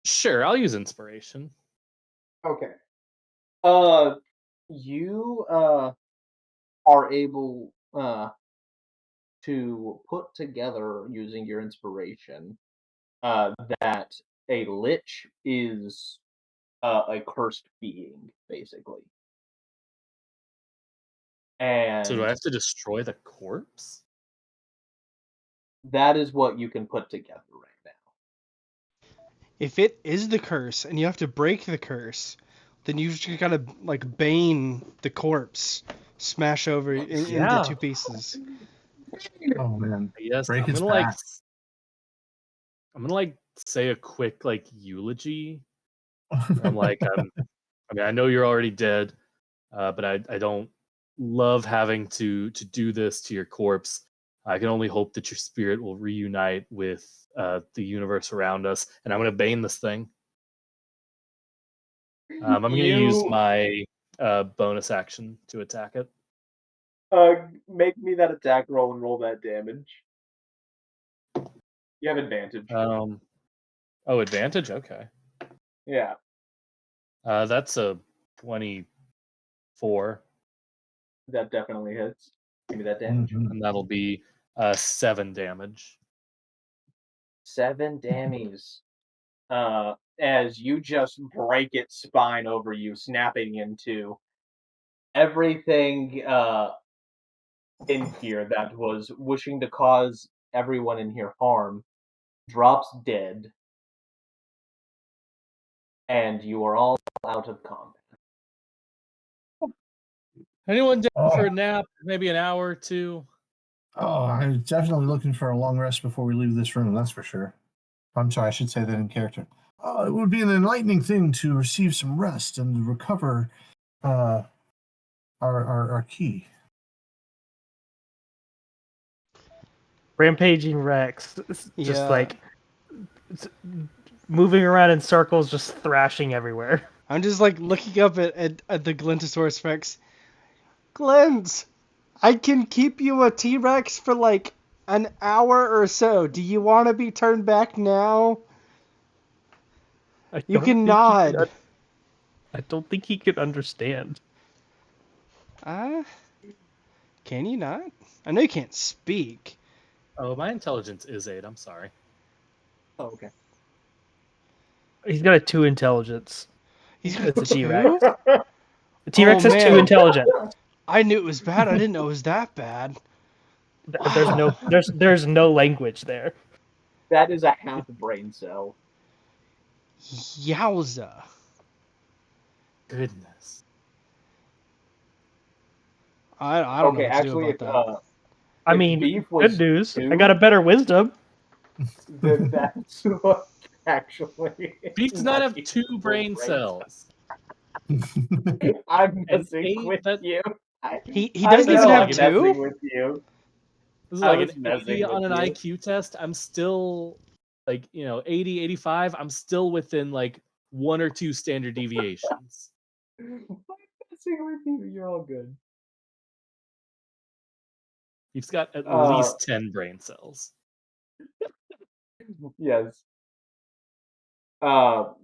Sure, I'll use inspiration. Okay. You are able to put together using your inspiration that a lich is a cursed being, basically. And So do I have to destroy the corpse? that is what you can put together right now. If it is the curse and you have to break the curse, then you've just gotta like bane the corpse smash over into Yeah. 2 pieces. Oh man, Yes, break I'm its gonna back. say a quick eulogy. I know you're already dead, but I don't love having to do this to your corpse. I can only hope that your spirit will reunite with the universe around us, and I'm gonna bane this thing. I'm gonna use You my bonus action to attack it. make me that attack roll and roll that damage. You have advantage. Oh, advantage. Okay, Yeah. that's a 24, That definitely hits. Give me that damage. Mhm. and that'll be 7 damage. 7 damage. As you just break its spine over you, snapping into everything in here that was wishing to cause everyone in here harm, drops dead, and you are all out of combat. Anyone down Oh, for a nap? Maybe an hour or two. I'm definitely looking for a long rest before we leave this room. That's for sure. I'm sorry, I should say that in character. It would be an enlightening thing to receive some rest and recover uh, our key. Rampaging Rex, just Yeah. s- moving around in circles, just thrashing everywhere. I'm just like looking up at the Glintosaurus Rex. Glint, I can keep you a T-Rex for like an hour or so. Do you want to be turned back now? I You don't can think he nod. I don't think he could understand. Uh, can you not? I know you can't speak. Oh, my intelligence is 8. I'm sorry. Oh, okay. He's got a 2 intelligence. He's It's got a T-Rex. 2? The T-Rex Oh has 2 man, intelligence. I knew it was bad. I didn't know it was that bad. There's Wow. no there's no language there. That is a half brain cell. Yowza. Goodness. I don't know Okay, what to do actually, about that. I if mean, beef good was news. I 2, got a better wisdom. then that's what actually Beef does not what have you 2 full brain brain cells. I'm And messing 8 with that you. He I doesn't know even have I'm like two? messing with you. this is I like an was 80 messing with on an you. IQ test. I'm still 80, 85. I'm still within 1 or 2 standard deviations. I'm messing with you. You're all good. He's got at Uh, least 10 brain cells. yes. Uh,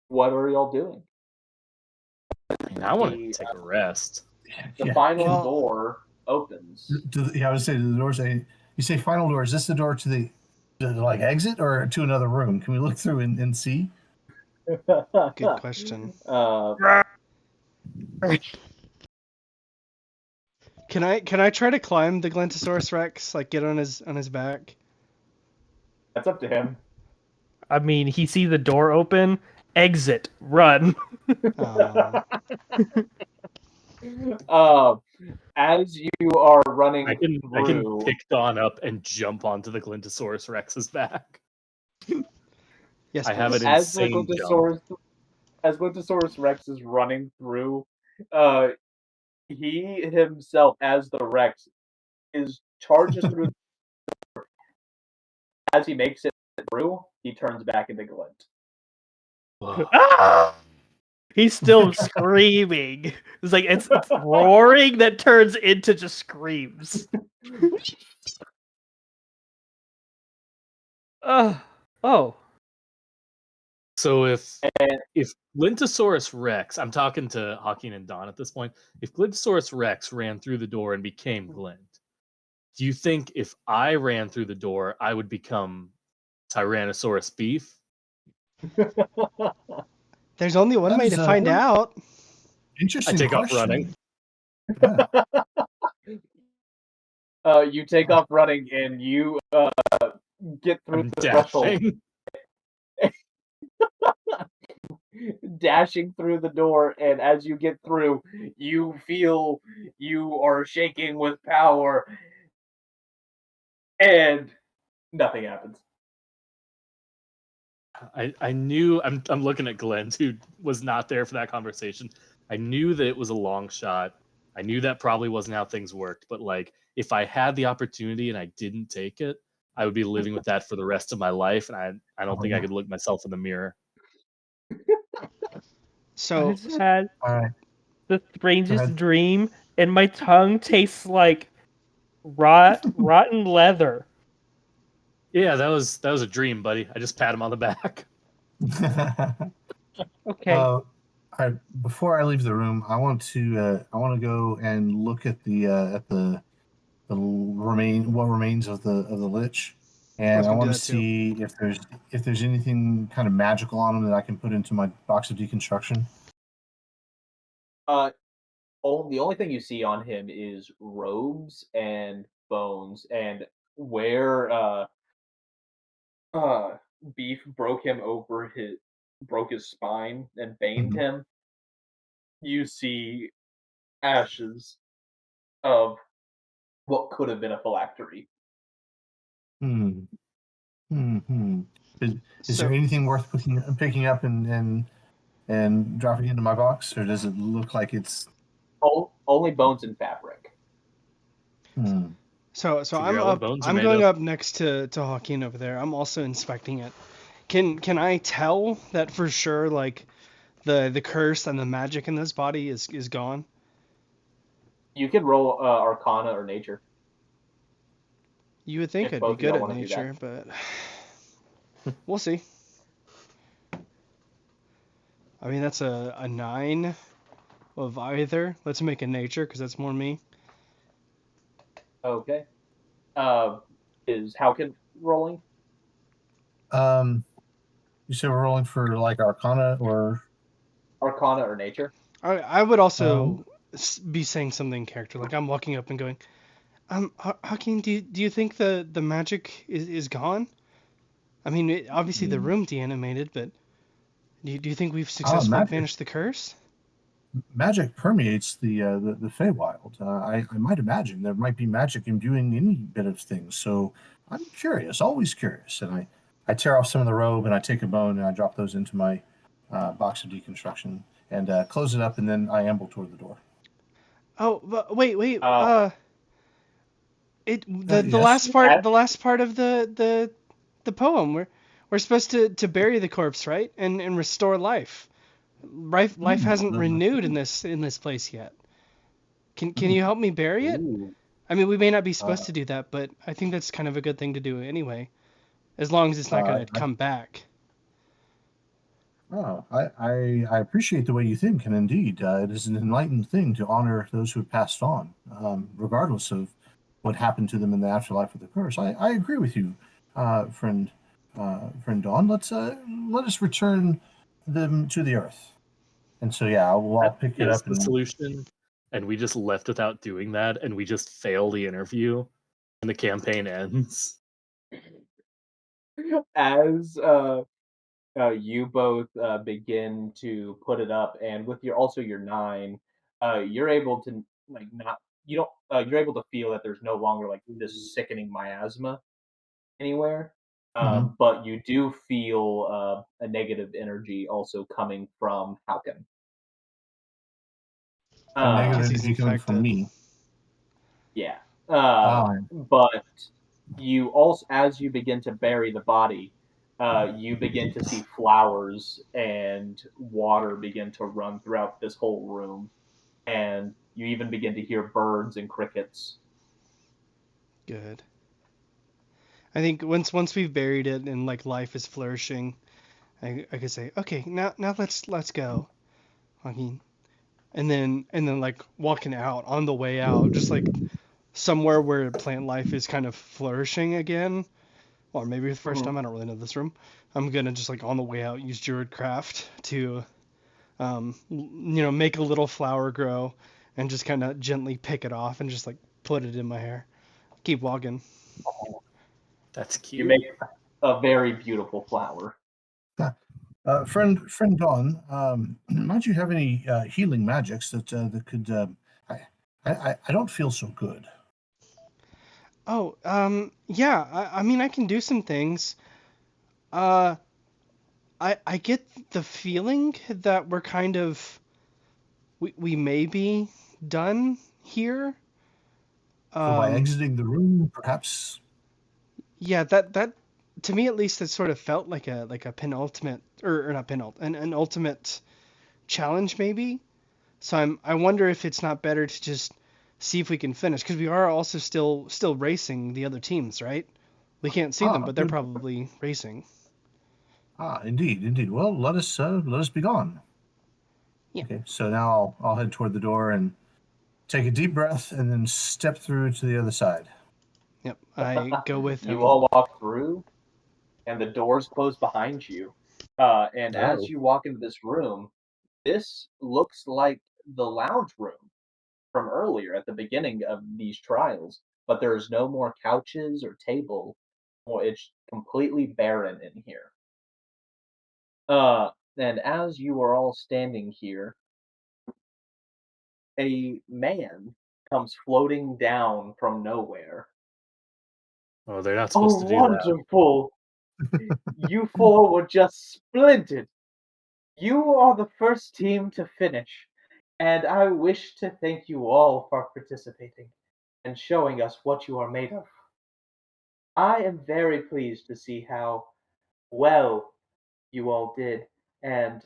what are y'all doing? I mean, I want The to take a rest. the Yeah. final Well- door opens. I would say to the door. Say, you say final door. Is this the door to the exit or to another room? Can we look through and see? Good question. Can I try to climb the Glintosaurus Rex? Like get on his back? That's up to him. I mean, he sees the door open, exit, run. Oh. Uh, as you are running I can through, pick Dawn up and jump onto the Glintosaurus Rex's back. Yes, I have please. an as the insane jump. Glintosaurus Rex is running through, he himself, as the Rex, charges through. As he makes it through, he turns back into Glint. Ah! He's still screaming. It's like it's roaring that turns into just screams. Oh. So And if Glintosaurus Rex, I'm talking to Haukin and Dawn at this point, if Glintosaurus Rex ran through the door and became Glint, do you think if I ran through the door, I would become Tyrannosaurus Beef? There's only one That way is to a find out. I interesting take off question. running. Yeah. you take off running and you get through I'm the threshold. dashing. dashing through the door, and as you get through, you feel you are shaking with power, and nothing happens. I knew I'm looking at Glenn, who was not there for that conversation. I knew that it was a long shot. I knew that probably wasn't how things worked, but like if I had the opportunity and I didn't take it, I would be living with that for the rest of my life, and I don't Oh, think I yeah. could look myself in the mirror. I So just had All right. the Go strangest ahead. dream, and my tongue tastes like rotten leather. Yeah, that was a dream, buddy. I just pat him on the back. Okay. Before I leave the room, I want to go and look at the what remains of the lich, I and was I gonna do want to that too. see if there's anything kind of magical on them that I can put into my box of deconstruction. Uh, the only thing you see on him is robes and bones, and where uh Beef broke his spine and baned Mhm. him. You see ashes of what could have been a phylactery. Hmm. Hmm. Hmm. Is there So anything worth picking up and dropping into my box, or does it look like it's? Only bones and fabric. Hmm. so Figure I'm out what up. bones are I'm made going of. up next to Haukin over there. I'm also inspecting it. Can I tell that for sure? Like the curse and the magic in this body is gone. You could roll Arcana or Nature You would think if I'd be both of good y'all at want to do that. nature, but we'll see. I mean, that's a 9 of either. Let's make a nature because that's more me. Okay. Uh, is Haukin rolling? Um. You said we're rolling for like Arcana or Arcana or Nature? I would um. also be saying something in character. Like I'm walking up and going, Hakeem, do you think the magic is gone? I mean, obviously the Hmm. room deanimated, but do you think we've Ah, successfully magic. banished the curse? Magic permeates the Feywild. I might imagine there might be magic imbuing any bit of things. So I'm curious, always curious, and I tear off some of the robe and I take a bone and I drop those into my box of deconstruction and close it up, and then I amble toward the door. Oh, but wait. Uh, The Yes. last part of the poem. We're supposed to bury the corpse, right? And restore life. Life Hmm, hasn't renewed in this place yet. Can you help me bury it? ooh. I mean, we may not be uh, supposed to do that, but I think that's kind of a good thing to do anyway, as long as it's not uh, gonna come back. I appreciate the way you think, and indeed, it is an enlightened thing to honor those who have passed on, regardless of what happened to them in the afterlife of the curse. I agree with you, friend, friend Dawn. Let us return them to the earth. And so, yeah, I'll That pick it is up the and solution, and we just left without doing that, and we just fail the interview, and the campaign ends. As you both begin to put it up, and with your 9, you're able to like not you don't you're able to feel that there's no longer like this sickening miasma anywhere. Mhm. But you do feel a negative energy also coming from Haukin. a negative Because Um, he's energy coming from infected. me. yeah. Ah, But you also, as you begin to bury the body, you begin to see flowers and water begin to run throughout this whole room, and you even begin to hear birds and crickets. Good. I think once we've buried it and like life is flourishing, I could say, okay, now let's go, Joaquin. And then like walking out on the way out, just like somewhere where plant life is kind of flourishing again, or maybe the first Mhm. time. I don't really know this room. I'm gonna just like on the way out use Druidcraft to make a little flower grow and just kind of gently pick it off and just like put it in my hair. Keep walking. That's You cute. make a very beautiful flower. Friend Dawn, might you have any healing magics that could? I don't feel so good. Oh, yeah. I mean, I can do some things. Uh, I get the feeling that we're kind of we may be done here. So by Um, exiting the room, perhaps. yeah, that to me at least it sort of felt like a penultimate or not penultimate an ultimate challenge maybe. So I wonder if it's not better to just see if we can finish because we are also still racing the other teams, right? We can't see them, but they're Good. probably racing. Indeed, indeed. Well, let us be gone. Yeah. Okay, so now I'll head toward the door and take a deep breath, and then step through to the other side. Yep. I go with You him. all walk through, and the doors close behind you. And as Oh, you walk into this room, this looks like the lounge room from earlier at the beginning of these trials, but there's no more couches or table, or it's completely barren in here. And as you are all standing here, a man comes floating down from nowhere. Oh, they're not supposed Oh, to do that. wonderful! You four were just splendid! You are the first team to finish, and I wish to thank you all for participating and showing us what you are made of. I am very pleased to see how well you all did, and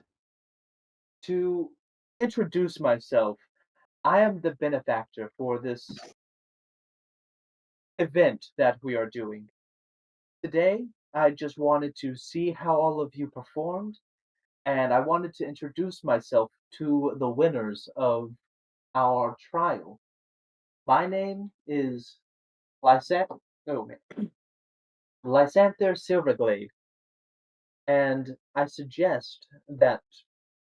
to introduce myself, I am the benefactor for this event that we are doing. Today, I just wanted to see how all of you performed, and I wanted to introduce myself to the winners of our trial. My name is Lysanther, oh man, Lysanther Silverglade, and I suggest that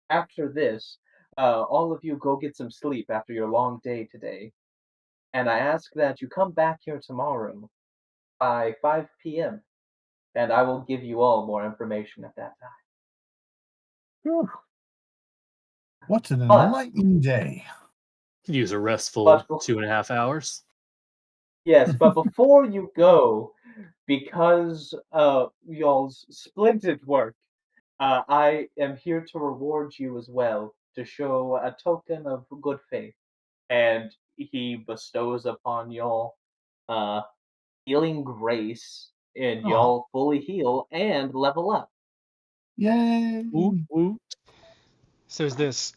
after this, all of you go get some sleep after your long day today, and I ask that you come back here tomorrow by 5 p.m., and I will give you all more information at that time. whew, what an But, enlightening day! Could use a restful but 2.5 hours. yes, but before you go, because of y'all's splendid work, I am here to reward you as well, to show a token of good faith. And he bestows upon y'all uh, healing grace, and Oh, y'all fully heal and level up. yay! Woot woot. So is this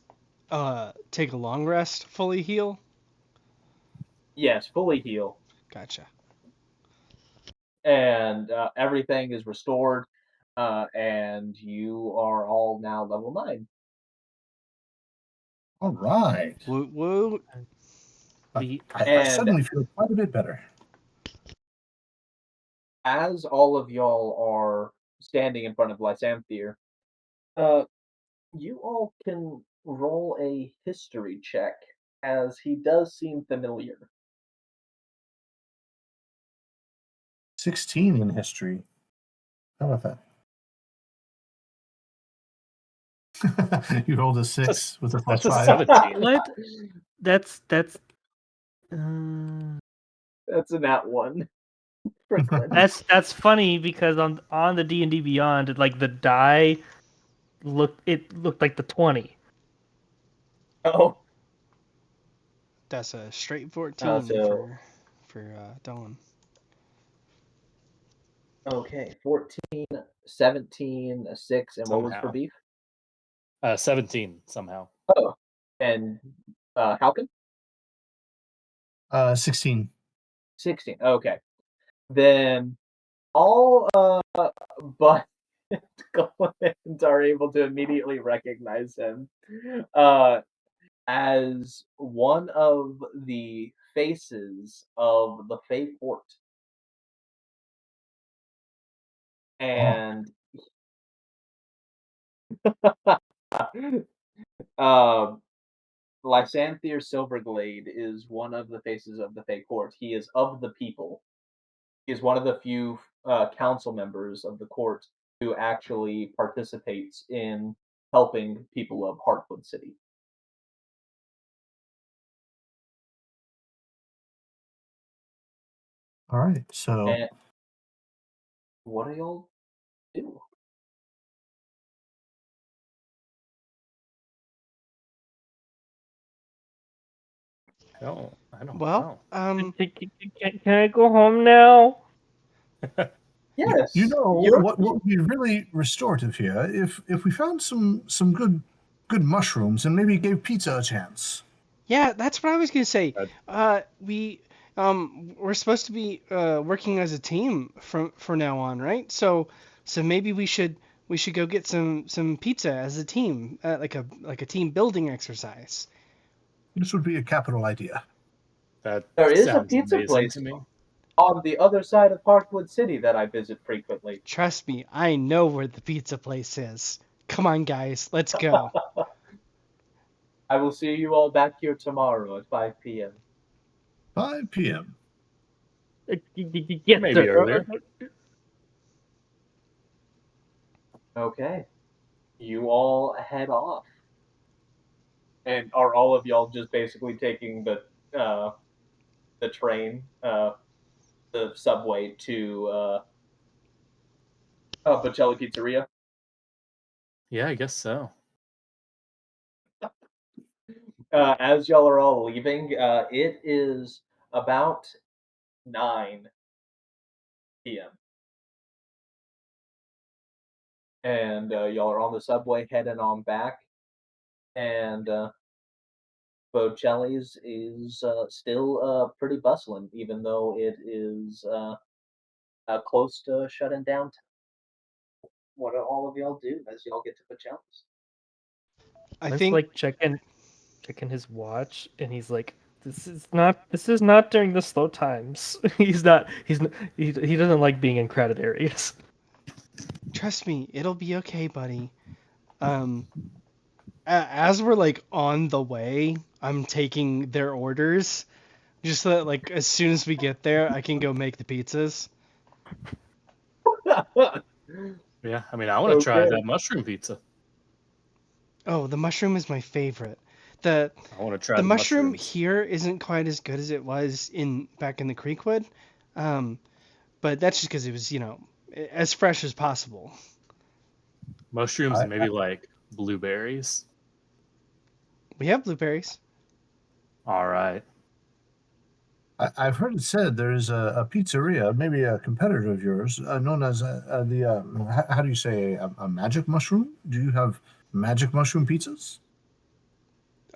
take a long rest, fully heal? Yes, fully heal. Gotcha. And everything is restored, and you are all now level 9. All right. Woot woot. The I And suddenly feel quite a bit better. as all of y'all are standing in front of Lysanther, uh, you all can roll a history check, as he does seem familiar. 16 in history. How about that? You rolled a 6 with a plus that's a 5. 17. What? That's uh, That's a nat 1 for Glint. that's funny because on the D&D Beyond, like the die looked like the 20. Oh, That's a straight 14 so for Dawn. okay, 14, 17, a 6, and what was for Somehow. beef? 17 somehow. Oh, and Haukin? 16. 16. Okay. Then all but Glint are able to immediately recognize him uh, as one of the faces of the Fey Court. Oh, And um, Lysanther Silverglade is one of the faces of the Fey Court. He is of the people. He is one of the few council members of the court who actually participates in helping people of Heartwood City. All right. So And what do y'all do? I don't Well, know. Can I go home now? you Yes, know you're. what would be really restorative here if we found some good mushrooms and maybe gave pizza a chance. yeah, that's what I was gonna say. Uh, We're supposed to be working as a team from now on, right? So maybe we should go get some pizza as a team, like a team building exercise. This would be a capital idea. That There is a sounds pizza amazing place to me. on the other side of Heartwood City that I visit frequently. Trust me, I know where the pizza place is. Come on, guys, let's go. I will see you all back here tomorrow at 5 p.m. 5 p.m. Yes, Maybe sir. earlier. Okay. You all head off. And are all of y'all just basically taking the train, the subway to Bocelli Pizzeria? Yeah, I guess so. As y'all are all leaving, it is about 9 p.m. And y'all are on the subway heading on back. And Bocelli's is still pretty bustling, even though it is close to shutting down. What do all of y'all do as y'all get to Bocelli's? I It's think like checking his watch, and he's like, "This is not during the slow times." He doesn't like being in crowded areas. Trust me, it'll be okay, buddy. Um, as we're like on the way, I'm taking their orders just so that like as soon as we get there, I can go make the pizzas. Yeah, I mean, I want to try Okay. that mushroom pizza. Oh, the mushroom is my favorite. The I want to try the the mushroom mushrooms. here isn't quite as good as it was in back in the Creekwood, um, but that's just because it was as fresh as possible. Mushrooms I, and maybe like blueberries. We have blueberries. All right. I've heard it said there is a pizzeria, maybe a competitor of yours, known as how do you say a magic mushroom? Do you have magic mushroom pizzas?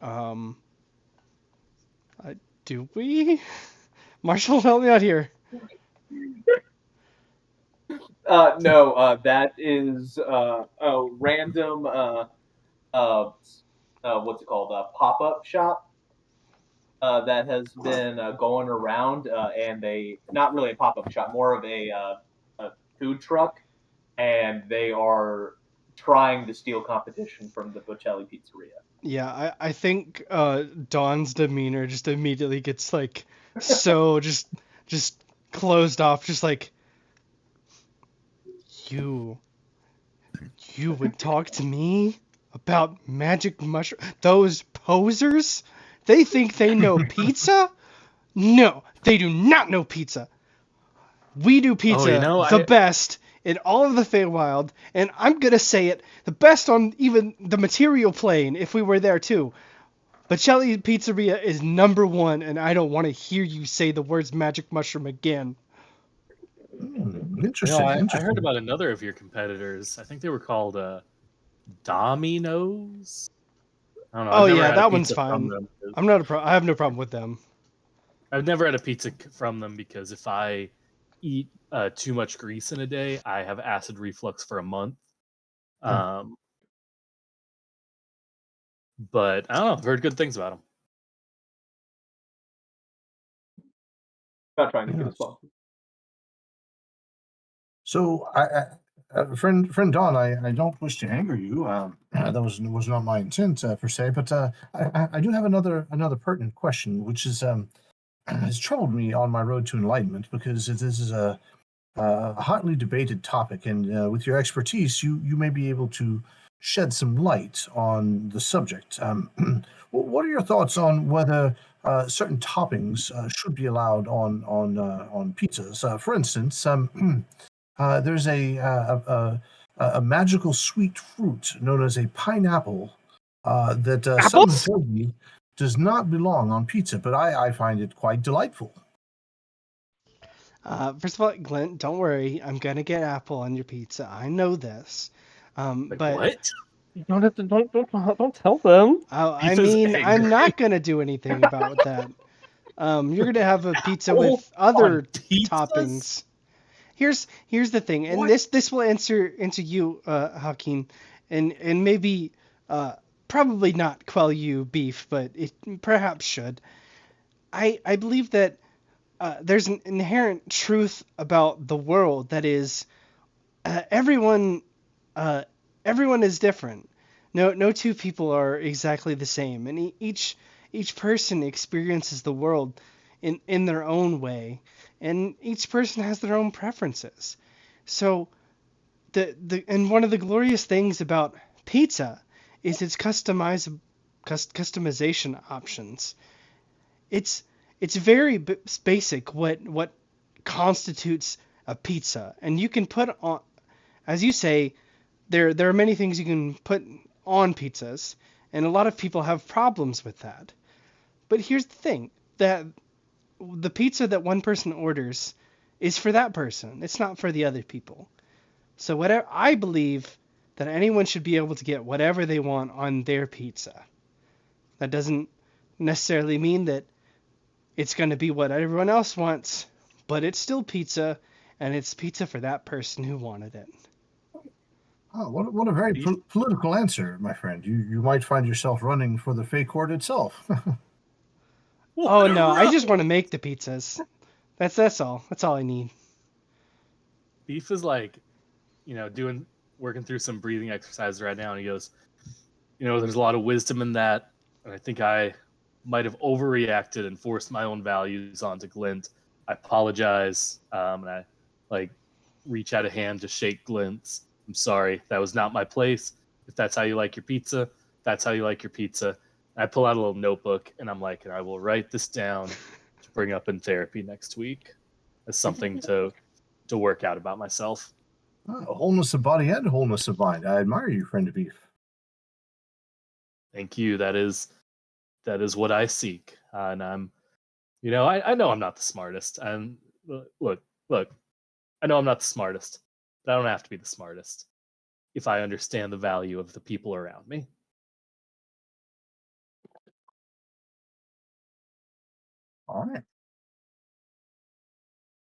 Um, do we? Marshall, help me out here. No, that is a random uh, what's it called? A pop-up shop that has been going around, and they not really a pop-up shop, more of a food truck, and they are trying to steal competition from the Bocelli Pizzeria. Yeah, I think Dawn's demeanor just immediately gets like so just closed off, just like you you would talk to me about magic mushroom. Those posers, they think they know pizza? No, they do not know pizza. We do Oh, you pizza know, the best in all of the Feywild, and I'm gonna say it, the best on even the material plane if we were there too. But Shelly Pizzeria is number one, and I don't want to hear you say the words magic mushroom again. Interesting, I heard interesting. about another of your competitors. I think they were called Domino's. I don't know. Oh I've never yeah, had a that one's pizza from fine. them. I'm not a pro. I have no problem with them. I've never had a pizza from them because if I eat too much grease in a day, I have acid reflux for a month. Um, but I don't know. I've heard good things about them. Not trying to get a Yes. sponsor. So, friend Don, I don't wish to anger you. That was not my intent per se, but I do have another pertinent question, which is has troubled me on my road to enlightenment because this is hotly debated topic, and with your expertise, you may be able to shed some light on the subject. What are your thoughts on whether certain toppings should be allowed on pizzas? For instance, there's a magical sweet fruit known as a pineapple that some have Apples? told me does not belong on pizza, but I find it quite delightful. First of all, Glint, don't worry. I'm gonna get apple on your pizza. I know this. Like, But what? You don't have to. Don't tell them. I Beef is mean, I'm angry. not gonna do anything about that. You're gonna have a pizza Apple with on other pizzas? toppings. Here's the thing, and What? this will answer you, Haukin, and maybe probably not quell you, Beef, but it perhaps should. I believe that there's an inherent truth about the world that is everyone everyone is different. No two people are exactly the same, and each person experiences the world in their own way, and each person has their own preferences. So and one of the glorious things about pizza is its customization options. It's it's very basic what constitutes a pizza, and you can put on, as you say, there are many things you can put on pizzas, and a lot of people have problems with that. But here's the thing, that the pizza that one person orders is for that person. It's not for the other people. So whatever, I believe that anyone should be able to get whatever they want on their pizza. That doesn't necessarily mean that it's going to be what everyone else wants, but it's still pizza, and it's pizza for that person who wanted it. Oh, what a very Beef? political answer, my friend. You might find yourself running for the fake court itself. Oh What a no, I just row! want to make the pizzas. That's all. That's all I need. Beef is like, working through some breathing exercises right now, and he goes, there's a lot of wisdom in that, and I think I might have overreacted and forced my own values onto Glint. I apologize, and I like reach out a hand to shake Glint's. I'm sorry, that was not my place. If that's how you like your pizza, that's how you like your pizza. I pull out a little notebook and I'm like, and I will write this down to bring up in therapy next week as something to work out about myself. Wholeness of body and wholeness of mind. I admire you, friend of beef. Thank you. That is what I seek, and I know I'm not the smartest. And look, I know I'm not the smartest, but I don't have to be the smartest if I understand the value of the people around me. All right.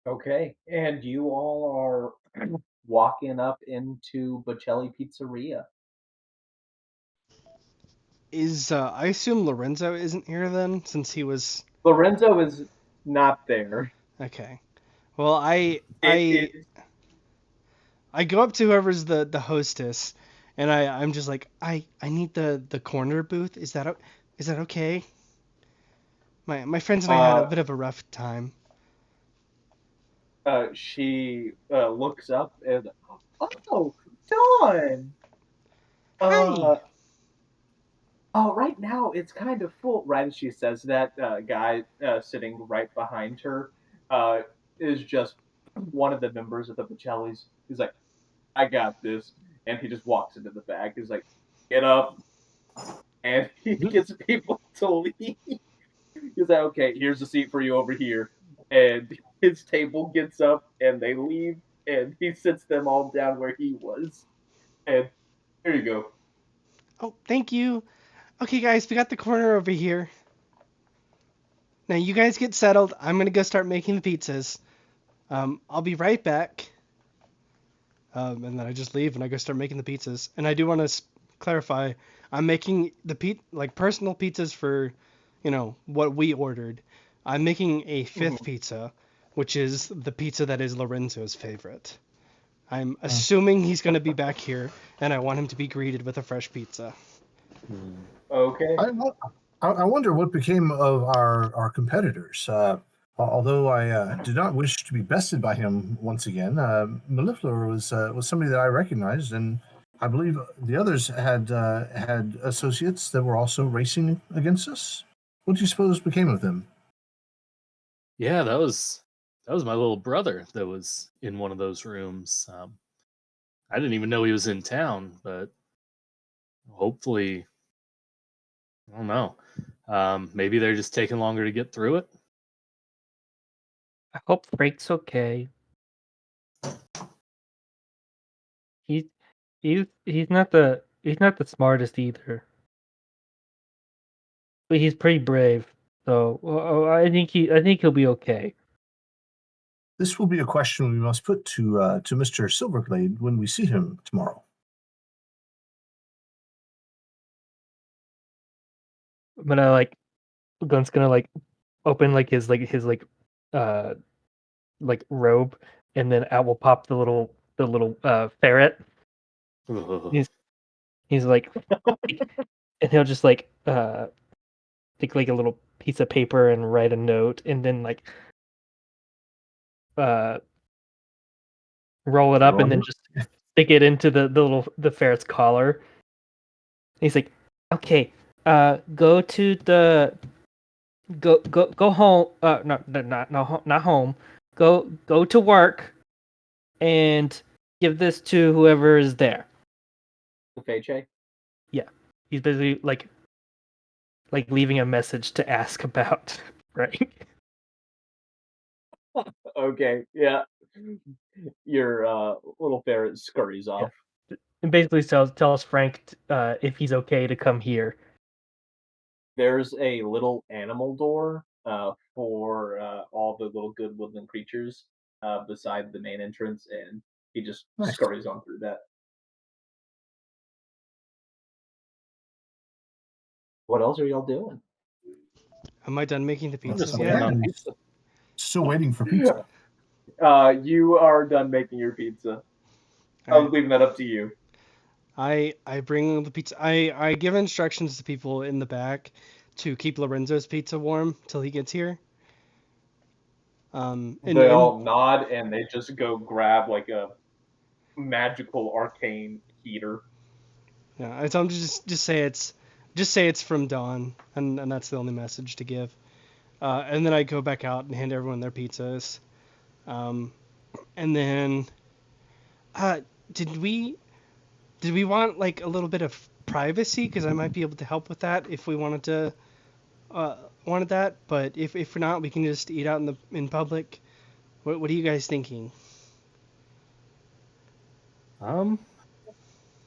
Okay, and you all are walking up into Bocelli Pizzeria. Is I assume Lorenzo isn't here then, since he was Lorenzo is not there. okay. Well, It is I go up to whoever's the hostess, and I'm just like, I need the corner booth. Is that okay? My friends and I had a uh bit of a rough time. she looks up and, oh, Dawn. Hi. Uh oh, right now it's kind of full. Right as she says that, guy sitting right behind her uh is just one of the members of the Bocellis. He's like, I got this, and he just walks into the back. He's like, get up, and he gets people to leave. He's like, okay, here's a seat for you over here. And his table gets up and they leave and he sits them all down where he was. And here you go. Oh, thank you. Okay, guys, we got the corner over here. Now you guys get settled. I'm gonna go start making the pizzas. I'll be right back. And then I just leave and I go start making the pizzas. And I do want to clarify, I'm making like personal pizzas for, what we ordered. I'm making a fifth Mhm. pizza, which is the pizza that is Lorenzo's favorite. I'm Uh, assuming he's going to be back here, and I want him to be greeted with a fresh pizza. Okay. I wonder what became of our competitors. Although I did not wish to be bested by him once again, Mellifluor was somebody that I recognized, and I believe the others had associates that were also racing against us. What do you suppose became of them? Yeah, that was my little brother that was in one of those rooms. I didn't even know he was in town, but hopefully, I don't know. Maybe they're just taking longer to get through it. I hope Frank's okay. He's he's not the smartest either, but he's pretty brave. So I think he'll be okay. This will be a question we must put to Mr. Silverglade when we see him tomorrow. I'm gonna Glenn's gonna open his uh robe, and then out will pop the little ferret. Ugh. He's like, and he'll just take like a little piece of paper and write a note, and then uh roll it up, and then just stick it into the ferret's collar. He's like, okay, go to the go home. Not home. Go to work and give this to whoever is there. The Feiche? Yeah, he's basically like leaving a message to ask about, right? Okay, yeah. Your little ferret scurries off. And basically tells Frank if he's okay to come here. There's a little animal door for all the little good woodland creatures beside the main entrance, and he just Nice. scurries on through that. What else are y'all doing? Am I done making the I'm just pizzas waiting yet? on pizza. Still waiting for pizza. You are done making your pizza. I was Alright. leaving that up to you. I bring the pizza. I give instructions to people in the back to keep Lorenzo's pizza warm till he gets here. They all nod and they just go grab like a magical arcane heater. yeah, I tell him to just say it's from Dawn, and that's the only message to give. And then I go back out and hand everyone their pizzas. And then, uh, did we want like a little bit of privacy? Because I might be able to help with that if we wanted that. But if not, we can just eat out in public. What are you guys thinking?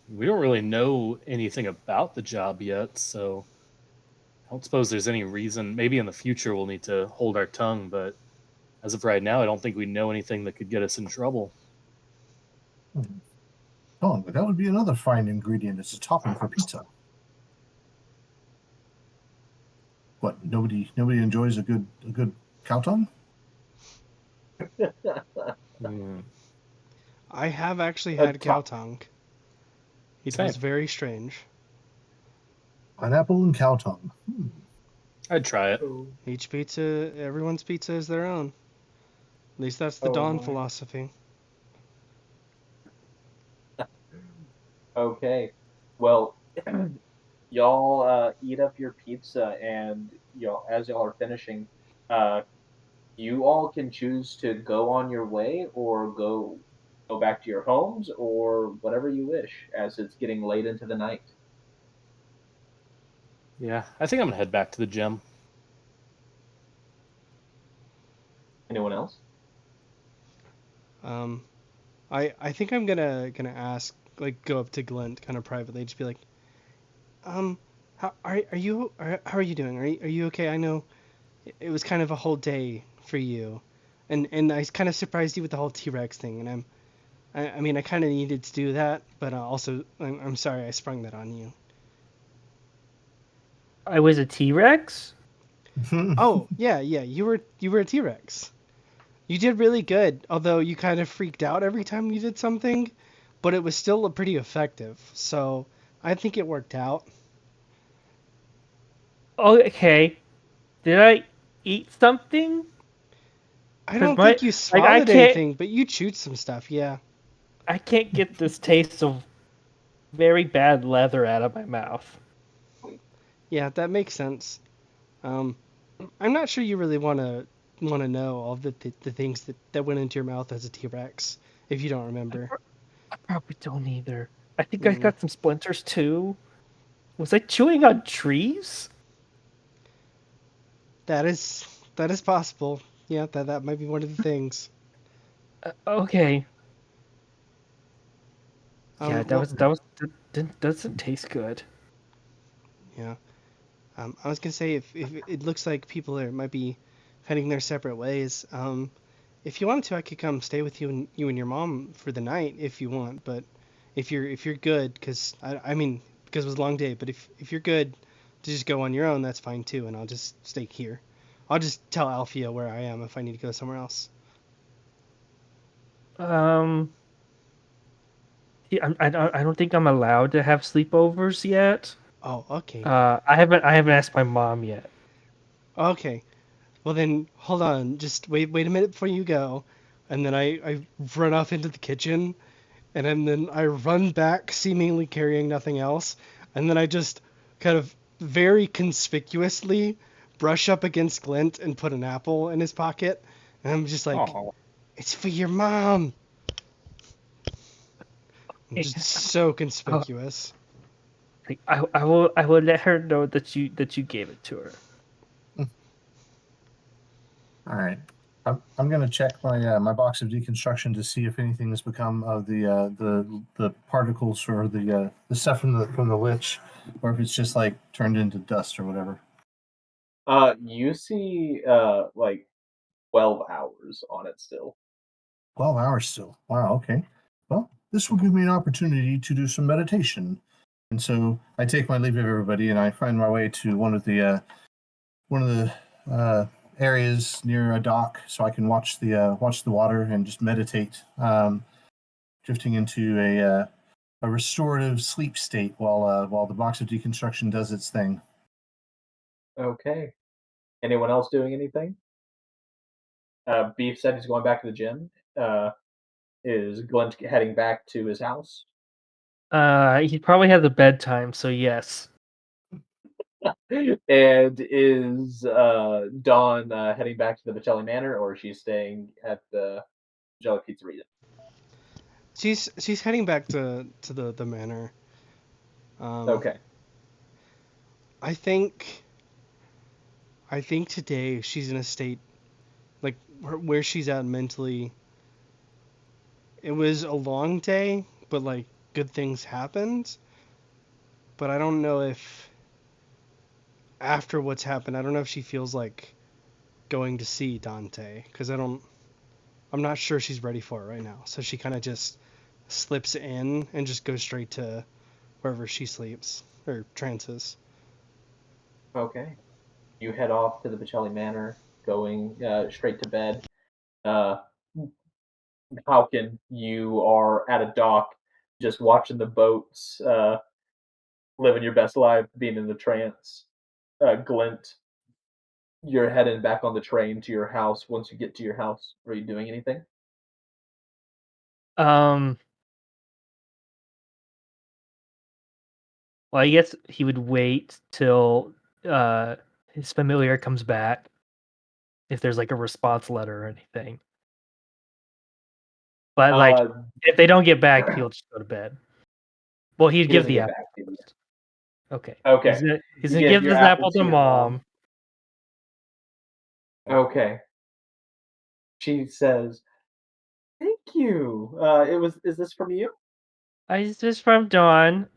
We don't really know anything about the job yet, so I don't suppose there's any reason. Maybe in the future we'll need to hold our tongue, but as of right now, I don't think we know anything that could get us in trouble. Oh, but that would be another fine ingredient as a topping for pizza. What? Nobody enjoys a good cow tongue? Mm. I have actually A had cow top- tongue. It Same. was very strange. Pineapple and cow tongue. I'd try it. Each pizza, everyone's pizza is their own. At least that's the Oh Dawn my. philosophy. Okay. Well, y'all eat up your pizza, and y'all, as y'all are finishing, uh, you all can choose to go on your way or go back to your homes or whatever you wish, as it's getting late into the night. Yeah, I think I'm gonna head back to the gym. Anyone else? I think I'm gonna ask, like, go up to Glint kind of privately, just be like, how are you doing? Are you okay? I know it was kind of a whole day for you, and I kind of surprised you with the whole T-Rex thing, and I mean I kind of needed to do that, but also I'm sorry I sprung that on you. I was a T-Rex. Oh yeah, you were a T-Rex. You did really good, although you kind of freaked out every time you did something, but it was still pretty effective. So I think it worked out. Okay, did I eat something? I 'Cause don't think you I swallowed can't anything, but you chewed some stuff. Yeah. I can't get this taste of very bad leather out of my mouth. Yeah, that makes sense. Um, I'm not sure you really want to know all the things that went into your mouth as a T-Rex if you don't remember. I probably don't either. I think I Mm, got some splinters too. Was I chewing on trees? that is possible. Yeah, that might be one of the things. Okay. Yeah, Well, that doesn't taste good. yeah. I was gonna say if it looks like people might be heading their separate ways. If you wanted to, I could come stay with you and your mom for the night if you want. But if you're good, because I mean because it was a long day. But if you're good to just go on your own, that's fine too, and I'll just stay here. I'll just tell Alfia where I am if I need to go somewhere else. Um, yeah, I don't think I'm allowed to have sleepovers yet. Oh, okay, I haven't asked my mom yet. okay. Well then, hold on. Just wait a minute before you go, and then I run off into the kitchen. And then I run back, seemingly carrying nothing else, and then I just kind of very conspicuously brush up against Glint and put an apple in his pocket, and I'm just like, Oh, "It's for your mom." I'm just so conspicuous. I will let her know that you gave it to her. All right. I'm going to check my box of deconstruction to see if anything has become of the particles or the stuff from the lich, or if it's just like turned into dust or whatever. You see, like 12 hours on it still. 12 hours still. Wow. Okay. Well, this will give me an opportunity to do some meditation, and so I take my leave of everybody, and I find my way to one of the areas near a dock, so I can watch the water and just meditate, drifting into a restorative sleep state while the box of deconstruction does its thing. Okay. Anyone else doing anything? Beef said he's going back to the gym. Uh, is Glint heading back to his house? He probably has a bedtime, so yes. And is Dawn heading back to the Vitelli Manor, or is she staying at the Jelly Pizzeria? She's heading back to the manor. Um, Okay. I think today she's in a state like where she's at mentally. It was a long day, but like good things happened. But I don't know if after what's happened, I don't know if she feels like going to see Dante because I'm not sure she's ready for it right now. So she kind of just slips in and just goes straight to wherever she sleeps or trances. Okay. You head off to the Vitelli Manor, going straight to bed. Uh, Haukin, you are at a dock, just watching the boats, living your best life, being in the trance. Glint, you're heading back on the train to your house. Once you get to your house, are you doing anything? Um, well, I guess he would wait till his familiar comes back if there's like a response letter or anything. But like Uh, if they don't get back, he'll just go to bed. Well, he'd he give doesn't the get apple back to you yet. first. Okay. Okay. He's You gonna give give your this apple apple to to your mom. mom. Okay. She says, "Thank you. Is this from you?" It's just from Dawn.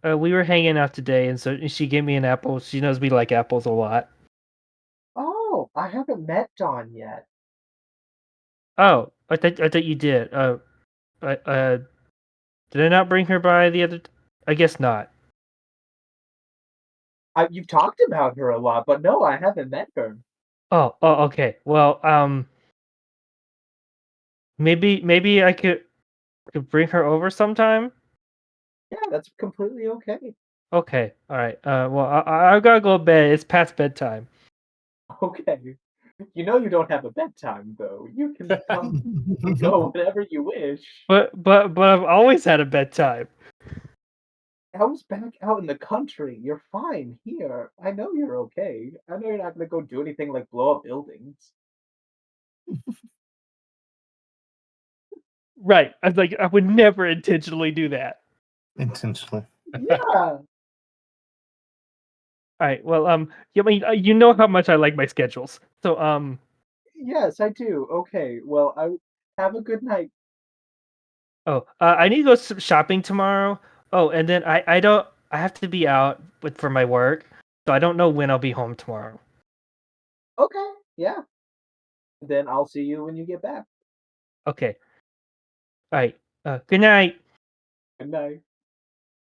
We were hanging out today, and so she gave me an apple. She knows we like apples a lot. Oh, I haven't met Dawn yet. Oh, I thought you did. I, did I not bring her by the other? I guess not. You've talked about her a lot, but no, I haven't met her. Okay. Well, maybe I could bring her over sometime. Yeah, that's completely okay. Okay. All right. Well, I gotta go to bed. It's past bedtime. Okay. You know you don't have a bedtime, though. You can come and go whenever you wish. But I've always had a bedtime. I was back out in the country. You're fine here. I know you're okay. I know you're not gonna go do anything like blow up buildings. Right. I was like, I would never intentionally do that. Intentionally. Yeah. All right. Well, I mean, you know how much I like my schedules. So, Yes, I do. Okay. Well, I have a good night. I need to go shopping tomorrow. Oh, and then I don't I have to be out for my work, so I don't know when I'll be home tomorrow. Okay. Yeah. Then I'll see you when you get back. Okay. All right. Good night. Good night.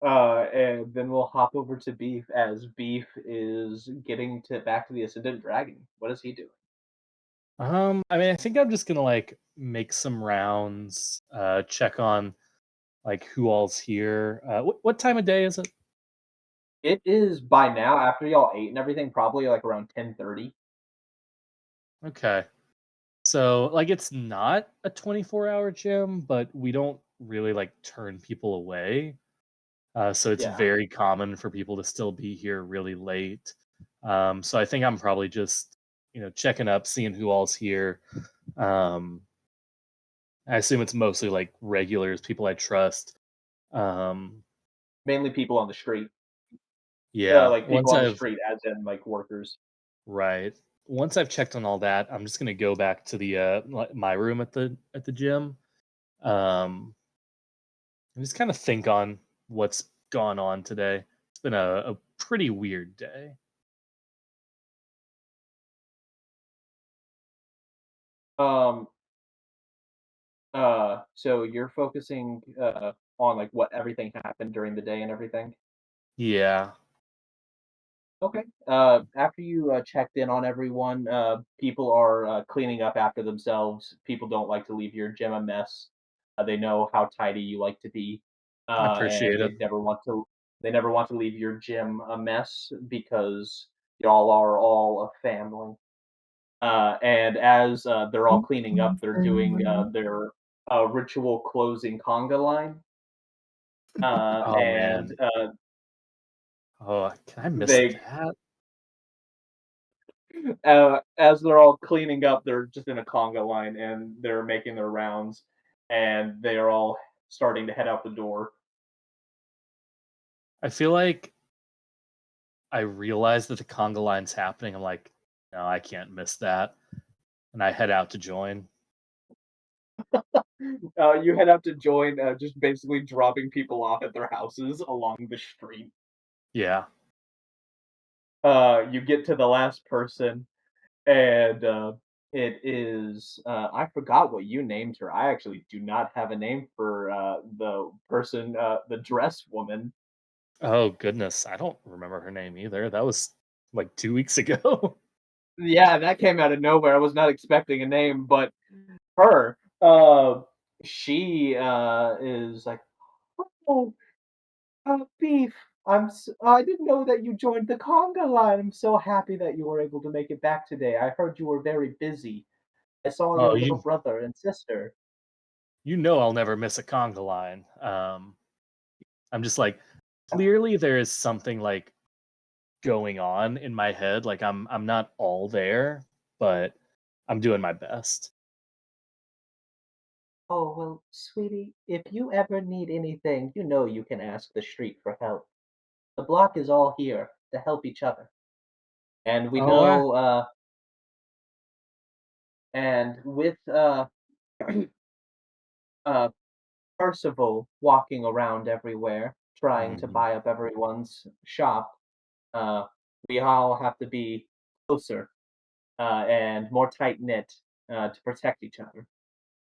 And then we'll hop over to Beef as Beef is getting to back to the Ascendant Dragon. What is he doing? I mean, I think I'm just gonna like make some rounds, check on like who all's here. What time of day is it? It is by now, after y'all ate and everything, probably like around 10:30. Okay. So, like, it's not a 24-hour gym, but we don't really like turn people away. So it's Yeah. very common for people to still be here really late. So I think I'm probably just, checking up, seeing who all's here. Um, I assume it's mostly like regulars, people I trust. Um, Mainly people on the street. yeah, Like people once on the I've street, as in like workers. right, once I've checked on all that, I'm just gonna go back to the my room at the gym. Um, and just kind of think on what's gone on today. It's been a pretty weird day. Um, so you're focusing on like what everything happened during the day and everything. Yeah, Okay. After you checked in on everyone, people are cleaning up after themselves. People don't like to leave your gym a mess. They know how tidy you like to be, I and appreciate it. they never want to leave your gym a mess because y'all are all a family. And as they're all cleaning up, they're doing their ritual closing conga line, Oh and man. Oh, can I miss they that? as they're all cleaning up, they're just in a conga line and they're making their rounds, and they are all starting to head out the door. I feel like I realize that the conga line's happening. I'm like, no, I can't miss that. And I head out to join. You head out to join, just basically dropping people off at their houses along the street. Yeah. You get to the last person, and it is I forgot what you named her. I actually do not have a name for the person, the dress woman. Oh goodness, I don't remember her name either. That was like 2 weeks ago. Yeah, that came out of nowhere. I was not expecting a name, but her, she is like, oh, Beef. I didn't know that you joined the conga line. I'm so happy that you were able to make it back today. I heard you were very busy. I saw Oh, your little brother and sister. you know I'll never miss a conga line. I'm just like, clearly there is something like going on in my head. Like I'm not all there, but I'm doing my best. Oh, well, sweetie, if you ever need anything, you know you can ask the street for help. The block is all here to help each other. And we Oh, know, and with uh, Percival walking around everywhere, trying to mhm. buy up everyone's shop, uh, we all have to be closer and more tight knit to protect each other.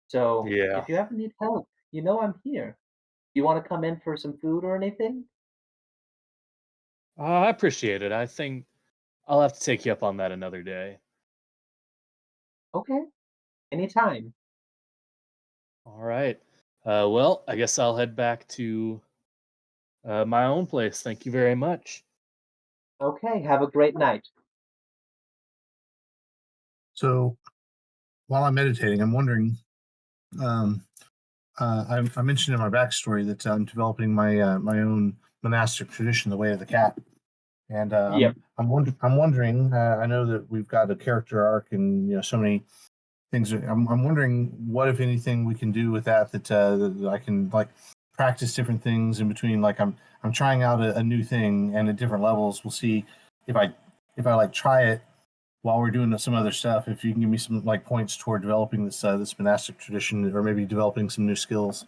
So Yeah. if you ever need help, you know I'm here. You want to come in for some food or anything? I appreciate it. I think I'll have to take you up on that another day. Okay, anytime. All right. Well, I guess I'll head back to my own place. Thank you very much. Okay, have a great night. So while I'm meditating, I'm wondering. Um, I mentioned in my backstory that I'm developing my own monastic tradition, the Way of the Cat, and Yep. I'm wondering. I know that we've got a character arc and so many things. I'm wondering what, if anything, we can do with that I can like practice different things in between. Like I'm trying out a new thing, and at different levels, we'll see if I like try it while we're doing some other stuff. If you can give me some like points toward developing this monastic tradition, or maybe developing some new skills.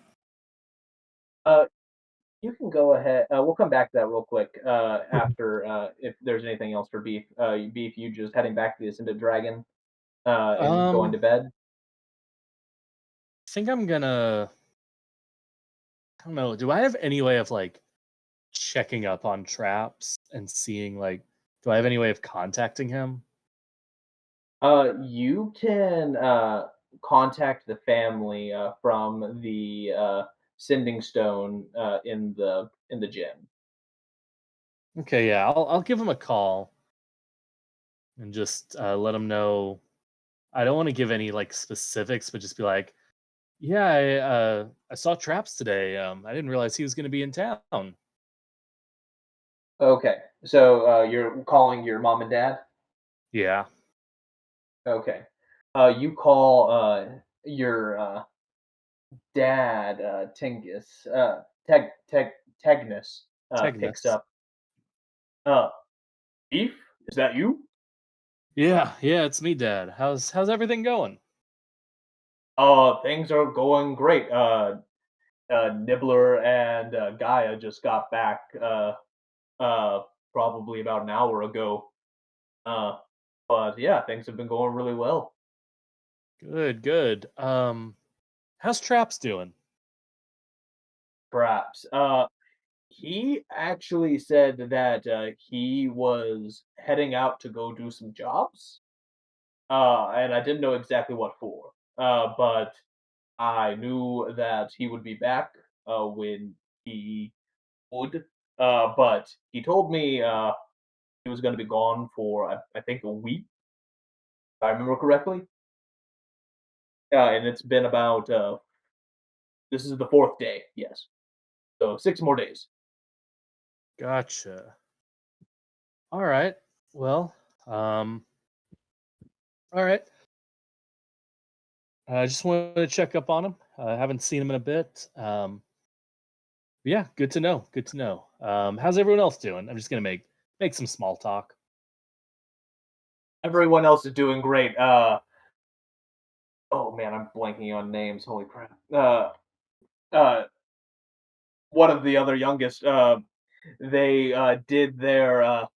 Uh, you can go ahead. We'll come back to that real quick Okay. after if there's anything else for Beef. Beef, you just heading back to the Ascended Dragon and going Um, to bed. I think I'm gonna. I don't know. Do I have any way of like checking up on traps and seeing like? Do I have any way of contacting him? You can contact the family from the sending stone in the gym. Okay, yeah, I'll give him a call and just let him know. I don't want to give any like specifics, but just be like, yeah, I saw traps today. I didn't realize he was going to be in town. Okay, so you're calling your mom and dad. Yeah, Okay, you call your dad, Tingus, Tegnus, picks Tegnus. up. Beef, is that you? Yeah, it's me, Dad. How's everything going? Things are going great. Nibbler and Gaia just got back uh, probably about an hour ago. Uh, but yeah, things have been going really well. Good, good. How's Traps doing? Perhaps. He actually said that he was heading out to go do some jobs. And I didn't know exactly what for. But I knew that he would be back when he would. But he told me he was going to be gone for, I think, a week, if I remember correctly. And it's been about, this is the fourth day, yes. So 6 more days. Gotcha. All right. Well, um, all right. I just wanted to check up on him. I haven't seen him in a bit. Yeah, good to know. Good to know. How's everyone else doing? I'm just gonna make some small talk. Everyone else is doing great. Oh man, I'm blanking on names. Holy crap. Uh, one of the other youngest, they did their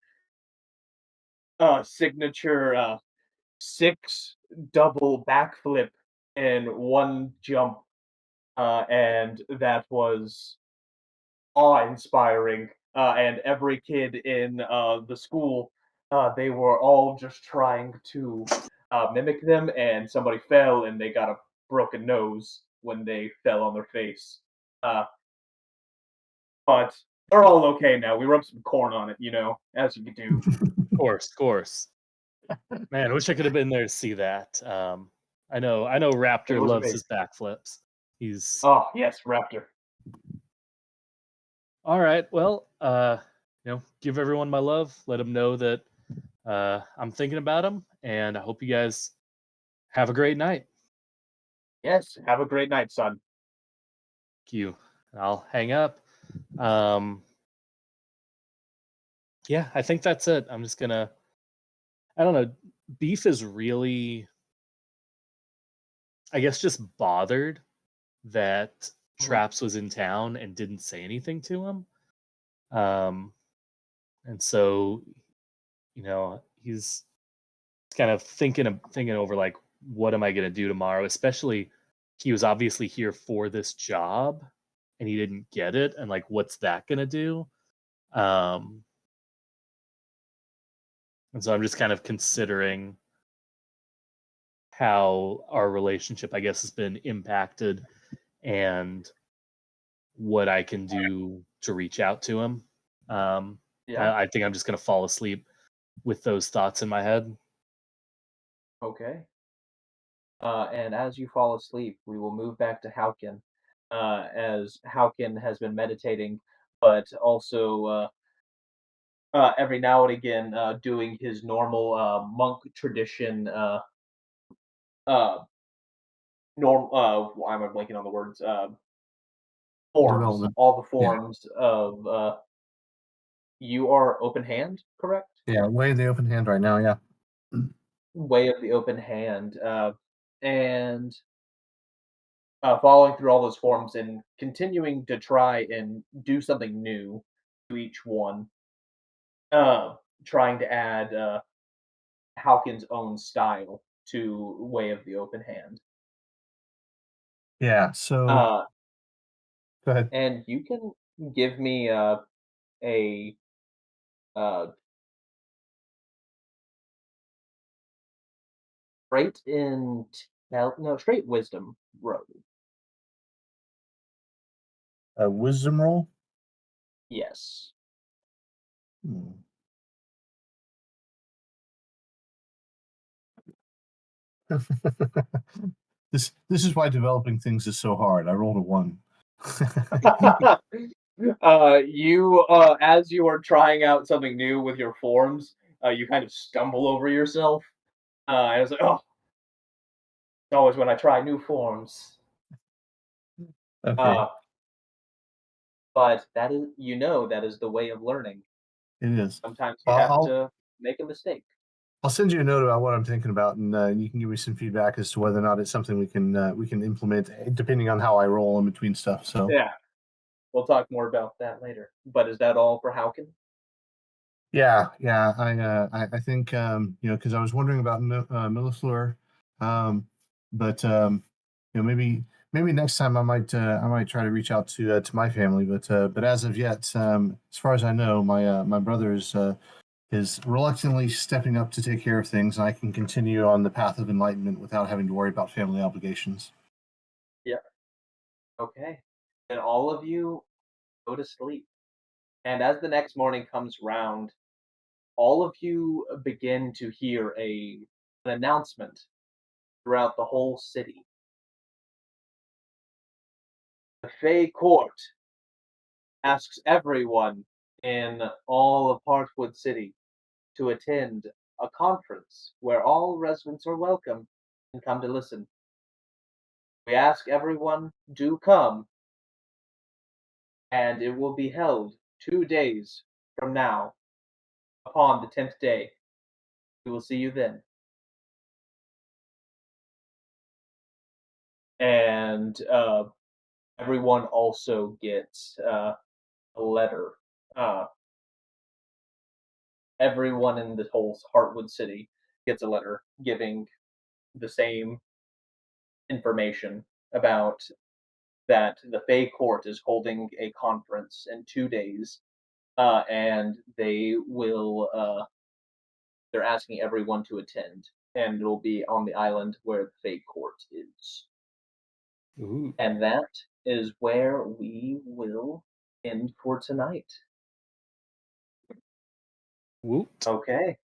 signature six double backflip in one jump, and that was awe-inspiring. And every kid in the school, they were all just trying to mimic them, and somebody fell and they got a broken nose when they fell on their face. Uh, but they're all okay now. We rubbed some corn on it, as you could do. Of course, of course. Man, I wish I could have been there to see that. I know It Raptor was loves amazing. his backflips. He's Oh yes, Raptor. all right. Well, give everyone my love. Let them know that I'm thinking about them, and I hope you guys have a great night. Yes, have a great night, son. Thank you. I'll hang up. Um, yeah, I think that's it. I'm just gonna. I don't know. Beef is really, I guess, just bothered that Mhm. Traps was in town and didn't say anything to him. Um, and so he's kind of thinking over like, what am I gonna do tomorrow? Especially, he was obviously here for this job, and he didn't get it, and like, what's that gonna do? Um, and so I'm just kind of considering how our relationship, I guess, has been impacted, and what I can do to reach out to him. Um, Yeah. I think I'm just gonna fall asleep with those thoughts in my head. Okay. And as you fall asleep, we will move back to Haukin, as Haukin has been meditating, but also every now and again doing his normal monk tradition. Uh, I'm blanking on the words. Forms, Development. all the Yeah. forms of. You are open hand, correct? Yeah. Way in the open hand right now. Yeah. Way of the open hand, and following through all those forms and continuing to try and do something new to each one, uh, trying to add Hawkins' own style to Way of the Open Hand. Yeah. So Uh, go ahead. and you can give me a uh, straight in no straight wisdom roll. A wisdom roll. Yes. Hmm. This is why developing things is so hard. I rolled a 1. You as you are trying out something new with your forms, you kind of stumble over yourself. And it's like, oh, it's always when I try new forms. Okay, Uh, but that is, that is the way of learning. it is. Sometimes you Well, have I'll to make a mistake. I'll send you a note about what I'm thinking about, and you can give me some feedback as to whether or not it's something we can implement, depending on how I roll in between stuff. So Yeah, we'll talk more about that later. But is that all for Hauken? yeah, I think because I was wondering about Millefleur, but maybe next time I might try to reach out to my family, but as of yet, as far as I know, my brother is reluctantly stepping up to take care of things, and I can continue on the path of enlightenment without having to worry about family obligations. Yeah. Okay. Then all of you go to sleep. And as the next morning comes round, all of you begin to hear an announcement throughout the whole city. The Fey Court asks everyone in all of Heartwood City to attend a conference where all residents are welcome and come to listen. We ask everyone do come, and it will be held 2 days from now upon the 10th day. We will see you then. And everyone also gets a letter. Uh, everyone in the whole Heartwood City gets a letter giving the same information about that the Fey Court is holding a conference in 2 days, and they're asking everyone to attend, and it'll be on the island where the Fey Court is. Ooh. And that is where we will end for tonight. Woot. Okay.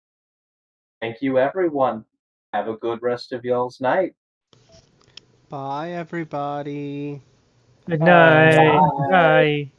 Thank you, everyone. Have a good rest of y'all's night. Bye, everybody. Good Bye. night. Bye. Bye.